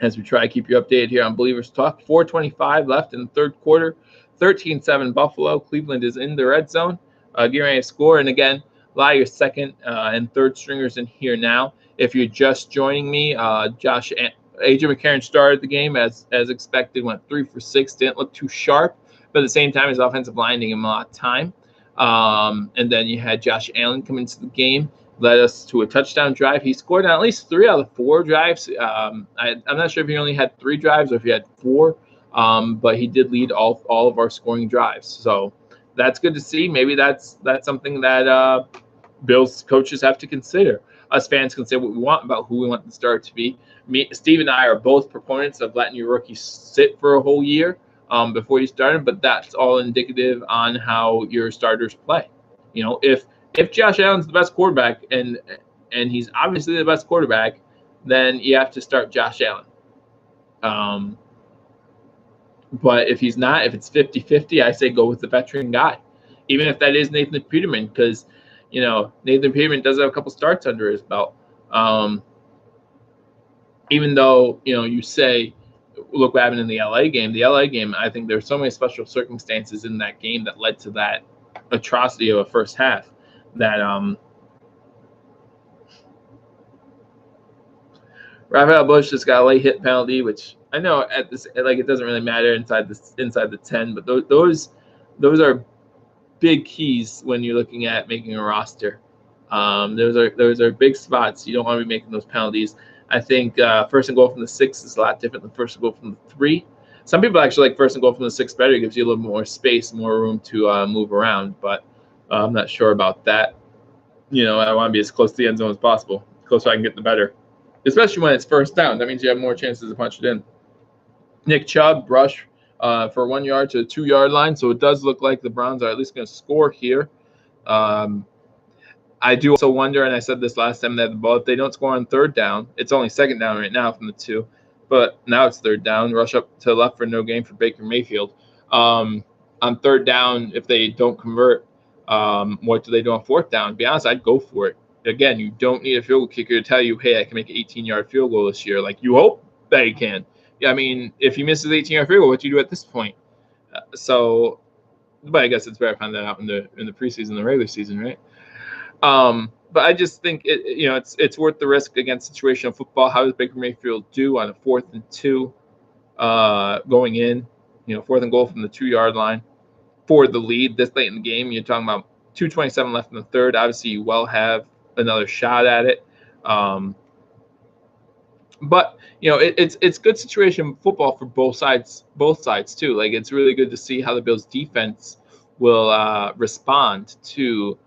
B: As we try to keep you updated here on Believers Talk, 4:25 left in the third quarter, 13-7 Buffalo. Cleveland is in the red zone, getting ready to score. And again, a lot of your second and third stringers in here now. If you're just joining me, AJ McCarron started the game as expected, went 3 for 6, didn't look too sharp, but at the same time, his offensive line didn't give him a lot of time. And then you had Josh Allen come into the game, led us to a touchdown drive. He scored on at least 3 out of 4 drives. I'm not sure if he only had 3 drives or if he had 4, but he did lead all of our scoring drives. So that's good to see. Maybe that's something that Bills coaches have to consider. Us fans can say what we want about who we want the starter to be. Steve and I are both proponents of letting your rookies sit for a whole year before you start, but that's all indicative on how your starters play. If Josh Allen's the best quarterback and he's obviously the best quarterback, then you have to start Josh Allen. But if he's not, if it's 50-50, I say go with the veteran guy, even if that is Nathan Peterman, because Nathan Peterman does have a couple starts under his belt. Even though you say, look what happened in the LA game. The LA game, I think there's so many special circumstances in that game that led to that atrocity of a first half that Raphael Bush just got a late hit penalty, which I know at this it doesn't really matter inside the 10, but those are big keys when you're looking at making a roster. Those are big spots. You don't want to be making those penalties. I think first and goal from the 6 is a lot different than first and goal from the 3. Some people actually like first and goal from the 6 better. It gives you a little more space, more room to move around. But I'm not sure about that. I want to be as close to the end zone as possible. The closer I can get, the better. Especially when it's first down. That means you have more chances to punch it in. Nick Chubb rush for 1 yard to the 2-yard line. So it does look like the Browns are at least going to score here. I do also wonder, and I said this last time, that the ball, if they don't score on third down, it's only second down right now from the 2, but now it's third down. Rush up to the left for no gain for Baker Mayfield. On third down, if they don't convert, what do they do on fourth down? To be honest, I'd go for it. Again, you don't need a field goal kicker to tell you, hey, I can make an 18-yard field goal this year. Like, you hope that you can. I mean, if he misses 18-yard field goal, what do you do at this point? But I guess it's better to find that out in the preseason, the regular season, right? But I just think it's worth the risk against situational football. How does Baker Mayfield do on a 4th and 2 going in? 4th and goal from the 2-yard line for the lead this late in the game. You're talking about 2:27 left in the third. Obviously, you well have another shot at it. But it's good situation football for both sides too. Like, it's really good to see how the Bills defense will respond to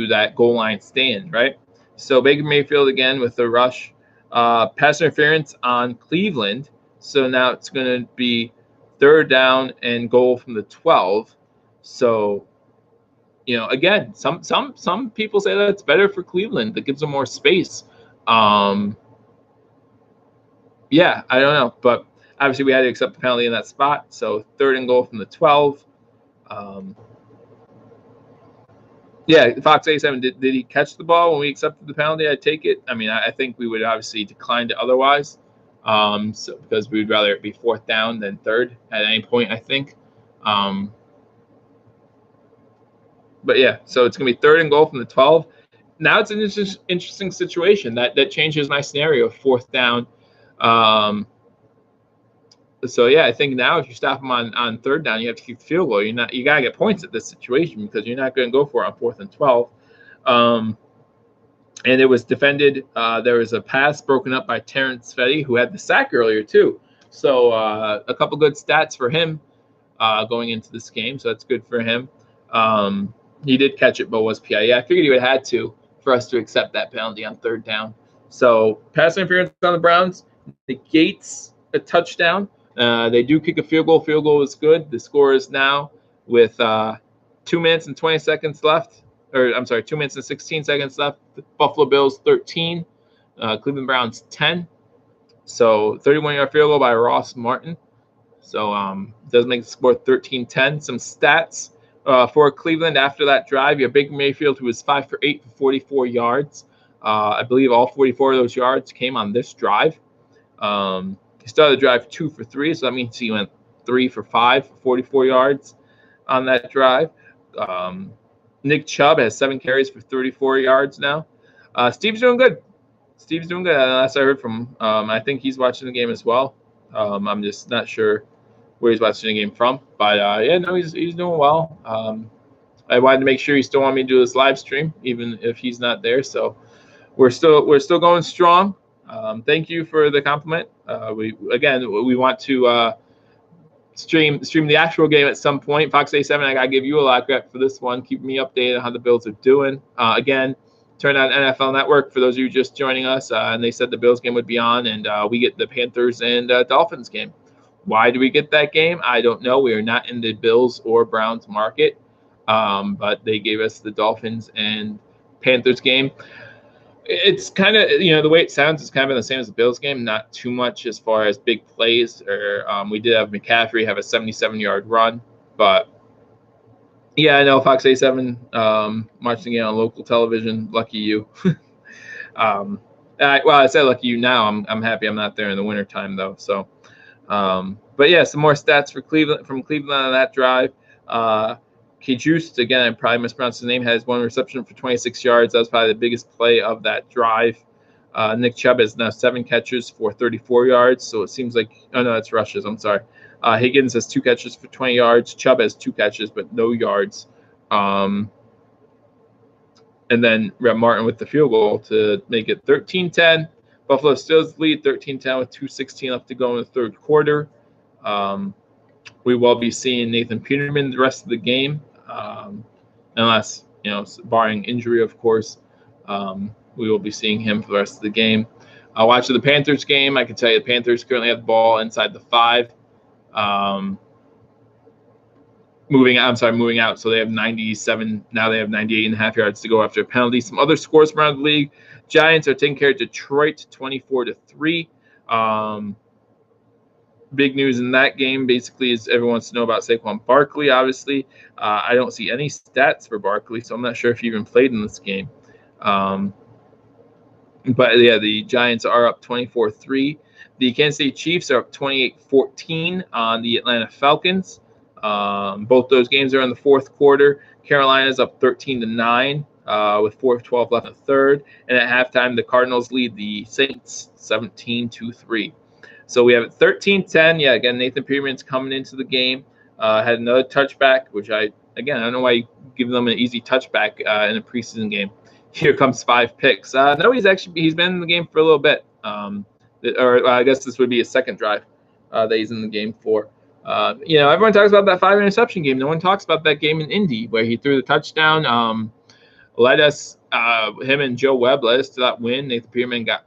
B: that goal line stand, right? So Baker Mayfield again with the rush, pass interference on Cleveland. So now it's going to be third down and goal from the 12. So, again, some people say that it's better for Cleveland. That gives them more space. Yeah, I don't know, but obviously we had to accept the penalty in that spot. So third and goal from the 12. Yeah, Fox 87, did he catch the ball when we accepted the penalty? I take it. I mean, I think we would obviously decline to otherwise, because we would rather it be fourth down than third at any point, I think. But yeah, so it's going to be third and goal from the 12. Now it's an interesting situation. That changes my scenario, fourth down. So yeah, I think now if you stop them on third down, you have to keep the field goal. You gotta get points at this situation because you're not going to go for it on 4th and 12. And it was defended. There was a pass broken up by Terrence Fetty, who had the sack earlier too. So a couple good stats for him going into this game. So that's good for him. He did catch it, but was PI. Yeah, I figured he would have had to for us to accept that penalty on third down. So pass interference on the Browns negates a touchdown. They do kick a field goal. Field goal is good. The score is now with 2 minutes and 20 seconds left. Or I'm sorry, 2 minutes and 16 seconds left. The Buffalo Bills 13, Cleveland Browns 10. So 31-yard field goal by Ross Martin. So it does make the score 13-10. Some stats for Cleveland after that drive. You have Baker Mayfield, who was 5 for 8 for 44 yards. I believe all 44 of those yards came on this drive. He started the drive 2 for 3, so that means he went 3 for 5 for 44 yards on that drive. Nick Chubb has 7 carries for 34 yards now. Steve's doing good. Last I heard from him, I think he's watching the game as well. I'm just not sure where he's watching the game from, but yeah, no, he's doing well. I wanted to make sure he still wanted me to do this live stream, even if he's not there. So we're still going strong. Thank you for the compliment. We want to stream the actual game at some point. Fox A7, I gotta give you a lot of credit for this one. Keep me updated on how the Bills are doing. Again, turn on NFL Network for those of you just joining us, and they said the Bills game would be on, and we get the Panthers and Dolphins game. Why do we get that game? I don't know. We are not in the Bills or Browns market, but they gave us the Dolphins and Panthers game. It's kind of, the way it sounds, it's kind of been the same as the Bills game. Not too much as far as big plays. Or we did have McCaffrey have a 77-yard run, but yeah, I know Fox A7 watching it on local television. Lucky you. I say lucky you now. I'm happy I'm not there in the wintertime though. So, but yeah, some more stats for Cleveland on that drive. Kajust, again, I probably mispronounced his name, has one reception for 26 yards. That was probably the biggest play of that drive. Nick Chubb has now 7 catches for 34 yards. So it seems like, oh no, that's rushes. I'm sorry. Higgins has 2 catches for 20 yards. Chubb has 2 catches, but no yards. And then Rhett Martin with the field goal to make it 13-10. Buffalo still lead 13-10 with 2:16 left to go in the third quarter. We will be seeing Nathan Peterman the rest of the game, unless, barring injury, of course. We will be seeing him for the rest of the game. Watching the Panthers game, I can tell you the Panthers currently have the ball inside the 5. Moving out. So they have 97. Now they have 98.5 yards to go after a penalty. Some other scores from around the league. Giants are taking care of Detroit 24-3. Big news in that game basically is everyone wants to know about Saquon Barkley, obviously. I don't see any stats for Barkley, so I'm not sure if he even played in this game. But yeah, the Giants are up 24-3. The Kansas City Chiefs are up 28-14 on the Atlanta Falcons. Both those games are in the fourth quarter. Carolina's up 13-9 with 4:12 left in the third. And at halftime, the Cardinals lead the Saints 17-3. So we have it 13-10. Yeah, again, Nathan Peterman's coming into the game. Had another touchback, which I don't know why you give them an easy touchback in a preseason game. Here comes 5 picks. No, he's been in the game for a little bit. I guess this would be his second drive that he's in the game for. Everyone talks about that 5 interception game. No one talks about that game in Indy where he threw the touchdown. Him and Joe Webb led us to that win. Nathan Peterman got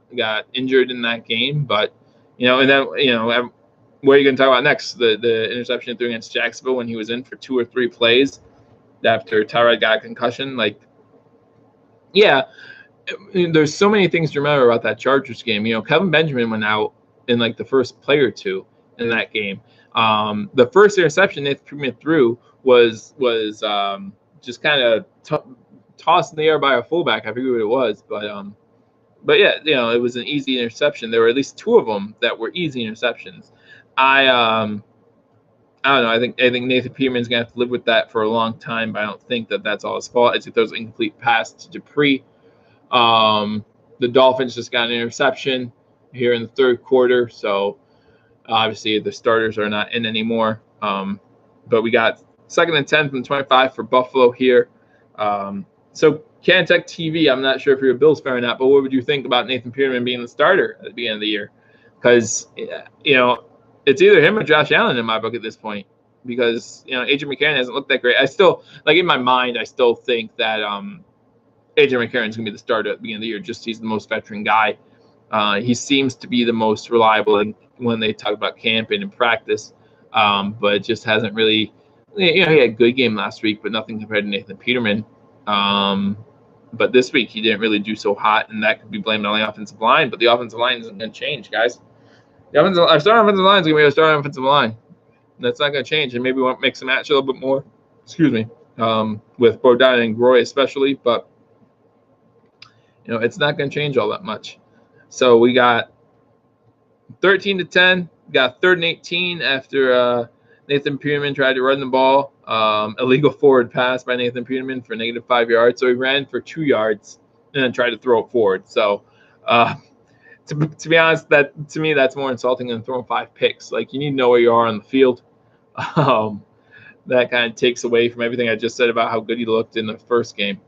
B: injured in that game, but and then what are you going to talk about next? The interception he threw against Jacksonville when he was in for 2 or 3 plays after Tyrod got a concussion. There's so many things to remember about that Chargers game. Kelvin Benjamin went out in the first play or two in that game. The first interception Nathan Peterman threw was just kind of tossed in the air by a fullback. I forget what it was, but yeah, it was an easy interception. There were at least 2 of them that were easy interceptions. I don't know. I think Nathan Peterman's gonna have to live with that for a long time. But I don't think that that's all his fault. I think there was an incomplete pass to Dupree. The Dolphins just got an interception here in the third quarter, so obviously the starters are not in anymore. But we got 2nd and 10 from 25 for Buffalo here. So Cantech TV, I'm not sure if you're a Bills fan or not, but what would you think about Nathan Peterman being the starter at the beginning of the year? Because, it's either him or Josh Allen in my book at this point. Because, A.J. McCarron hasn't looked that great. I still, in my mind, I still think that A.J. McCarron's going to be the starter at the beginning of the year. Just he's the most veteran guy. He seems to be the most reliable when they talk about camp and in practice. But it just hasn't really, he had a good game last week, but nothing compared to Nathan Peterman. But this week he didn't really do so hot, and that could be blamed on the offensive line. But the offensive line isn't going to change, guys. Our starting offensive line is going to be our starting offensive line. That's not going to change, and maybe we want to mix and match a little bit more. With Bodine and Groy especially, but it's not going to change all that much. So we got 13-10. Got 3rd and 18 after Nathan Peterman tried to run the ball. Illegal forward pass by Nathan Peterman for -5 yards. So he ran for 2 yards and then tried to throw it forward. So to be honest, that to me that's more insulting than throwing 5 picks. You need to know where you are on the field. that kind of takes away from everything I just said about how good he looked in the first game.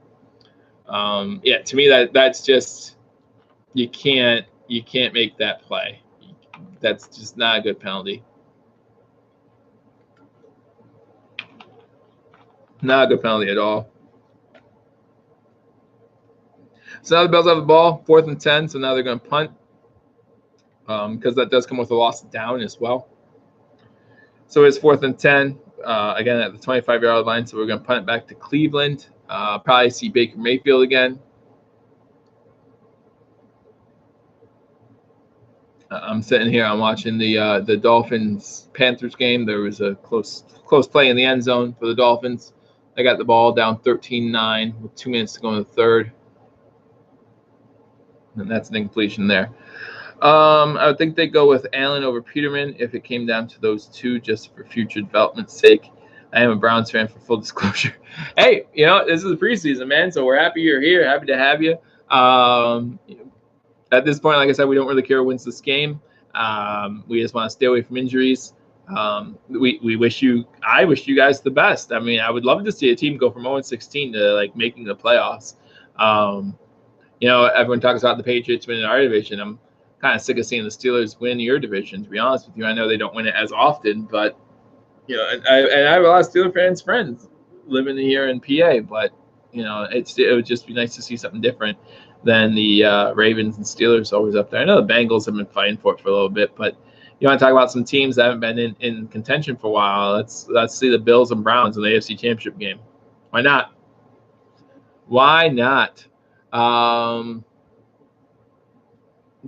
B: Yeah, to me that's just you can't make that play. That's just not a good penalty. Not a good penalty at all. So now the Bills have the ball, 4th and 10. So now they're going to punt because that does come with a loss down as well. So it's 4th and 10, again at the 25-yard line. So we're going to punt it back to Cleveland. Probably see Baker Mayfield again. I'm sitting here. I'm watching the Dolphins-Panthers game. There was a close play in the end zone for the Dolphins. They got the ball down 13-9 with 2 minutes to go in the third. And that's an incompletion there. I would think they go with Allen over Peterman if it came down to those two, just for future development's sake. I am a Browns fan, for full disclosure. Hey, this is the preseason, man, so we're happy you're here. Happy to have you. At this point, like I said, we don't really care who wins this game. We just want to stay away from injuries. I wish you guys the best. I mean, I would love to see a team go from 0-16 to making the playoffs. Everyone talks about the Patriots winning our division. I'm kind of sick of seeing the Steelers win your division, to be honest with you. I know they don't win it as often, but I have a lot of Steelers friends living here in PA, but it would just be nice to see something different than the Ravens and Steelers always up there. I know the Bengals have been fighting for it for a little bit, but you want to talk about some teams that haven't been in contention for a while. Let's see the Bills and Browns in the AFC Championship game. Why not? Why not?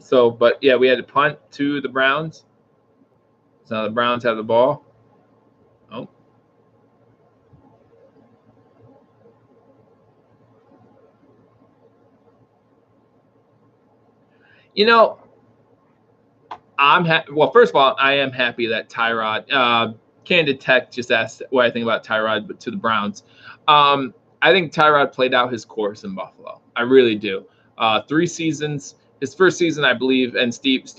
B: But yeah, we had to punt to the Browns. So the Browns have the ball. Oh. Well, first of all, I am happy that Tyrod, Candid Tech just asked what I think about Tyrod, but to the Browns. I think Tyrod played out his course in Buffalo. I really do. 3 seasons. His first season, I believe, and Steve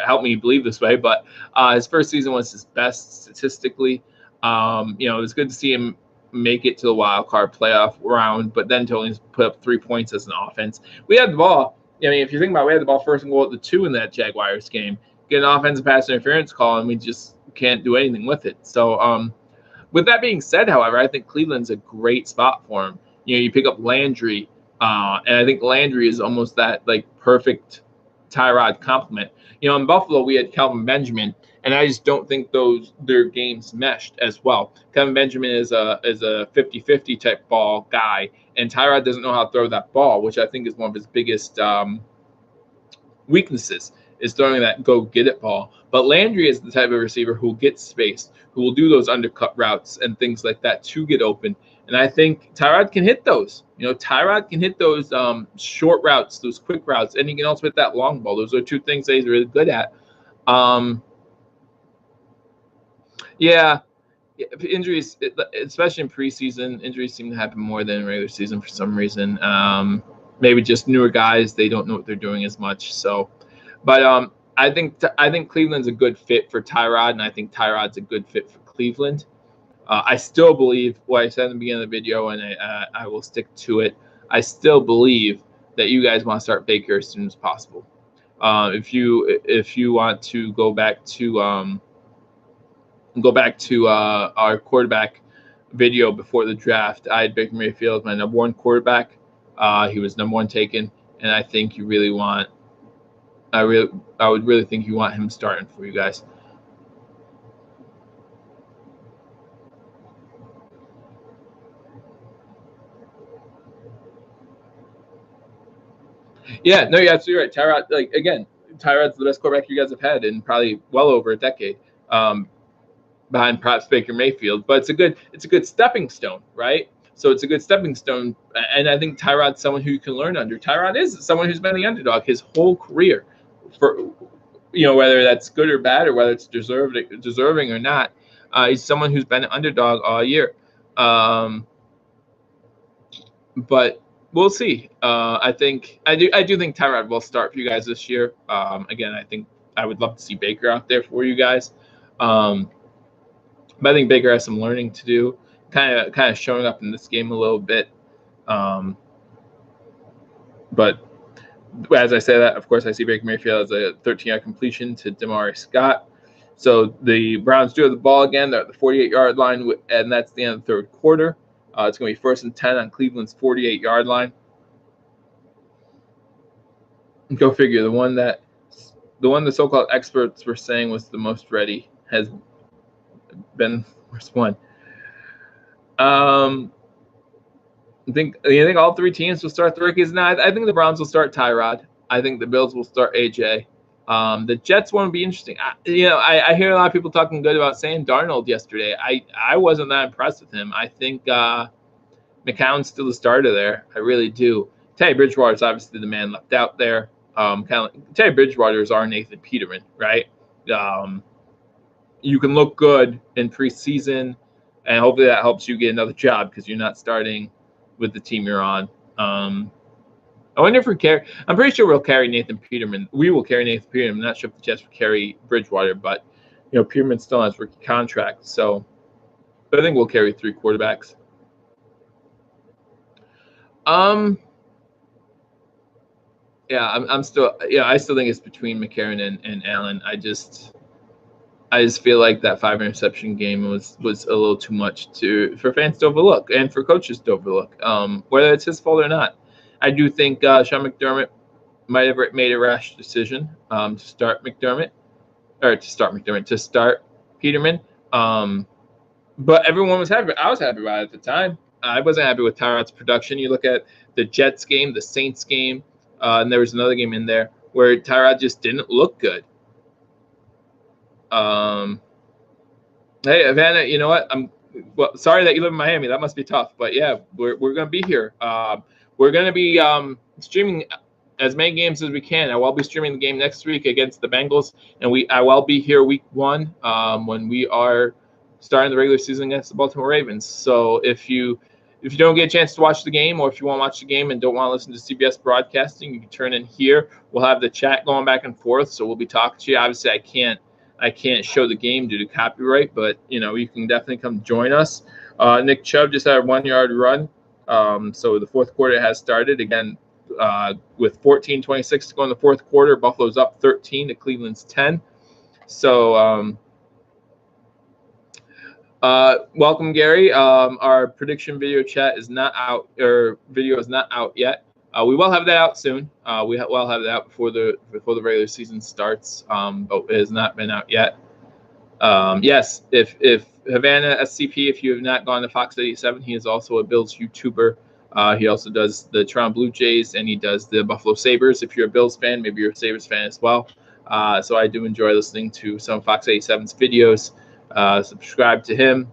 B: helped me believe this way, but his first season was his best statistically. It was good to see him make it to the wild card playoff round, but then to only put up 3 points as an offense. We had the ball. I mean, if you think about it, we had the ball first and goal at the 2 in that Jaguars game. Get an offensive pass interference call, and we just can't do anything with it. So, with that being said, however, I think Cleveland's a great spot for him. You pick up Landry, and I think Landry is almost that perfect Tyrod complement. In Buffalo, we had Kelvin Benjamin, and I just don't think their games meshed as well. Kelvin Benjamin is a 50-50 type ball guy, and Tyrod doesn't know how to throw that ball, which I think is one of his biggest weaknesses, is throwing that go-get-it ball. But Landry is the type of receiver who will get space, who will do those undercut routes and things like that to get open. And I think Tyrod can hit those. Tyrod can hit those short routes, those quick routes, and he can also hit that long ball. Those are 2 things that he's really good at. Injuries, especially in preseason, injuries seem to happen more than in regular season for some reason. Maybe just newer guys, they don't know what they're doing as much. So, but I think Cleveland's a good fit for Tyrod, and I think Tyrod's a good fit for Cleveland. I still believe what I said in the beginning of the video, and I will stick to it. I still believe that you guys want to start Baker as soon as possible. If you want to go back to our quarterback video before the draft, I had Baker Mayfield as my number 1 quarterback. He was number 1 taken, and I think you really want. I would really think you want him starting for you guys. Yeah, no, you're absolutely right. Tyrod, Tyrod's the best quarterback you guys have had in probably well over a decade, behind perhaps Baker Mayfield. But it's a good stepping stone, right? So it's a good stepping stone, and I think Tyrod's someone who you can learn under. Tyrod is someone who's been the underdog his whole career, for whether that's good or bad, or whether it's deserving or not. He's someone who's been an underdog all year. But we'll see. I do think Tyrod will start for you guys this year. Again, I think I would love to see Baker out there for you guys. But I think Baker has some learning to do, kind of showing up in this game a little bit. But as I say that, of course, I see Baker Mayfield as a 13-yard completion to Damari Scott. So the Browns do have the ball again. They're at the 48-yard line, and that's the end of the third quarter. It's going to be 1st and 10 on Cleveland's 48-yard line. Go figure. The one the so-called experts were saying was the most ready has been the worst one. I think all three teams will start the rookies. Now, I think the Browns will start Tyrod. I think the Bills will start AJ. The Jets one will be interesting. I hear a lot of people talking good about Sam Darnold yesterday. I wasn't that impressed with him. I think McCown's still the starter there. I really do. Teddy Bridgewater is obviously the man left out there. Teddy Bridgewater is our Nathan Peterman, right? You can look good in preseason, and hopefully that helps you get another job because you're not starting with the team you're on. I wonder if I'm pretty sure we'll carry Nathan Peterman. We will carry Nathan Peterman. I'm not sure if the Jets will carry Bridgewater, but Peterman still has rookie contract, so I think we'll carry 3 quarterbacks. Yeah, I'm still. Yeah, I still think it's between McCarron and Allen. I just feel like that 5 interception game was a little too much for fans to overlook and for coaches to overlook. Whether it's his fault or not, I do think Sean McDermott might have made a rash decision to start Peterman. But everyone was happy. I was happy about it at the time. I wasn't happy with Tyrod's production. You look at the Jets game, the Saints game, and there was another game in there where Tyrod just didn't look good. Hey, Havana, you know what? Sorry that you live in Miami. That must be tough. But yeah, we're going to be here. We're going to be streaming as many games as we can. I will be streaming the game next week against the Bengals, and I will be here week 1 when we are starting the regular season against the Baltimore Ravens. So if you don't get a chance to watch the game, or if you want to watch the game and don't want to listen to CBS broadcasting, you can turn in here. We'll have the chat going back and forth, so we'll be talking to you. Obviously, I can't show the game due to copyright, but you can definitely come join us. Nick Chubb just had a 1-yard run, so the fourth quarter has started again with 14:26 to go in the fourth quarter. Buffalo's up 13 to Cleveland's 10. So welcome, Gary. Our prediction video chat is not out, or video is not out yet. We will have that out soon. We will have that out before the regular season starts, but it has not been out yet. Yes, if Havana SCP, if you have not gone to Fox 87, he is also a Bills YouTuber. He also does the Toronto Blue Jays, and he does the Buffalo Sabres. If you're a Bills fan, maybe you're a Sabres fan as well. So I do enjoy listening to some of Fox 87's videos. Subscribe to him.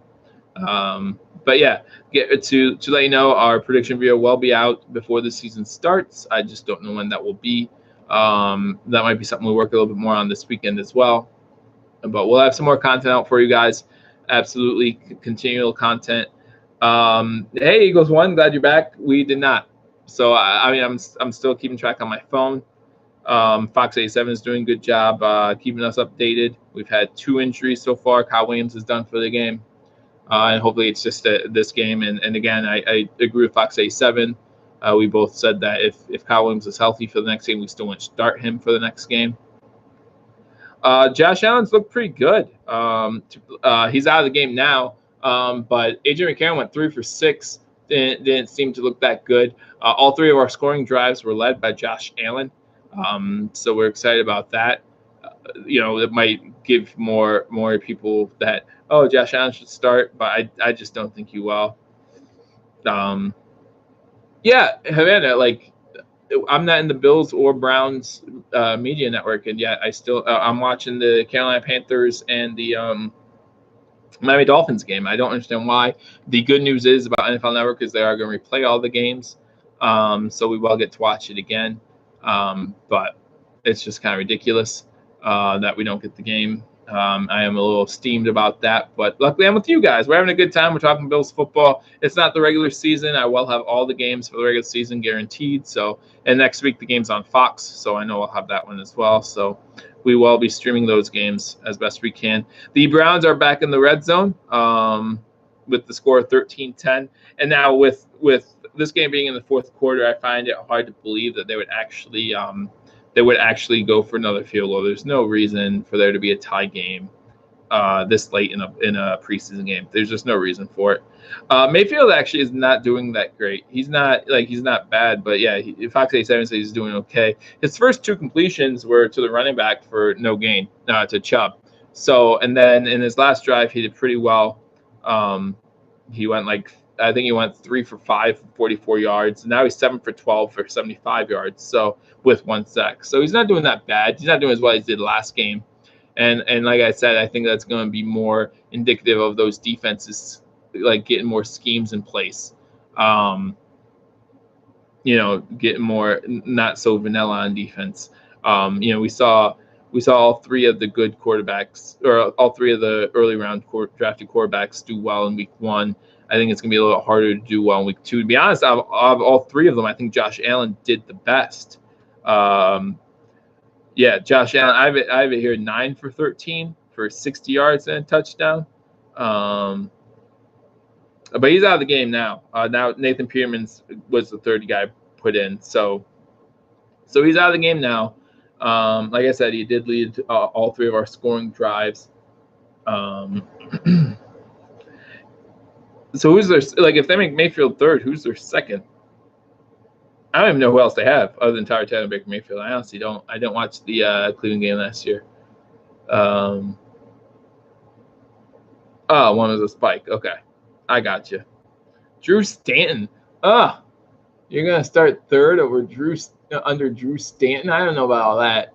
B: But yeah, to let you know, our prediction video will be out before the season starts. I just don't know when that will be. That might be something we'll work a little bit more on this weekend as well. But we'll have some more content out for you guys. Absolutely, continual content. Hey, Eagles One, glad you're back. We did not. So I'm still keeping track on my phone. Fox 87 is doing a good job keeping us updated. We've had 2 injuries so far. Kyle Williams is done for the game. And hopefully it's just this game. And again, I agree with Fox 87. We both said that if Kyle Williams is healthy for the next game, we still want to start him for the next game. Josh Allen's looked pretty good. He's out of the game now, but AJ McCarron went 3 for 6. Didn't seem to look that good. All 3 of our scoring drives were led by Josh Allen. So we're excited about that. It might give more people that, oh, Josh Allen should start, but I just don't think he will. Yeah, Havana, I'm not in the Bills or Browns media network, and yet I'm watching the Carolina Panthers and the Miami Dolphins game. I don't understand why. The good news is about NFL Network is they are going to replay all the games, so we will get to watch it again. But it's just kind of ridiculous that we don't get the game I am a little steamed about that, but luckily I'm with you guys. We're having a good time. We're talking Bills football. It's not the regular season. I will have all the games for the regular season guaranteed. So, and next week the game's on Fox, so I know I'll have that one as well. So, we will be streaming those games as best we can. The Browns are back in the red zone with the score of 13-10, and now with this game being in the fourth quarter, I find it hard to believe that they would actually go for another field goal. There's no reason for there to be a tie game this late in a preseason game. There's just no reason for it. Mayfield actually is not doing that great. He's not bad, but yeah, Fox 87 says he's doing okay. His first 2 completions were to the running back for no gain, to Chubb. So, and then in his last drive, he did pretty well. He went I think he went 3 for 5, 44 yards. Now he's 7 for 12 for 75 yards. So with 1 sack. So he's not doing that bad. He's not doing as well as he did last game. And like I said, I think that's going to be more indicative of those defenses getting more schemes in place. Getting more not so vanilla on defense. We saw all 3 of the good quarterbacks, or all 3 of the early round drafted quarterbacks do well in week 1. I think it's going to be a little harder to do well in week 2. To be honest, of all 3 of them, I think Josh Allen did the best. Josh Allen, I have it here 9 for 13 for 60 yards and a touchdown. But he's out of the game now. Now Nathan Peterman was the third guy put in. So he's out of the game now. Like I said, he did lead all 3 of our scoring drives. So who's their, if they make Mayfield third, who's their second? I don't even know who else they have other than Tyler Taylor and Baker Mayfield. I honestly don't. I didn't watch the Cleveland game last year. One was a spike. Okay, I got you. Drew Stanton. You're gonna start third over under Drew Stanton? I don't know about all that.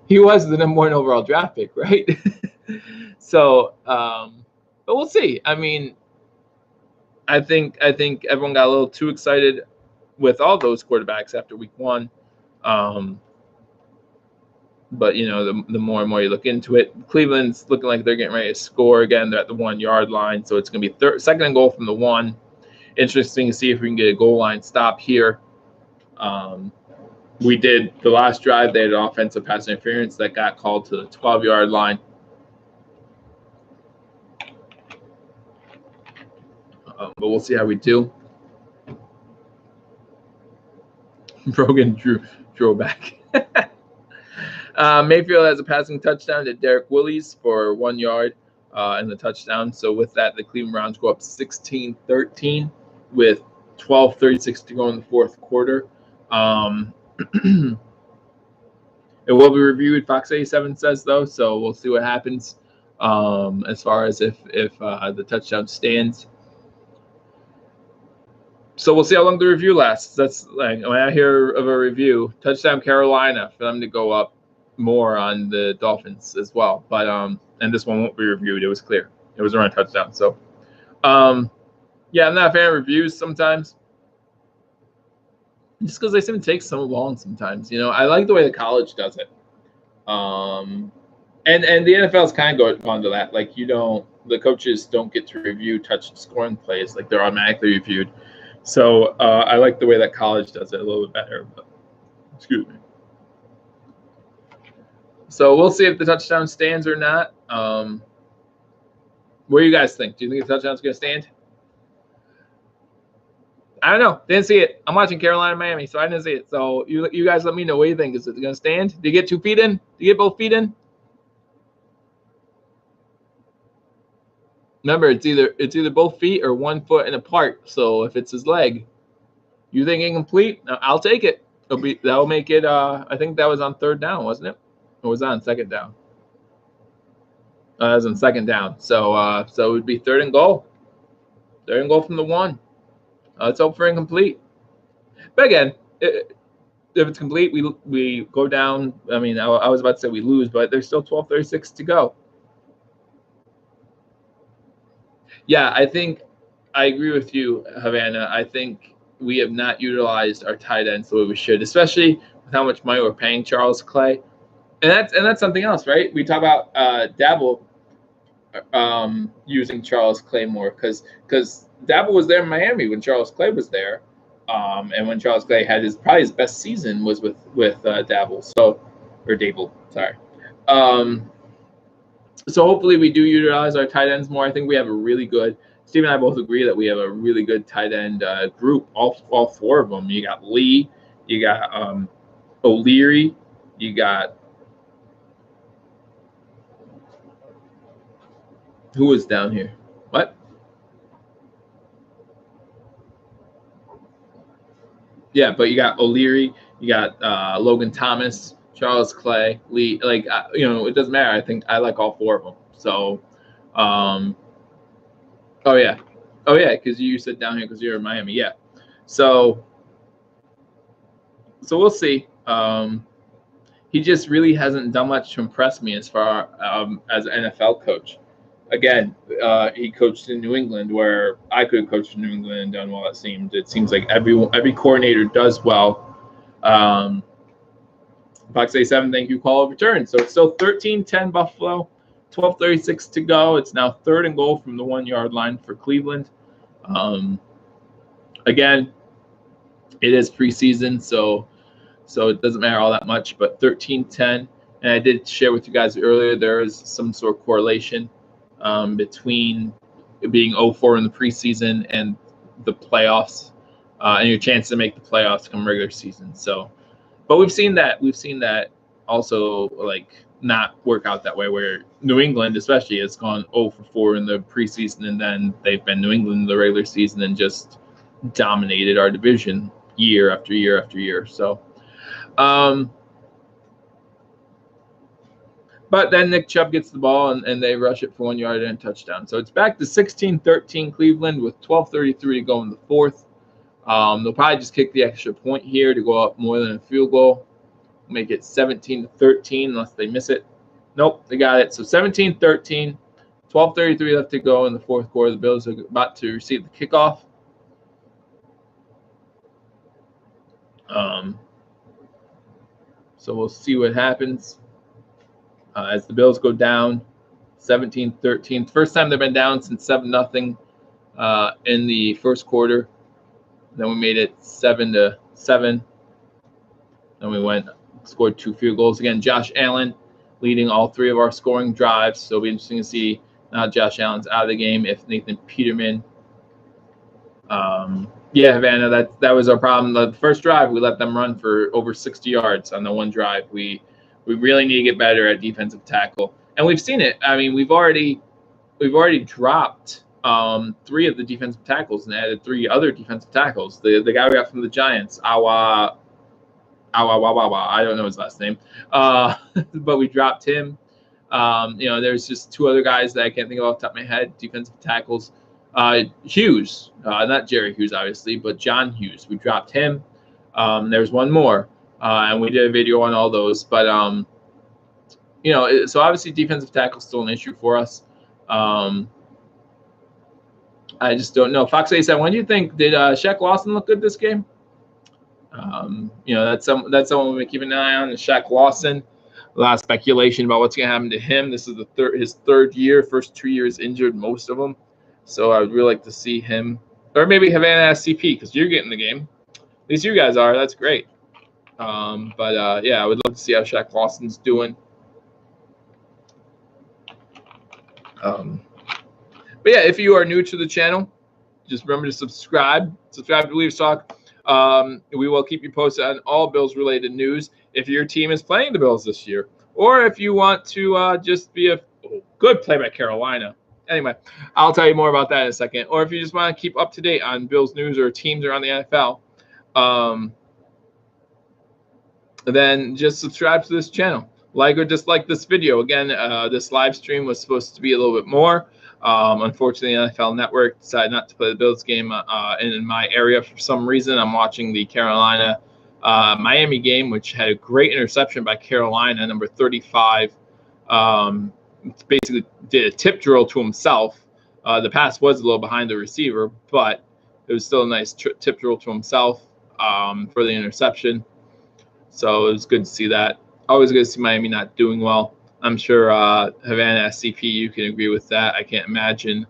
B: He was the number 1 overall draft pick, right? So, but we'll see. I mean, I think everyone got a little too excited with all those quarterbacks after week 1. But the more and more you look into it, Cleveland's looking like they're getting ready to score again. They're at the 1-yard line, so it's going to be second and goal from the 1. Interesting to see if we can get a goal line stop here. We did the last drive. They had an offensive pass interference that got called to the 12-yard line. But we'll see how we do. Brogan drew back. Mayfield has a passing touchdown to Derek Willis for 1 yard and the touchdown. So with that, the Cleveland Browns go up 16-13 with 12:36 to go in the fourth quarter. It will be reviewed, Fox 87 says, though, so we'll see what happens as far as if the touchdown stands. So we'll see how long the review lasts. That's when I hear of a review, touchdown Carolina for them to go up more on the Dolphins as well. But and this one won't be reviewed. It was clear. It was around a touchdown. So I'm not a fan of reviews sometimes. Just because they seem to take so long sometimes. I like the way the college does it. And the NFL's kind of gone to that. The coaches don't get to review touch scoring plays. They're automatically reviewed. So I like the way that college does it a little bit better. But, excuse me. So we'll see if the touchdown stands or not. What do you guys think? Do you think the touchdown's going to stand? I don't know. Didn't see it. I'm watching Carolina, Miami, so I didn't see it. So you guys let me know. What do you think? Is it going to stand? Do you get 2 feet in? Do you get both feet in? Remember, it's either both feet or 1 foot and apart. So if it's his leg, you think incomplete? I'll take it. That'll make it. I think that was on 3rd down, wasn't it? Or was that on 2nd down? That was on 2nd down. So it would be 3rd and goal. 3rd and goal from the 1. Let's hope for incomplete. But again, if it's complete, we go down. I mean, I was about to say we lose, but there's still 12:36 to go. Yeah, I think I agree with you, Havana. I think we have not utilized our tight ends the way we should, especially with how much money we're paying Charles Clay. and that's something else, right? We talk about Dabble using Charles Clay more because Dabble was there in Miami when Charles Clay was there, and when Charles Clay had probably his best season was with Dabble, or Dable, sorry. So hopefully we do utilize our tight ends more. I think we have a really good. Steve and I both agree that we have a really good tight end group. All four of them. You got Lee, you got O'Leary, you got who was down here? What? Yeah, but you got O'Leary, you got Logan Thomas, Charles Clay, Lee. Like it doesn't matter. I think I like all four of them. So, oh yeah, because you said down here because you're in Miami. Yeah, so we'll see. He just really hasn't done much to impress me as far as an NFL coach. Again, he coached in New England, where I could have coached in New England and done well. It seems like every coordinator does well. Fox A7, thank you, call overturned. So it's still 13-10 Buffalo, 12:36 to go. It's now 3rd and goal from the 1-yard line for Cleveland. Again, it is preseason, so it doesn't matter all that much, but 13-10. And I did share with you guys earlier, there is some sort of correlation between it being 0-4 in the preseason and the playoffs, and your chance to make the playoffs come regular season. So, but we've seen that also like not work out that way, where New England especially has gone 0-4 in the preseason, and then they've been New England in the regular season and just dominated our division year after year after year. So, but then Nick Chubb gets the ball and they rush it for 1 yard and a touchdown. So it's back to 16-13 Cleveland with 12:33 to go in the 4th. They'll probably just kick the extra point here to go up more than a field goal. Make it 17-13 unless they miss it. Nope, they got it. So 17-13, 12:33 left to go in the 4th quarter. The Bills are about to receive the kickoff. So we'll see what happens as the Bills go down 17-13. First time they've been down since 7-0 in the 1st quarter. Then we made it 7-7. Then we scored 2 field goals. Again, Josh Allen leading all 3 of our scoring drives. So it'll be interesting to see now Josh Allen's out of the game if Nathan Peterman. Yeah, Havana, that was our problem. The first drive, we let them run for over 60 yards on the one drive. We really need to get better at defensive tackle, and we've seen it. I mean, we've already dropped 3 of the defensive tackles and added 3 other defensive tackles. The guy we got from the Giants, I don't know his last name, but we dropped him. There's just 2 other guys that I can't think of off the top of my head, defensive tackles. Hughes, not Jerry Hughes, obviously, but John Hughes. We dropped him. There's one more, and we did a video on all those. But so obviously defensive tackle is still an issue for us. I just don't know. Fox A said, "When do you think did Shaq Lawson look good this game?" That's someone we keep an eye on. Shaq Lawson. A lot of speculation about what's going to happen to him. This is his 3rd year. First 2 years injured, most of them. So I would really like to see him, or maybe Havana SCP, because you're getting the game. At least you guys are. That's great. Yeah, I would love to see how Shaq Lawson's doing. But yeah, if you are new to the channel, just remember to subscribe. Subscribe to Leafs Talk. We will keep you posted on all Bills-related news. If your team is playing the Bills this year, or if you want to just be a good play by Carolina. Anyway, I'll tell you more about that in a second. Or if you just want to keep up to date on Bills news or teams around the NFL, then just subscribe to this channel. Like or dislike this video. Again, this live stream was supposed to be a little bit more. Unfortunately, NFL Network decided not to play the Bills game in my area for some reason. I'm watching the Carolina Miami game, which had a great interception by Carolina, number 35. Basically did a tip drill to himself. The pass was a little behind the receiver, but it was still a nice tip drill to himself for the interception. So it was good to see that. always good to see Miami not doing well. I'm sure Havana SCP, you can agree with that. I can't imagine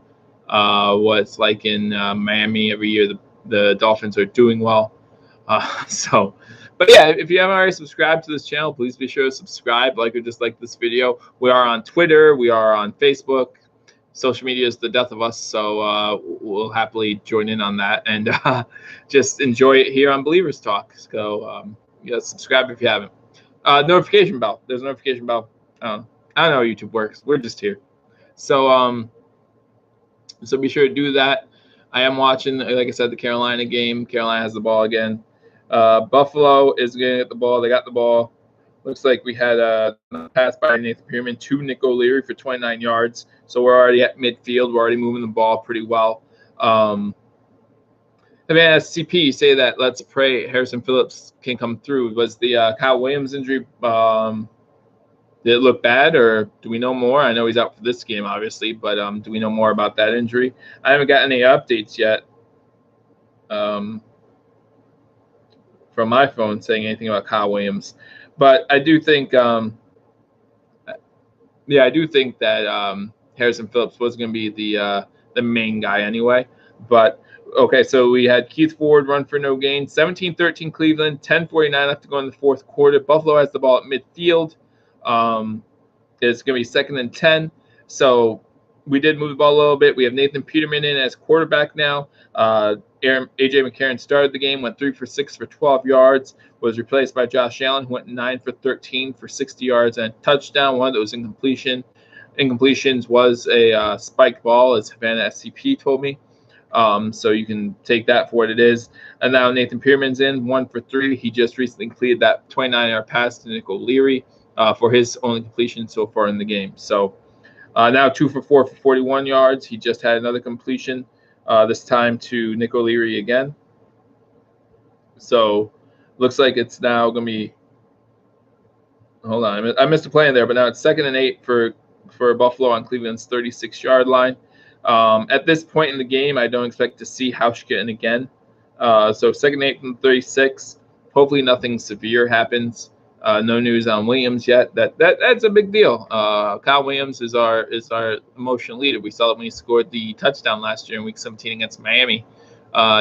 B: what it's like in Miami every year. The Dolphins are doing well. But yeah, if you haven't already subscribed to this channel, please be sure to subscribe, like or dislike this video. We are on Twitter. We are on Facebook. Social media is the death of us, so we'll happily join in on that and just enjoy it here on Believers Talk. So yeah, subscribe if you haven't. Notification bell. There's a notification bell. I don't know how YouTube works. We're just here. So so be sure to do that. I am watching, like I said, the Carolina game. Carolina has the ball again. Buffalo is going to get the ball. They got the ball. Looks like we had a pass by Nathan Peterman to Nick O'Leary for 29 yards. So we're already at midfield. We're already moving the ball pretty well. I mean, as CP say that, let's pray Harrison Phillips can come through. Was the Kyle Williams injury, did it look bad, or do we know more? I know he's out for this game, obviously, but do we know more about that injury? I haven't gotten any updates yet from my phone saying anything about Kyle Williams. But I do think, I do think that Harrison Phillips was going to be the main guy anyway. But okay, so we had Keith Ford run for no gain. 17-13 Cleveland. 10:49 left to go in the fourth quarter. Buffalo has the ball at midfield. It's going to be 2nd and 10. So we did move the ball a little bit. We have Nathan Peterman in as quarterback now. A.J. McCarron started the game, went 3 for 6 for 12 yards, was replaced by Josh Allen, who went 9 for 13 for 60 yards and a touchdown. One that was incompletions was a spiked ball, as Havana SCP told me. So you can take that for what it is. And now Nathan Peterman's in, 1 for 3. He just recently completed that 29-yard pass to Nick O'Leary for his only completion so far in the game. So now 2 for 4 for 41 yards. He just had another completion, this time to Nick O'Leary again. So looks like it's now going to be, hold on, I missed a play in there, but now it's 2nd and 8 for Buffalo on Cleveland's 36-yard line. At this point in the game, I don't expect to see Hausch get in again. So 2nd and 8 from 36. Hopefully nothing severe happens. No news on Williams yet. That's a big deal. Kyle Williams is our emotional leader. We saw it when he scored the touchdown last year in Week 17 against Miami.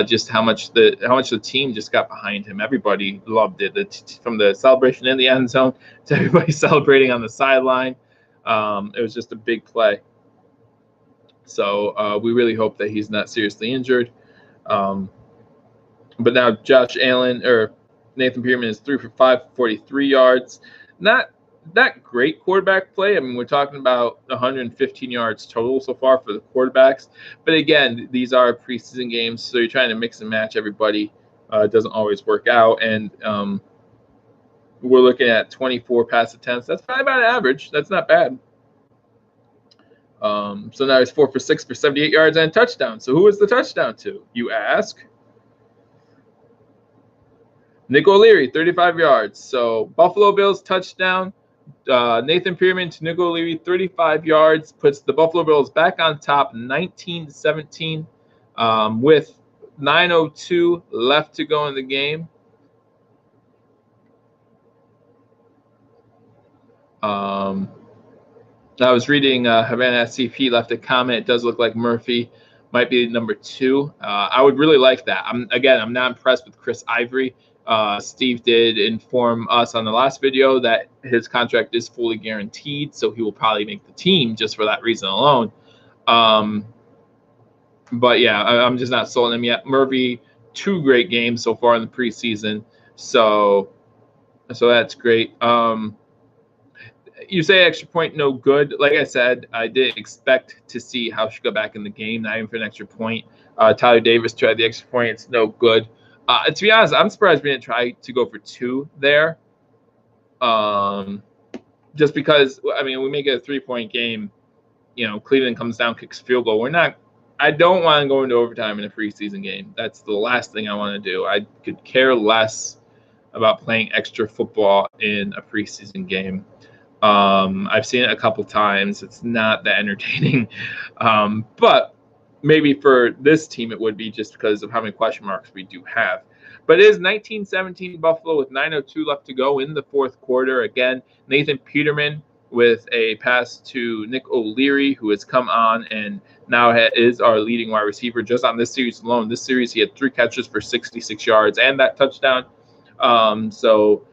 B: Just how much the team just got behind him. Everybody loved it. From the celebration in the end zone to everybody celebrating on the sideline. It was just a big play. So we really hope that he's not seriously injured. But now Josh Allen or Nathan Peterman is 3 for 5, 43 yards. Not that great quarterback play. I mean, we're talking about 115 yards total so far for the quarterbacks. But again, these are preseason games, so you're trying to mix and match everybody. It doesn't always work out. And we're looking at 24 pass attempts. That's probably about average. That's not bad. So now he's 4 for 6 for 78 yards and a touchdown. So who is the touchdown to, you ask? Nick O'Leary, 35 yards. So Buffalo Bills touchdown. Nathan Peterman to Nick O'Leary, 35 yards, puts the Buffalo Bills back on top, 19-17, with 9:02 left to go in the game. I was reading Havana SCP left a comment. It does look like Murphy might be number 2. I would really like that. I'm not impressed with Chris Ivory. Steve did inform us on the last video that his contract is fully guaranteed, so he will probably make the team just for that reason alone. But yeah, I'm just not sold on him yet. Murphy, 2 great games so far in the preseason, so that's great. You say extra point, no good. Like I said, I didn't expect to see Hausch go back in the game, not even for an extra point. Tyler Davis tried the extra point. It's no good. To be honest, I'm surprised we didn't try to go for 2 there. Just because, I mean, we make it a 3-point game. You know, Cleveland comes down, kicks field goal. I don't want to go into overtime in a preseason game. That's the last thing I want to do. I could care less about playing extra football in a preseason game. I've seen it a couple times. It's not that entertaining. But maybe for this team it would be, just because of how many question marks we do have. But it is 19-17 Buffalo with 9:02 left to go in the fourth quarter. Again, Nathan Peterman with a pass to Nick O'Leary, who has come on and now is our leading wide receiver just on this series alone. This series, he had 3 catches for 66 yards and that touchdown. So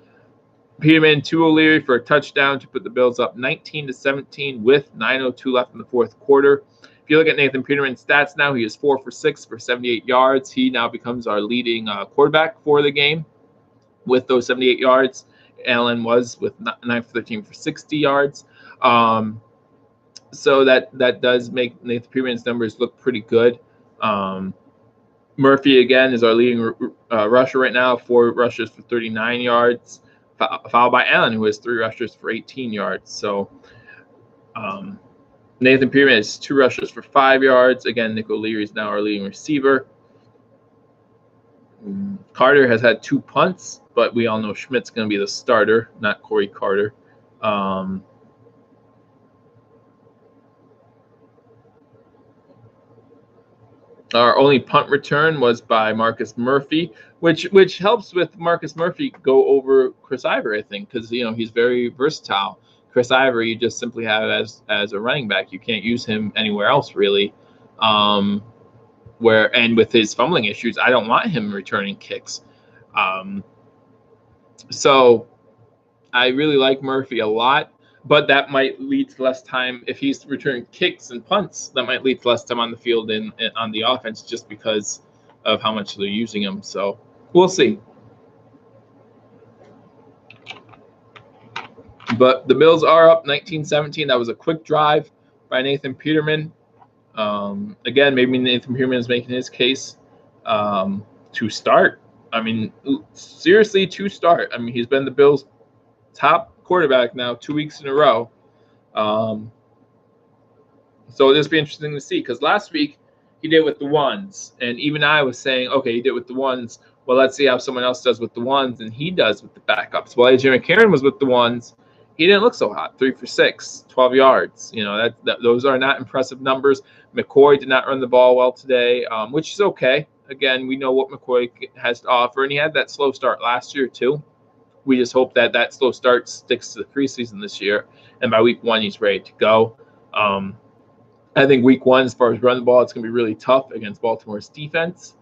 B: Peterman to O'Leary for a touchdown to put the Bills up 19-17 with 9:02 left in the fourth quarter. If you look at Nathan Peterman's stats now, he is 4 for 6 for 78 yards. He now becomes our leading quarterback for the game with those 78 yards. Allen was with 9 for 13 for 60 yards. So that does make Nathan Peterman's numbers look pretty good. Murphy, again, is our leading rusher right now, 4 rushes for 39 yards, followed by Allen, who has 3 rushes for 18 yards. So Nathan Peterman has 2 rushes for 5 yards. Again, Nick O'Leary is now our leading receiver. Carter has had 2 punts, but we all know Schmidt's going to be the starter, not Corey Carter. Our only punt return was by Marcus Murphy, which helps with Marcus Murphy go over Chris Ivory, I think, because he's very versatile. Chris Ivory, you just simply have as a running back. You can't use him anywhere else, really. And with his fumbling issues, I don't want him returning kicks. So I really like Murphy a lot, but that might lead to less time if he's returning kicks and punts. That might lead to less time on the field and on the offense just because of how much they're using him. So we'll see. But the Bills are up 19-17. That was a quick drive by Nathan Peterman. Again, maybe Nathan Peterman is making his case to start. I mean, seriously, to start. I mean, he's been the Bills' top quarterback now 2 weeks in a row. So it'll just be interesting to see, because last week he did with the ones, and even I was saying, okay, he did with the ones. Well, let's see how someone else does with the ones, and he does with the backups. Well, AJ McCarron was with the ones. He didn't look so hot. 3 for 6, 12 yards. Those are not impressive numbers. McCoy did not run the ball well today, which is okay. Again, we know what McCoy has to offer, and he had that slow start last year too. We just hope that slow start sticks to the preseason this year, and by week 1 he's ready to go. I think week 1, as far as run the ball, it's going to be really tough against Baltimore's defense.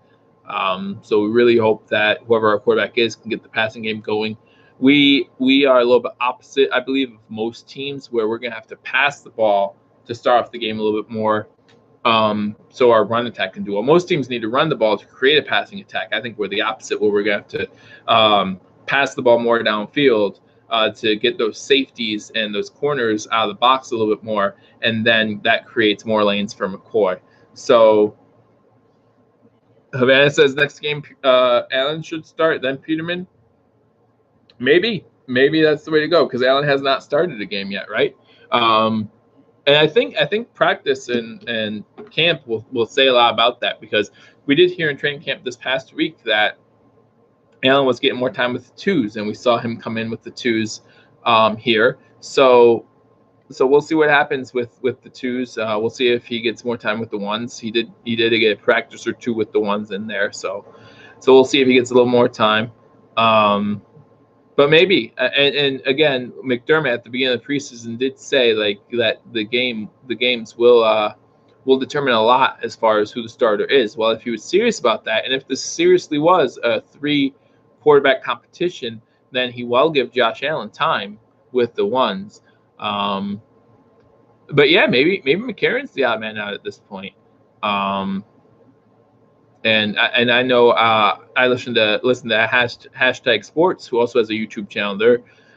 B: So we really hope that whoever our quarterback is can get the passing game going. We are a little bit opposite, I believe, of most teams, where we're going to have to pass the ball to start off the game a little bit more, so our run attack can do well. Most teams need to run the ball to create a passing attack. I think we're the opposite, where we're going to have to pass the ball more downfield to get those safeties and those corners out of the box a little bit more, and then that creates more lanes for McCoy. So Havana says next game Allen should start, then Peterman. Maybe that's the way to go, because Allen has not started a game yet, right? And I think practice and camp will say a lot about that, because we did hear in training camp this past week that Allen was getting more time with the twos, and we saw him come in with the twos here. So we'll see what happens with the twos. We'll see if he gets more time with the ones. He did get a practice or 2 with the ones in there. So we'll see if he gets a little more time. But maybe, and again, McDermott at the beginning of the preseason did say that the games will determine a lot as far as who the starter is. Well, if he was serious about that, and if this seriously was a 3 quarterback competition, then he will give Josh Allen time with the ones. But yeah, maybe McCarron's the odd man out at this point. And I know I listen to Hashtag Sports, who also has a YouTube channel.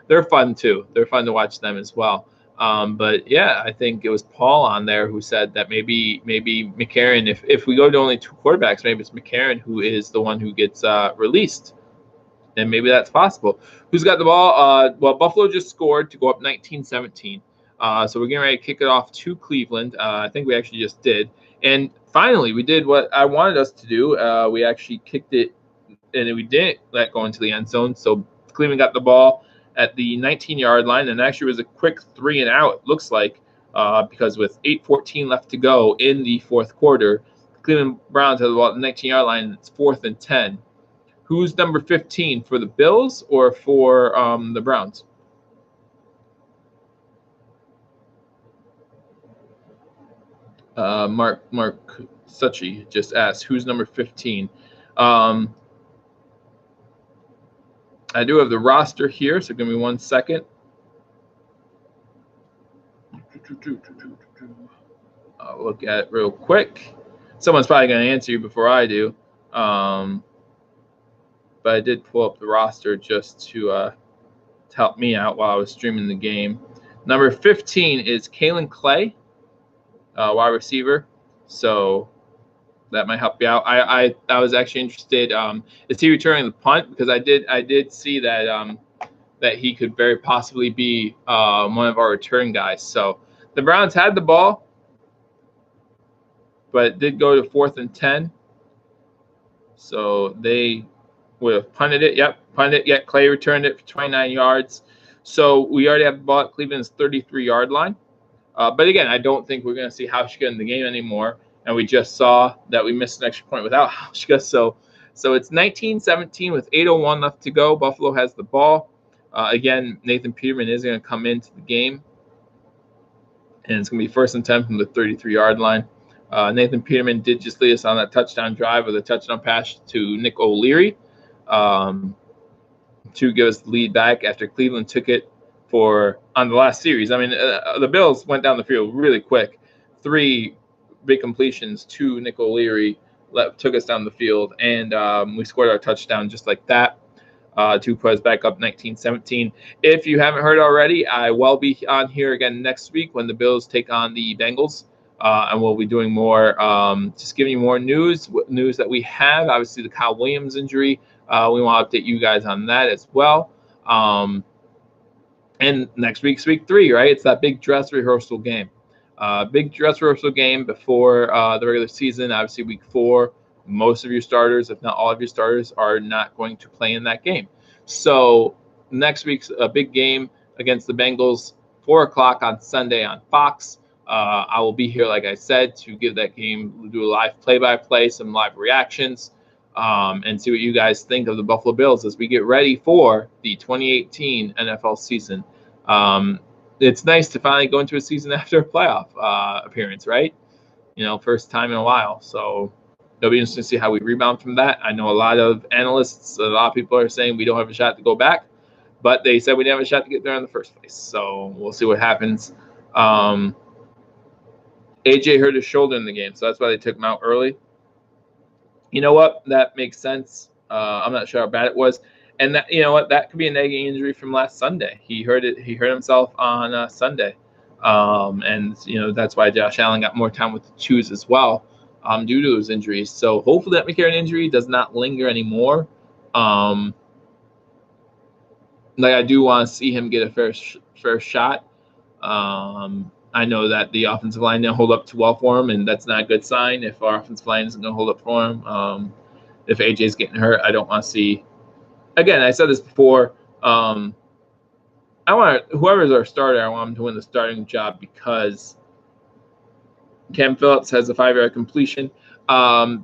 B: They're fun too. They're fun to watch them as well. But yeah, I think it was Paul on there who said that maybe McCarron, if we go to only 2 quarterbacks, maybe it's McCarron who is the one who gets released. And maybe that's possible. Who's got the ball? Well, Buffalo just scored to go up 19-17. So we're getting ready to kick it off to Cleveland. I think we actually just did. And finally, we did what I wanted us to do. We actually kicked it, and we didn't let go into the end zone. So Cleveland got the ball at the 19-yard line, and actually was a quick 3 and out, it looks like, because with 8:14 left to go in the fourth quarter, Cleveland Browns have the ball at the 19-yard line, and it's 4th and 10. Who's number 15 for the Bills or for the Browns? Mark Suchi just asked, who's number 15? I do have the roster here, so give me 1 second. I'll look at it real quick. Someone's probably going to answer you before I do. But I did pull up the roster just to help me out while I was streaming the game. Number 15 is Kalen Clay, wide receiver. So that might help you out. I was actually interested. Is he returning the punt? Because I did see that that he could very possibly be one of our return guys. So the Browns had the ball, but it did go to 4th and 10. So they would have punted it. Yep, punted it. Yet Clay returned it for 29 yards. So we already have the ball at Cleveland's 33-yard line. But again, I don't think we're going to see Hauschka in the game anymore. And we just saw that we missed an extra point without Hauschka. So it's 19-17 with 8:01 left to go. Buffalo has the ball. Again, Nathan Peterman is going to come into the game. And it's going to be 1st and 10 from the 33-yard line. Nathan Peterman did just lead us on that touchdown drive with a touchdown pass to Nick O'Leary to give us the lead back after Cleveland took it on the last series. I mean, the Bills went down the field really quick. 3 big completions to Nick O'Leary took us down the field, and we scored our touchdown just like that to put us back up 19-17. If you haven't heard already, I will be on here again next week when the Bills take on the Bengals. And we'll be doing more, just giving you more news that we have. Obviously, the Kyle Williams injury. We want to update you guys on that as well. And next week's week 3, right? It's that big dress rehearsal game. Big dress rehearsal game before the regular season. Obviously, week 4, most of your starters, if not all of your starters, are not going to play in that game. So next week's a big game against the Bengals, 4 o'clock on Sunday on Fox. I will be here, like I said, to give that game, do a live play-by-play, some live reactions, and see what you guys think of the Buffalo Bills as we get ready for the 2018 NFL season. It's nice to finally go into a season after a playoff appearance, right? First time in a while. So it'll be interesting to see how we rebound from that. I know a lot of analysts, a lot of people are saying we don't have a shot to go back, but they said we didn't have a shot to get there in the first place. So we'll see what happens. AJ hurt his shoulder in the game, so that's why they took him out early. You know what? That makes sense. I'm not sure how bad it was, and that that could be a nagging injury from last Sunday. He hurt himself on Sunday, and that's why Josh Allen got more time with the twos as well, due to his injuries. So hopefully that McCarron injury does not linger anymore. I do want to see him get a fair shot. I know that the offensive line didn't hold up too well for him, and that's not a good sign if our offensive line isn't going to hold up for him. If AJ's getting hurt, I don't want to see. Again, I said this before. I want whoever's our starter, I want him to win the starting job because Cam Phillips has a 5-yard completion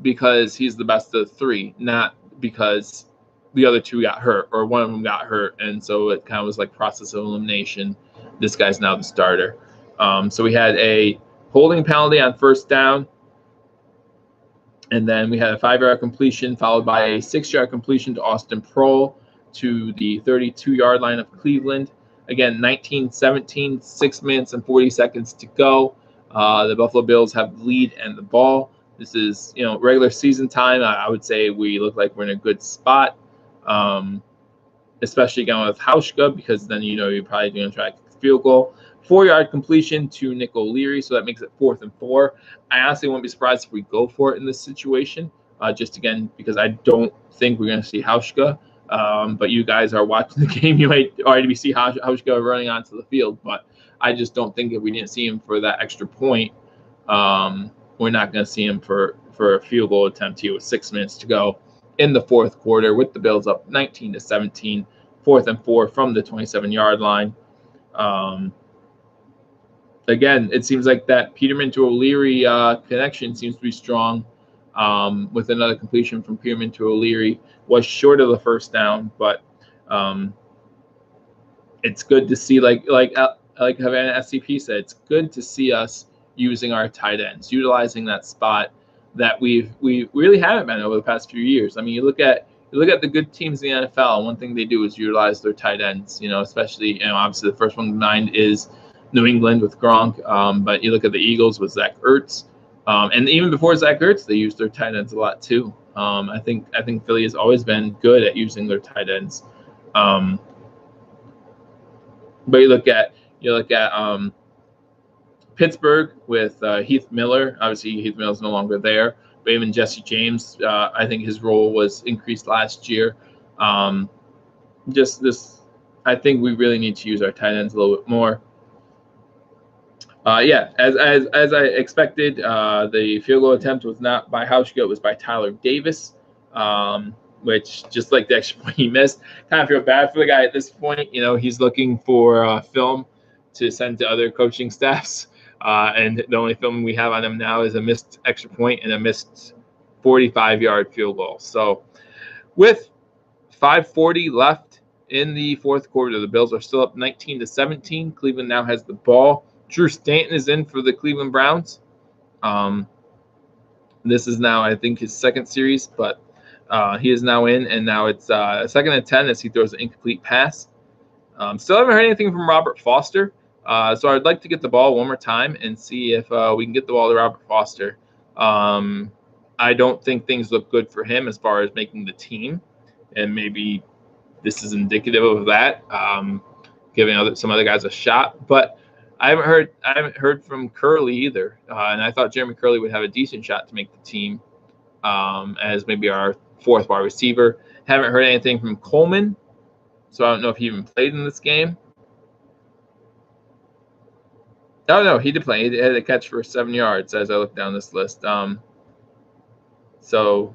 B: because he's the best of the 3, not because the other 2 got hurt or one of them got hurt, and so it kind of was like process of elimination. This guy's now the starter. So we had a holding penalty on 1st down, and then we had a 5-yard completion followed by a 6-yard completion to Austin Proehl to the 32-yard line of Cleveland. Again, 19-17, 6 minutes and 40 seconds to go. The Buffalo Bills have the lead and the ball. This is, regular season time. I would say we look like we're in a good spot, especially going with Hauschka, because then you're probably going to try to kick the field goal. 4-yard completion to Nick O'Leary, so that makes it 4th and 4. I honestly wouldn't be surprised if we go for it in this situation, just again because I don't think we're going to see Hauschka. But you guys are watching the game, you might already see Hauschka running onto the field, but I just don't think if we didn't see him for that extra point, we're not going to see him for a field goal attempt here with 6 minutes to go in the 4th quarter with the Bills up 19-17, 4th and 4 from the 27-yard line. Again, it seems like that Peterman to O'Leary connection seems to be strong. with another completion from Peterman to O'Leary. Was short of the first down, but it's good to see, like Havana SCP said, it's good to see us using our tight ends, utilizing that spot that we really haven't been over the past few years. I mean, you look at the good teams in the NFL, and one thing they do is utilize their tight ends. Especially obviously the first one to mind is New England with Gronk, but you look at the Eagles with Zach Ertz, and even before Zach Ertz, they used their tight ends a lot too. I think Philly has always been good at using their tight ends. But you look at Pittsburgh with Heath Miller. Obviously, Heath Miller's no longer there. But even Jesse James, I think his role was increased last year. I think we really need to use our tight ends a little bit more. As I expected, the field goal attempt was not by Hauschka, it was by Tyler Davis, which, just like the extra point he missed, kind of feel bad for the guy at this point. He's looking for film to send to other coaching staffs, and the only film we have on him now is a missed extra point and a missed 45-yard field goal. So with 5:40 left in the fourth quarter, the Bills are still up 19-17. Cleveland now has the ball. Drew Stanton is in for the Cleveland Browns. This is now, I think, his second series, but he is now in, and now it's 2nd and 10 as he throws an incomplete pass. Still haven't heard anything from Robert Foster, so I'd like to get the ball one more time and see if we can get the ball to Robert Foster. I don't think things look good for him as far as making the team, and maybe this is indicative of that, giving some other guys a shot. But I haven't heard from Curley either, and I thought Jeremy Curley would have a decent shot to make the team as maybe our fourth wide receiver. Haven't heard anything from Coleman, so I don't know if he even played in this game. No, he did play. He had a catch for 7 yards as I look down this list. So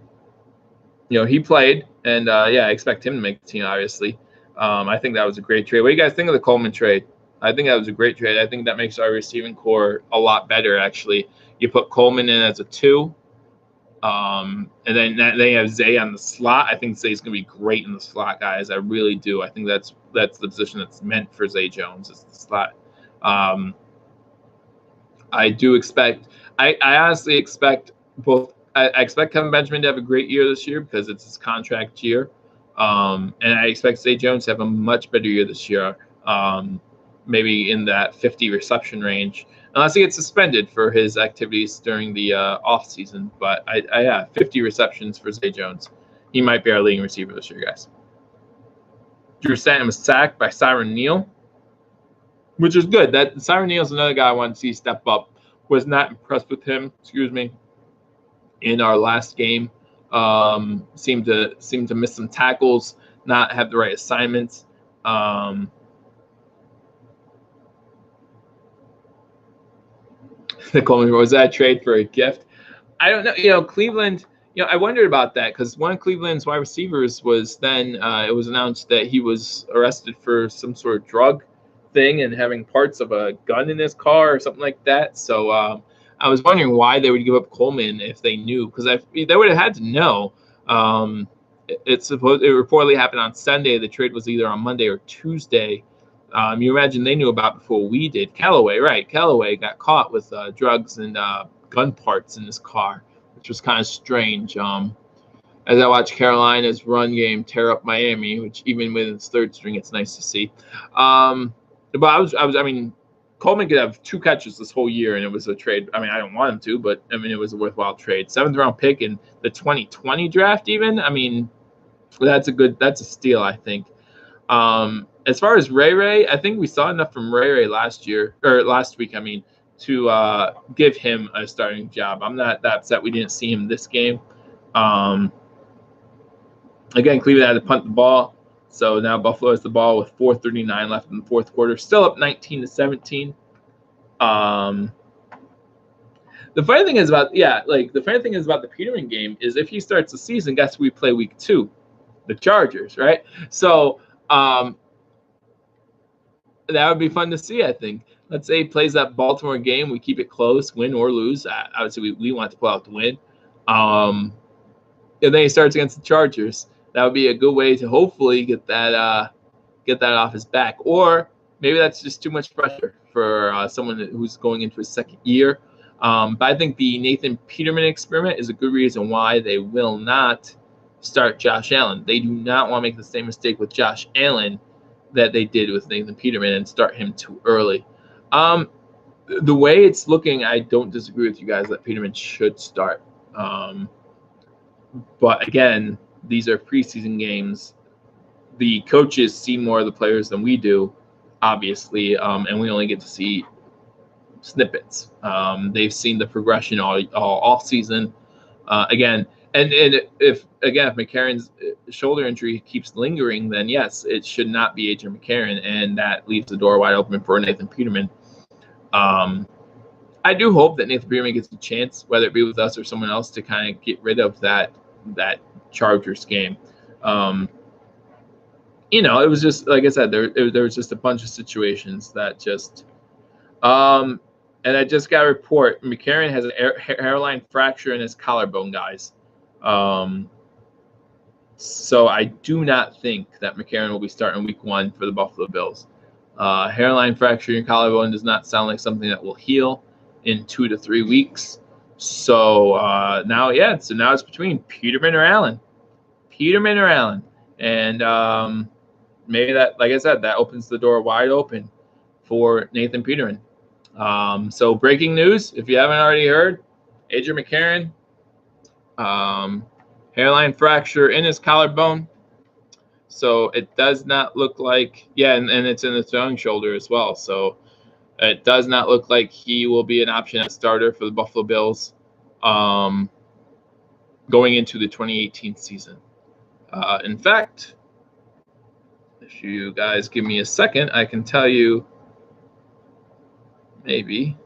B: he played, and I expect him to make the team, obviously. I think that was a great trade. What do you guys think of the Coleman trade? I think that was a great trade. I think that makes our receiving core a lot better, actually. You put Coleman in as a 2, and then you have Zay on the slot. I think Zay's going to be great in the slot, guys. I really do. I think that's the position that's meant for Zay Jones, is the slot. I do expect – I honestly expect both – I expect Kevin Benjamin to have a great year this year because it's his contract year. And I expect Zay Jones to have a much better year this year, maybe in that 50 reception range, unless he gets suspended for his activities during the offseason. But 50 receptions for Zay Jones. He might be our leading receiver this year, guys. Drew Stanton was sacked by Siren Neal, which is good. That Siren Neal's another guy I want to see step up. Was not impressed with him, in our last game. Seemed to miss some tackles, not have the right assignments. The Coleman, was that a trade for a gift? I don't know. Cleveland, I wondered about that because one of Cleveland's wide receivers was then it was announced that he was arrested for some sort of drug thing and having parts of a gun in his car or something like that. So I was wondering why they would give up Coleman if they knew, because they would have had to know. It reportedly happened on Sunday. The trade was either on Monday or Tuesday. You imagine they knew about before we did. Callaway got caught with drugs and gun parts in his car, which was kind of strange. As I watch Carolina's run game tear up Miami, which even with its third string, it's nice to see. But I mean, Coleman could have 2 catches this whole year, and it was a trade. I mean, I don't want him to, but I mean, it was a worthwhile trade. 7th round pick in the 2020 draft, even. I mean, that's a steal, I think. As far as Ray, I think we saw enough from Ray last week, to give him a starting job. I'm not that upset we didn't see him this game. Again, Cleveland had to punt the ball. So now Buffalo has the ball with 4:39 left in the fourth quarter, still up 19-17. The funny thing is about the Peterman game is if he starts the season, guess who we play week 2? The Chargers, right? So that would be fun to see, I think. Let's say he plays that Baltimore game, we keep it close, win or lose. Obviously, we want to pull out the win. And then he starts against the Chargers. That would be a good way to hopefully get that off his back. Or maybe that's just too much pressure for someone who's going into his second year. But I think the Nathan Peterman experiment is a good reason why they will not start Josh Allen. They do not want to make the same mistake with Josh Allen that they did with Nathan Peterman and start him too early. The way it's looking, I don't disagree with you guys that Peterman should start. But again, these are preseason games. The coaches see more of the players than we do, obviously, and we only get to see snippets. They've seen the progression all off season. Again, and if McCarron's shoulder injury keeps lingering, then yes, it should not be AJ McCarron, and that leaves the door wide open for Nathan Peterman. I do hope that Nathan Peterman gets a chance, whether it be with us or someone else, to kind of get rid of that Chargers game. It was just, like I said, there was just a bunch of situations that just and I just got a report, McCarron has a hairline fracture in his collarbone, guys. So I do not think that McCarron will be starting week 1 for the Buffalo Bills. Hairline fracture in your collarbone does not sound like something that will heal in 2 to 3 weeks. So now it's between Peterman or Allen. And maybe that, like I said, that opens the door wide open for Nathan Peterman. So breaking news, if you haven't already heard, AJ McCarron, hairline fracture in his collarbone. So it does not look like, and it's in the throwing shoulder as well. So it does not look like he will be an option at starter for the Buffalo Bills going into the 2018 season. In fact, if you guys give me a second, I can tell you maybe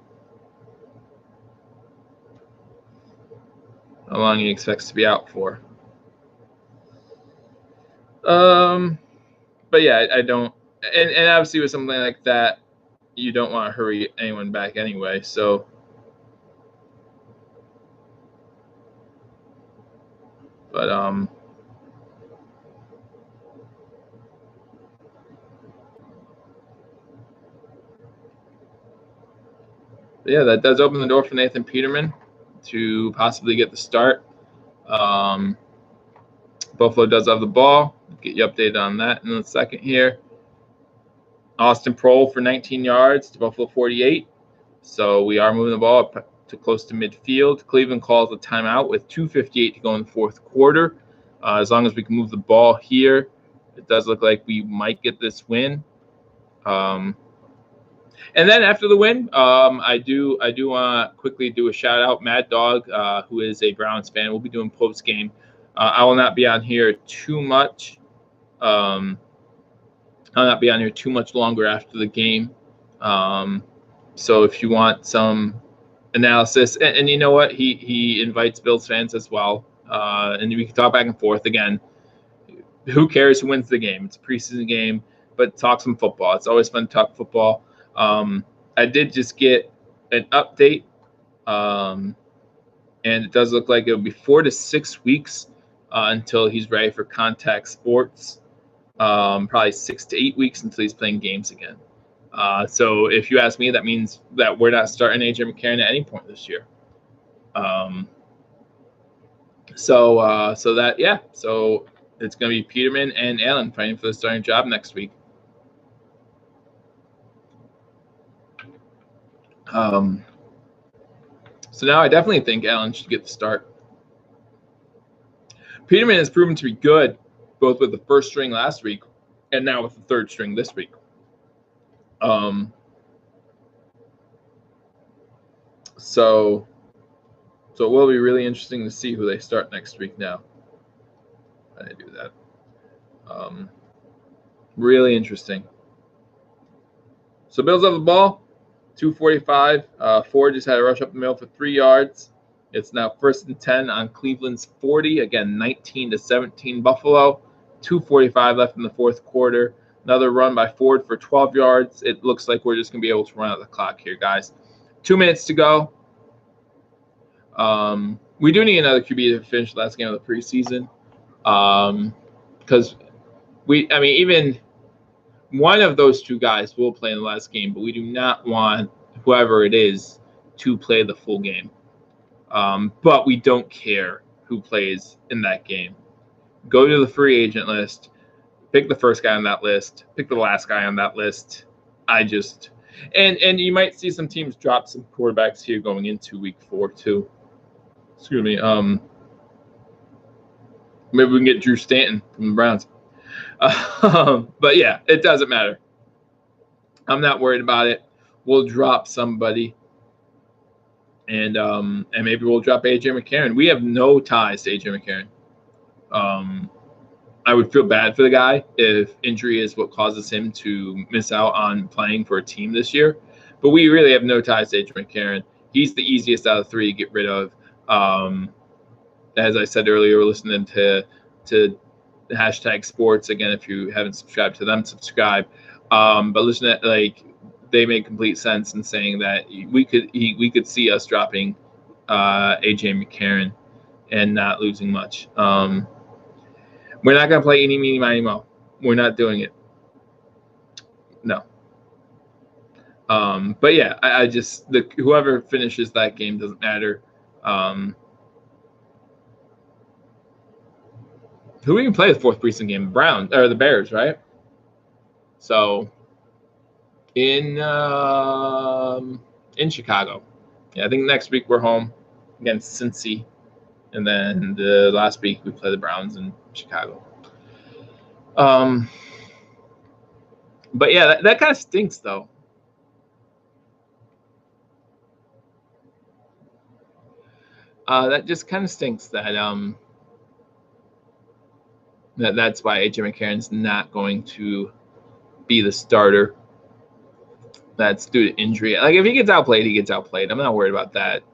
B: how long he expects to be out for. But yeah, I don't, and obviously with something like that, you don't want to hurry anyone back anyway. So, but yeah, that does open the door for Nathan Peterman to possibly get the start. Buffalo does have the ball. Get you updated on that in a second here. Austin Proehl for 19 yards to Buffalo 48. So we are moving the ball up to close to midfield. Cleveland calls a timeout with 2:58 to go in the fourth quarter. As long as we can move the ball here, it does look like we might get this win. And then after the win, I do want to quickly do a shout out. Mad Dog, who is a Browns fan, will be doing post game. I will not be on here too much. I'll not be on here too much longer after the game. So if you want some analysis, and you know what, he invites Bills fans as well, and we can talk back and forth again. Who cares who wins the game? It's a preseason game, but talk some football. It's always fun to talk football. I did just get an update, and it does look like it'll be 4 to 6 weeks until he's ready for contact sports. Probably 6 to 8 weeks until he's playing games again. So if you ask me, that means that we're not starting AJ McCarron at any point this year. So it's going to be Peterman and Allen fighting for the starting job next week. So now I definitely think Allen should get the start. Peterman has proven to be good, both with the first string last week and now with the third string this week. So it will be really interesting to see who they start next week now. How do I do that? Really interesting. So Bills have the ball. 2:45. Ford just had a rush up the middle for 3 yards. It's now 1st and 10 on Cleveland's 40. Again, 19-17 Buffalo. 2:45 left in the fourth quarter. Another run by Ford for 12 yards. It looks like we're just going to be able to run out the clock here, guys. 2 minutes to go. We do need another QB to finish the last game of the preseason, because even one of those two guys will play in the last game, but we do not want whoever it is to play the full game. But we don't care who plays in that game. Go to the free agent list, pick the first guy on that list, pick the last guy on that list. And you might see some teams drop some quarterbacks here going into week 4 too. Excuse me. Maybe we can get Drew Stanton from the Browns. But yeah, it doesn't matter. I'm not worried about it. We'll drop somebody, and maybe we'll drop AJ McCarron. We have no ties to AJ McCarron. I would feel bad for the guy if injury is what causes him to miss out on playing for a team this year. But we really have no ties to AJ McCarron. He's the easiest out of 3 to get rid of. As I said earlier, we're listening to hashtag sports. Again, if you haven't subscribed to them, subscribe. But listen to, they make complete sense in saying that we could see us dropping AJ McCarron and not losing much. We're not going to play any, meeny, miny, mo. We're not doing it. No. But yeah, I just whoever finishes that game doesn't matter. Who even play the 4th preseason game? The Bears, right? So in Chicago. Yeah, I think next week we're home against Cincy. And then the last week we play the Browns in Chicago. But yeah, that kind of stinks though. That just kind of stinks that that's why AJ McCarron's not going to be the starter. That's due to injury. If he gets outplayed, he gets outplayed. I'm not worried about that.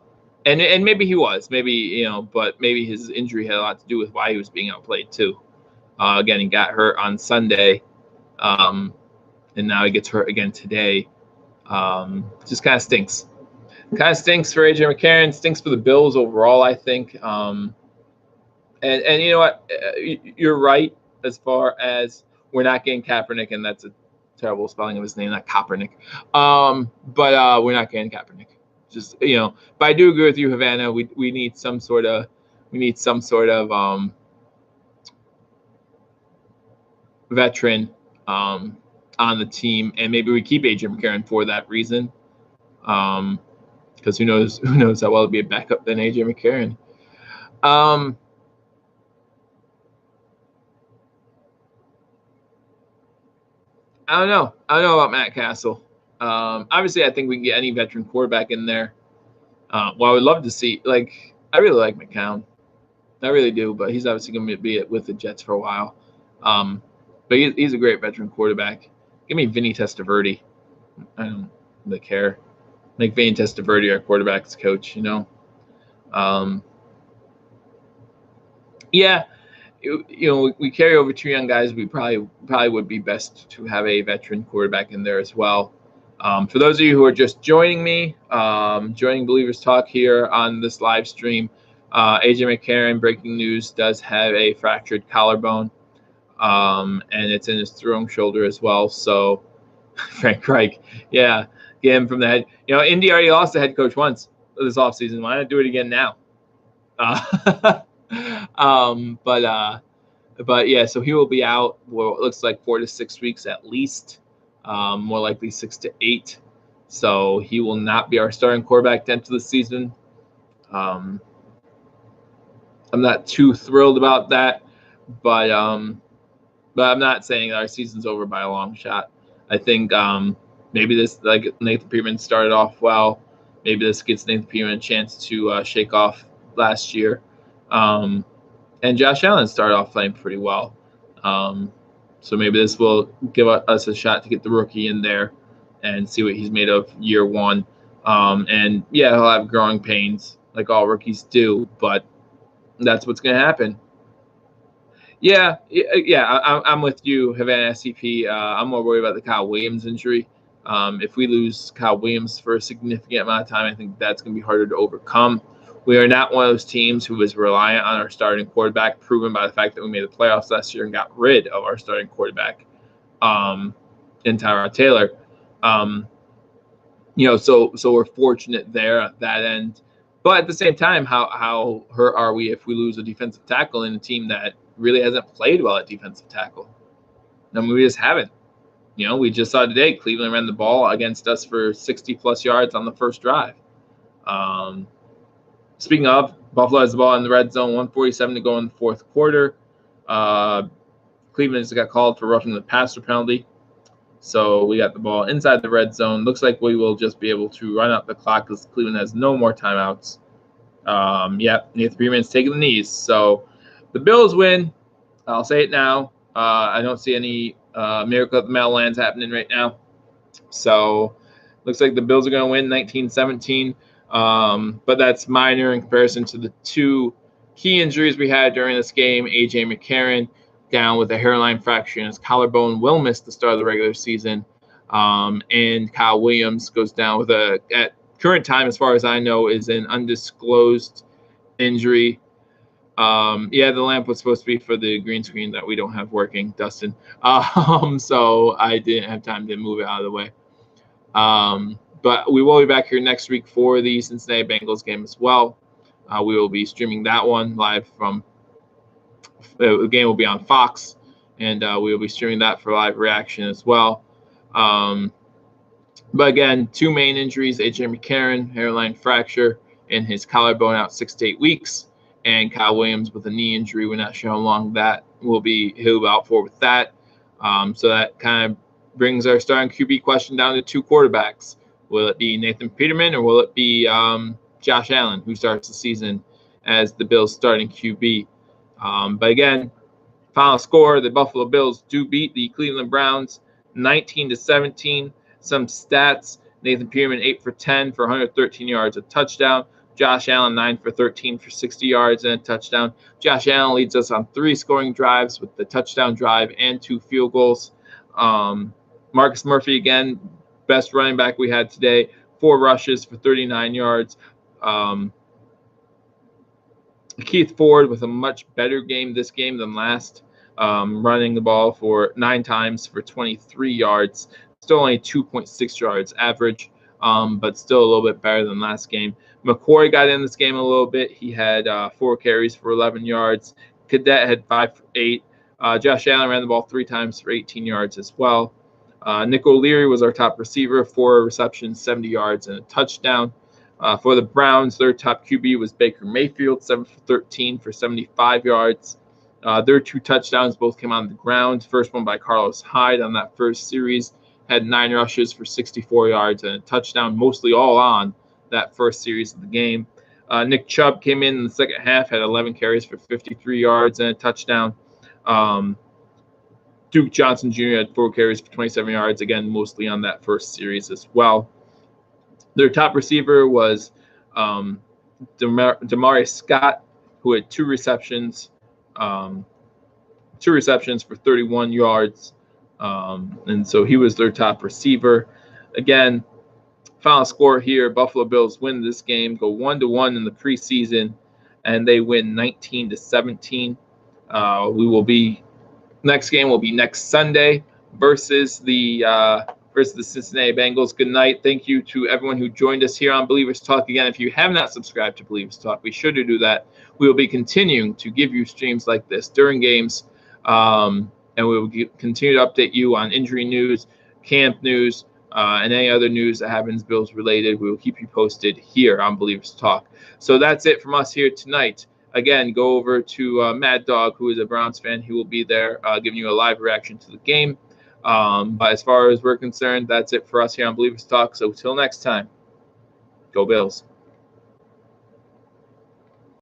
B: And maybe he was, but maybe his injury had a lot to do with why he was being outplayed too. Again, he got hurt on Sunday, and now he gets hurt again today. Just kind of stinks. Kind of stinks for AJ McCarron. Stinks for the Bills overall, I think. And you know what? You're right as far as we're not getting Kaepernick, and that's a terrible spelling of his name, not Kaepernick. But we're not getting Kaepernick. Just but I do agree with you, Havana. We need some sort of veteran on the team, and maybe we keep AJ McCarron for that reason. Because who knows how well it'd be a backup than AJ McCarron. I don't know about Matt Castle. Obviously, I think we can get any veteran quarterback in there. I would love to see, I really like McCown. I really do, but he's obviously going to be with the Jets for a while. But he's a great veteran quarterback. Give me Vinny Testaverde. I don't really care. Make Vinny Testaverde our quarterback's coach, Yeah. We carry over 2 young guys. We probably would be best to have a veteran quarterback in there as well. For those of you who are just joining me, joining Believers Talk here on this live stream, AJ McCarron, breaking news, does have a fractured collarbone, and it's in his throwing shoulder as well. So Frank Reich, yeah, get him from the head. Indy already lost the head coach once this offseason. Why not do it again now? But yeah, so he will be out. Well, it looks like 4 to 6 weeks at least. More likely 6 to 8. So he will not be our starting quarterback to enter the season. I'm not too thrilled about that, but I'm not saying our season's over by a long shot. I think maybe this, Nathan Peterman started off well. Maybe this gets Nathan Peterman a chance to shake off last year. And Josh Allen started off playing pretty well. So maybe this will give us a shot to get the rookie in there and see what he's made of year 1. And yeah, he'll have growing pains like all rookies do, but that's what's going to happen. Yeah, I'm with you, Havana SCP. I'm more worried about the Kyle Williams injury. If we lose Kyle Williams for a significant amount of time, I think that's going to be harder to overcome. We are not one of those teams who is reliant on our starting quarterback, proven by the fact that we made the playoffs last year and got rid of our starting quarterback in Tyrod Taylor. So we're fortunate there at that end. But at the same time, how hurt are we if we lose a defensive tackle in a team that really hasn't played well at defensive tackle? I mean, we just haven't. We just saw today Cleveland ran the ball against us for 60-plus yards on the first drive. Speaking of, Buffalo has the ball in the red zone, 1:47 to go in the fourth quarter. Cleveland just got called for roughing the passer penalty. So we got the ball inside the red zone. Looks like we will just be able to run out the clock because Cleveland has no more timeouts. Nathan Peterman's taking the knees. So the Bills win. I'll say it now. I don't see any miracle at the Meadowlands happening right now. So looks like the Bills are going to win 19-17. But that's minor in comparison to the two key injuries we had during this game. A.J. McCarron down with a hairline fracture in his collarbone, will miss the start of the regular season. And Kyle Williams goes down with at current time, as far as I know, is an undisclosed injury. The lamp was supposed to be for the green screen that we don't have working, Dustin. So I didn't have time to move it out of the way. But we will be back here next week for the Cincinnati Bengals game as well. We will be streaming that one live from the game will be on Fox, and we will be streaming that for live reaction as well. But again, two main injuries: A.J. McCarron, hairline fracture, and his collarbone out 6 to 8 weeks. And Kyle Williams with a knee injury. We're not sure how long that he'll be out for with that. So that kind of brings our starting QB question down to two quarterbacks. Will it be Nathan Peterman or will it be Josh Allen, who starts the season as the Bills' starting QB? But again, final score: the Buffalo Bills do beat the Cleveland Browns 19-17. Some stats: Nathan Peterman 8 for 10 for 113 yards, a touchdown. Josh Allen 9 for 13 for 60 yards and a touchdown. Josh Allen leads us on 3 scoring drives with the touchdown drive and 2 field goals. Marcus Murphy, again, best running back we had today, 4 rushes for 39 yards. Keith Ford with a much better game this game than last, running the ball for 9 times for 23 yards. Still only 2.6 yards average, but still a little bit better than last game. McCoy got in this game a little bit. He had 4 carries for 11 yards. Cadet had 5 for 8. Josh Allen ran the ball 3 times for 18 yards as well. Nick O'Leary was our top receiver, 4 receptions, 70 yards, and a touchdown. For the Browns, their top QB was Baker Mayfield, 7 for 13 for 75 yards. Their 2 touchdowns both came on the ground. First one by Carlos Hyde on that first series, had 9 rushes for 64 yards and a touchdown, mostly all on that first series of the game. Nick Chubb came in the second half, had 11 carries for 53 yards and a touchdown. Duke Johnson Jr. had 4 carries for 27 yards, again, mostly on that first series as well. Their top receiver was Damari Scott, who had 2 receptions for 31 yards. And so he was their top receiver. Again, final score here: Buffalo Bills win this game, go 1-1 in the preseason, and they win 19-17. Next game will be next Sunday versus the Cincinnati Bengals. Good night. Thank you to everyone who joined us here on Believers Talk. Again, if you have not subscribed to Believers Talk, be sure to do that. We will be continuing to give you streams like this during games, and we will continue to update you on injury news, camp news, and any other news that happens Bills related. We will keep you posted here on Believers Talk. So that's it from us here tonight. Again, go over to Mad Dog, who is a Browns fan. He will be there giving you a live reaction to the game. But as far as we're concerned, that's it for us here on Believers Talk. So till next time, go Bills.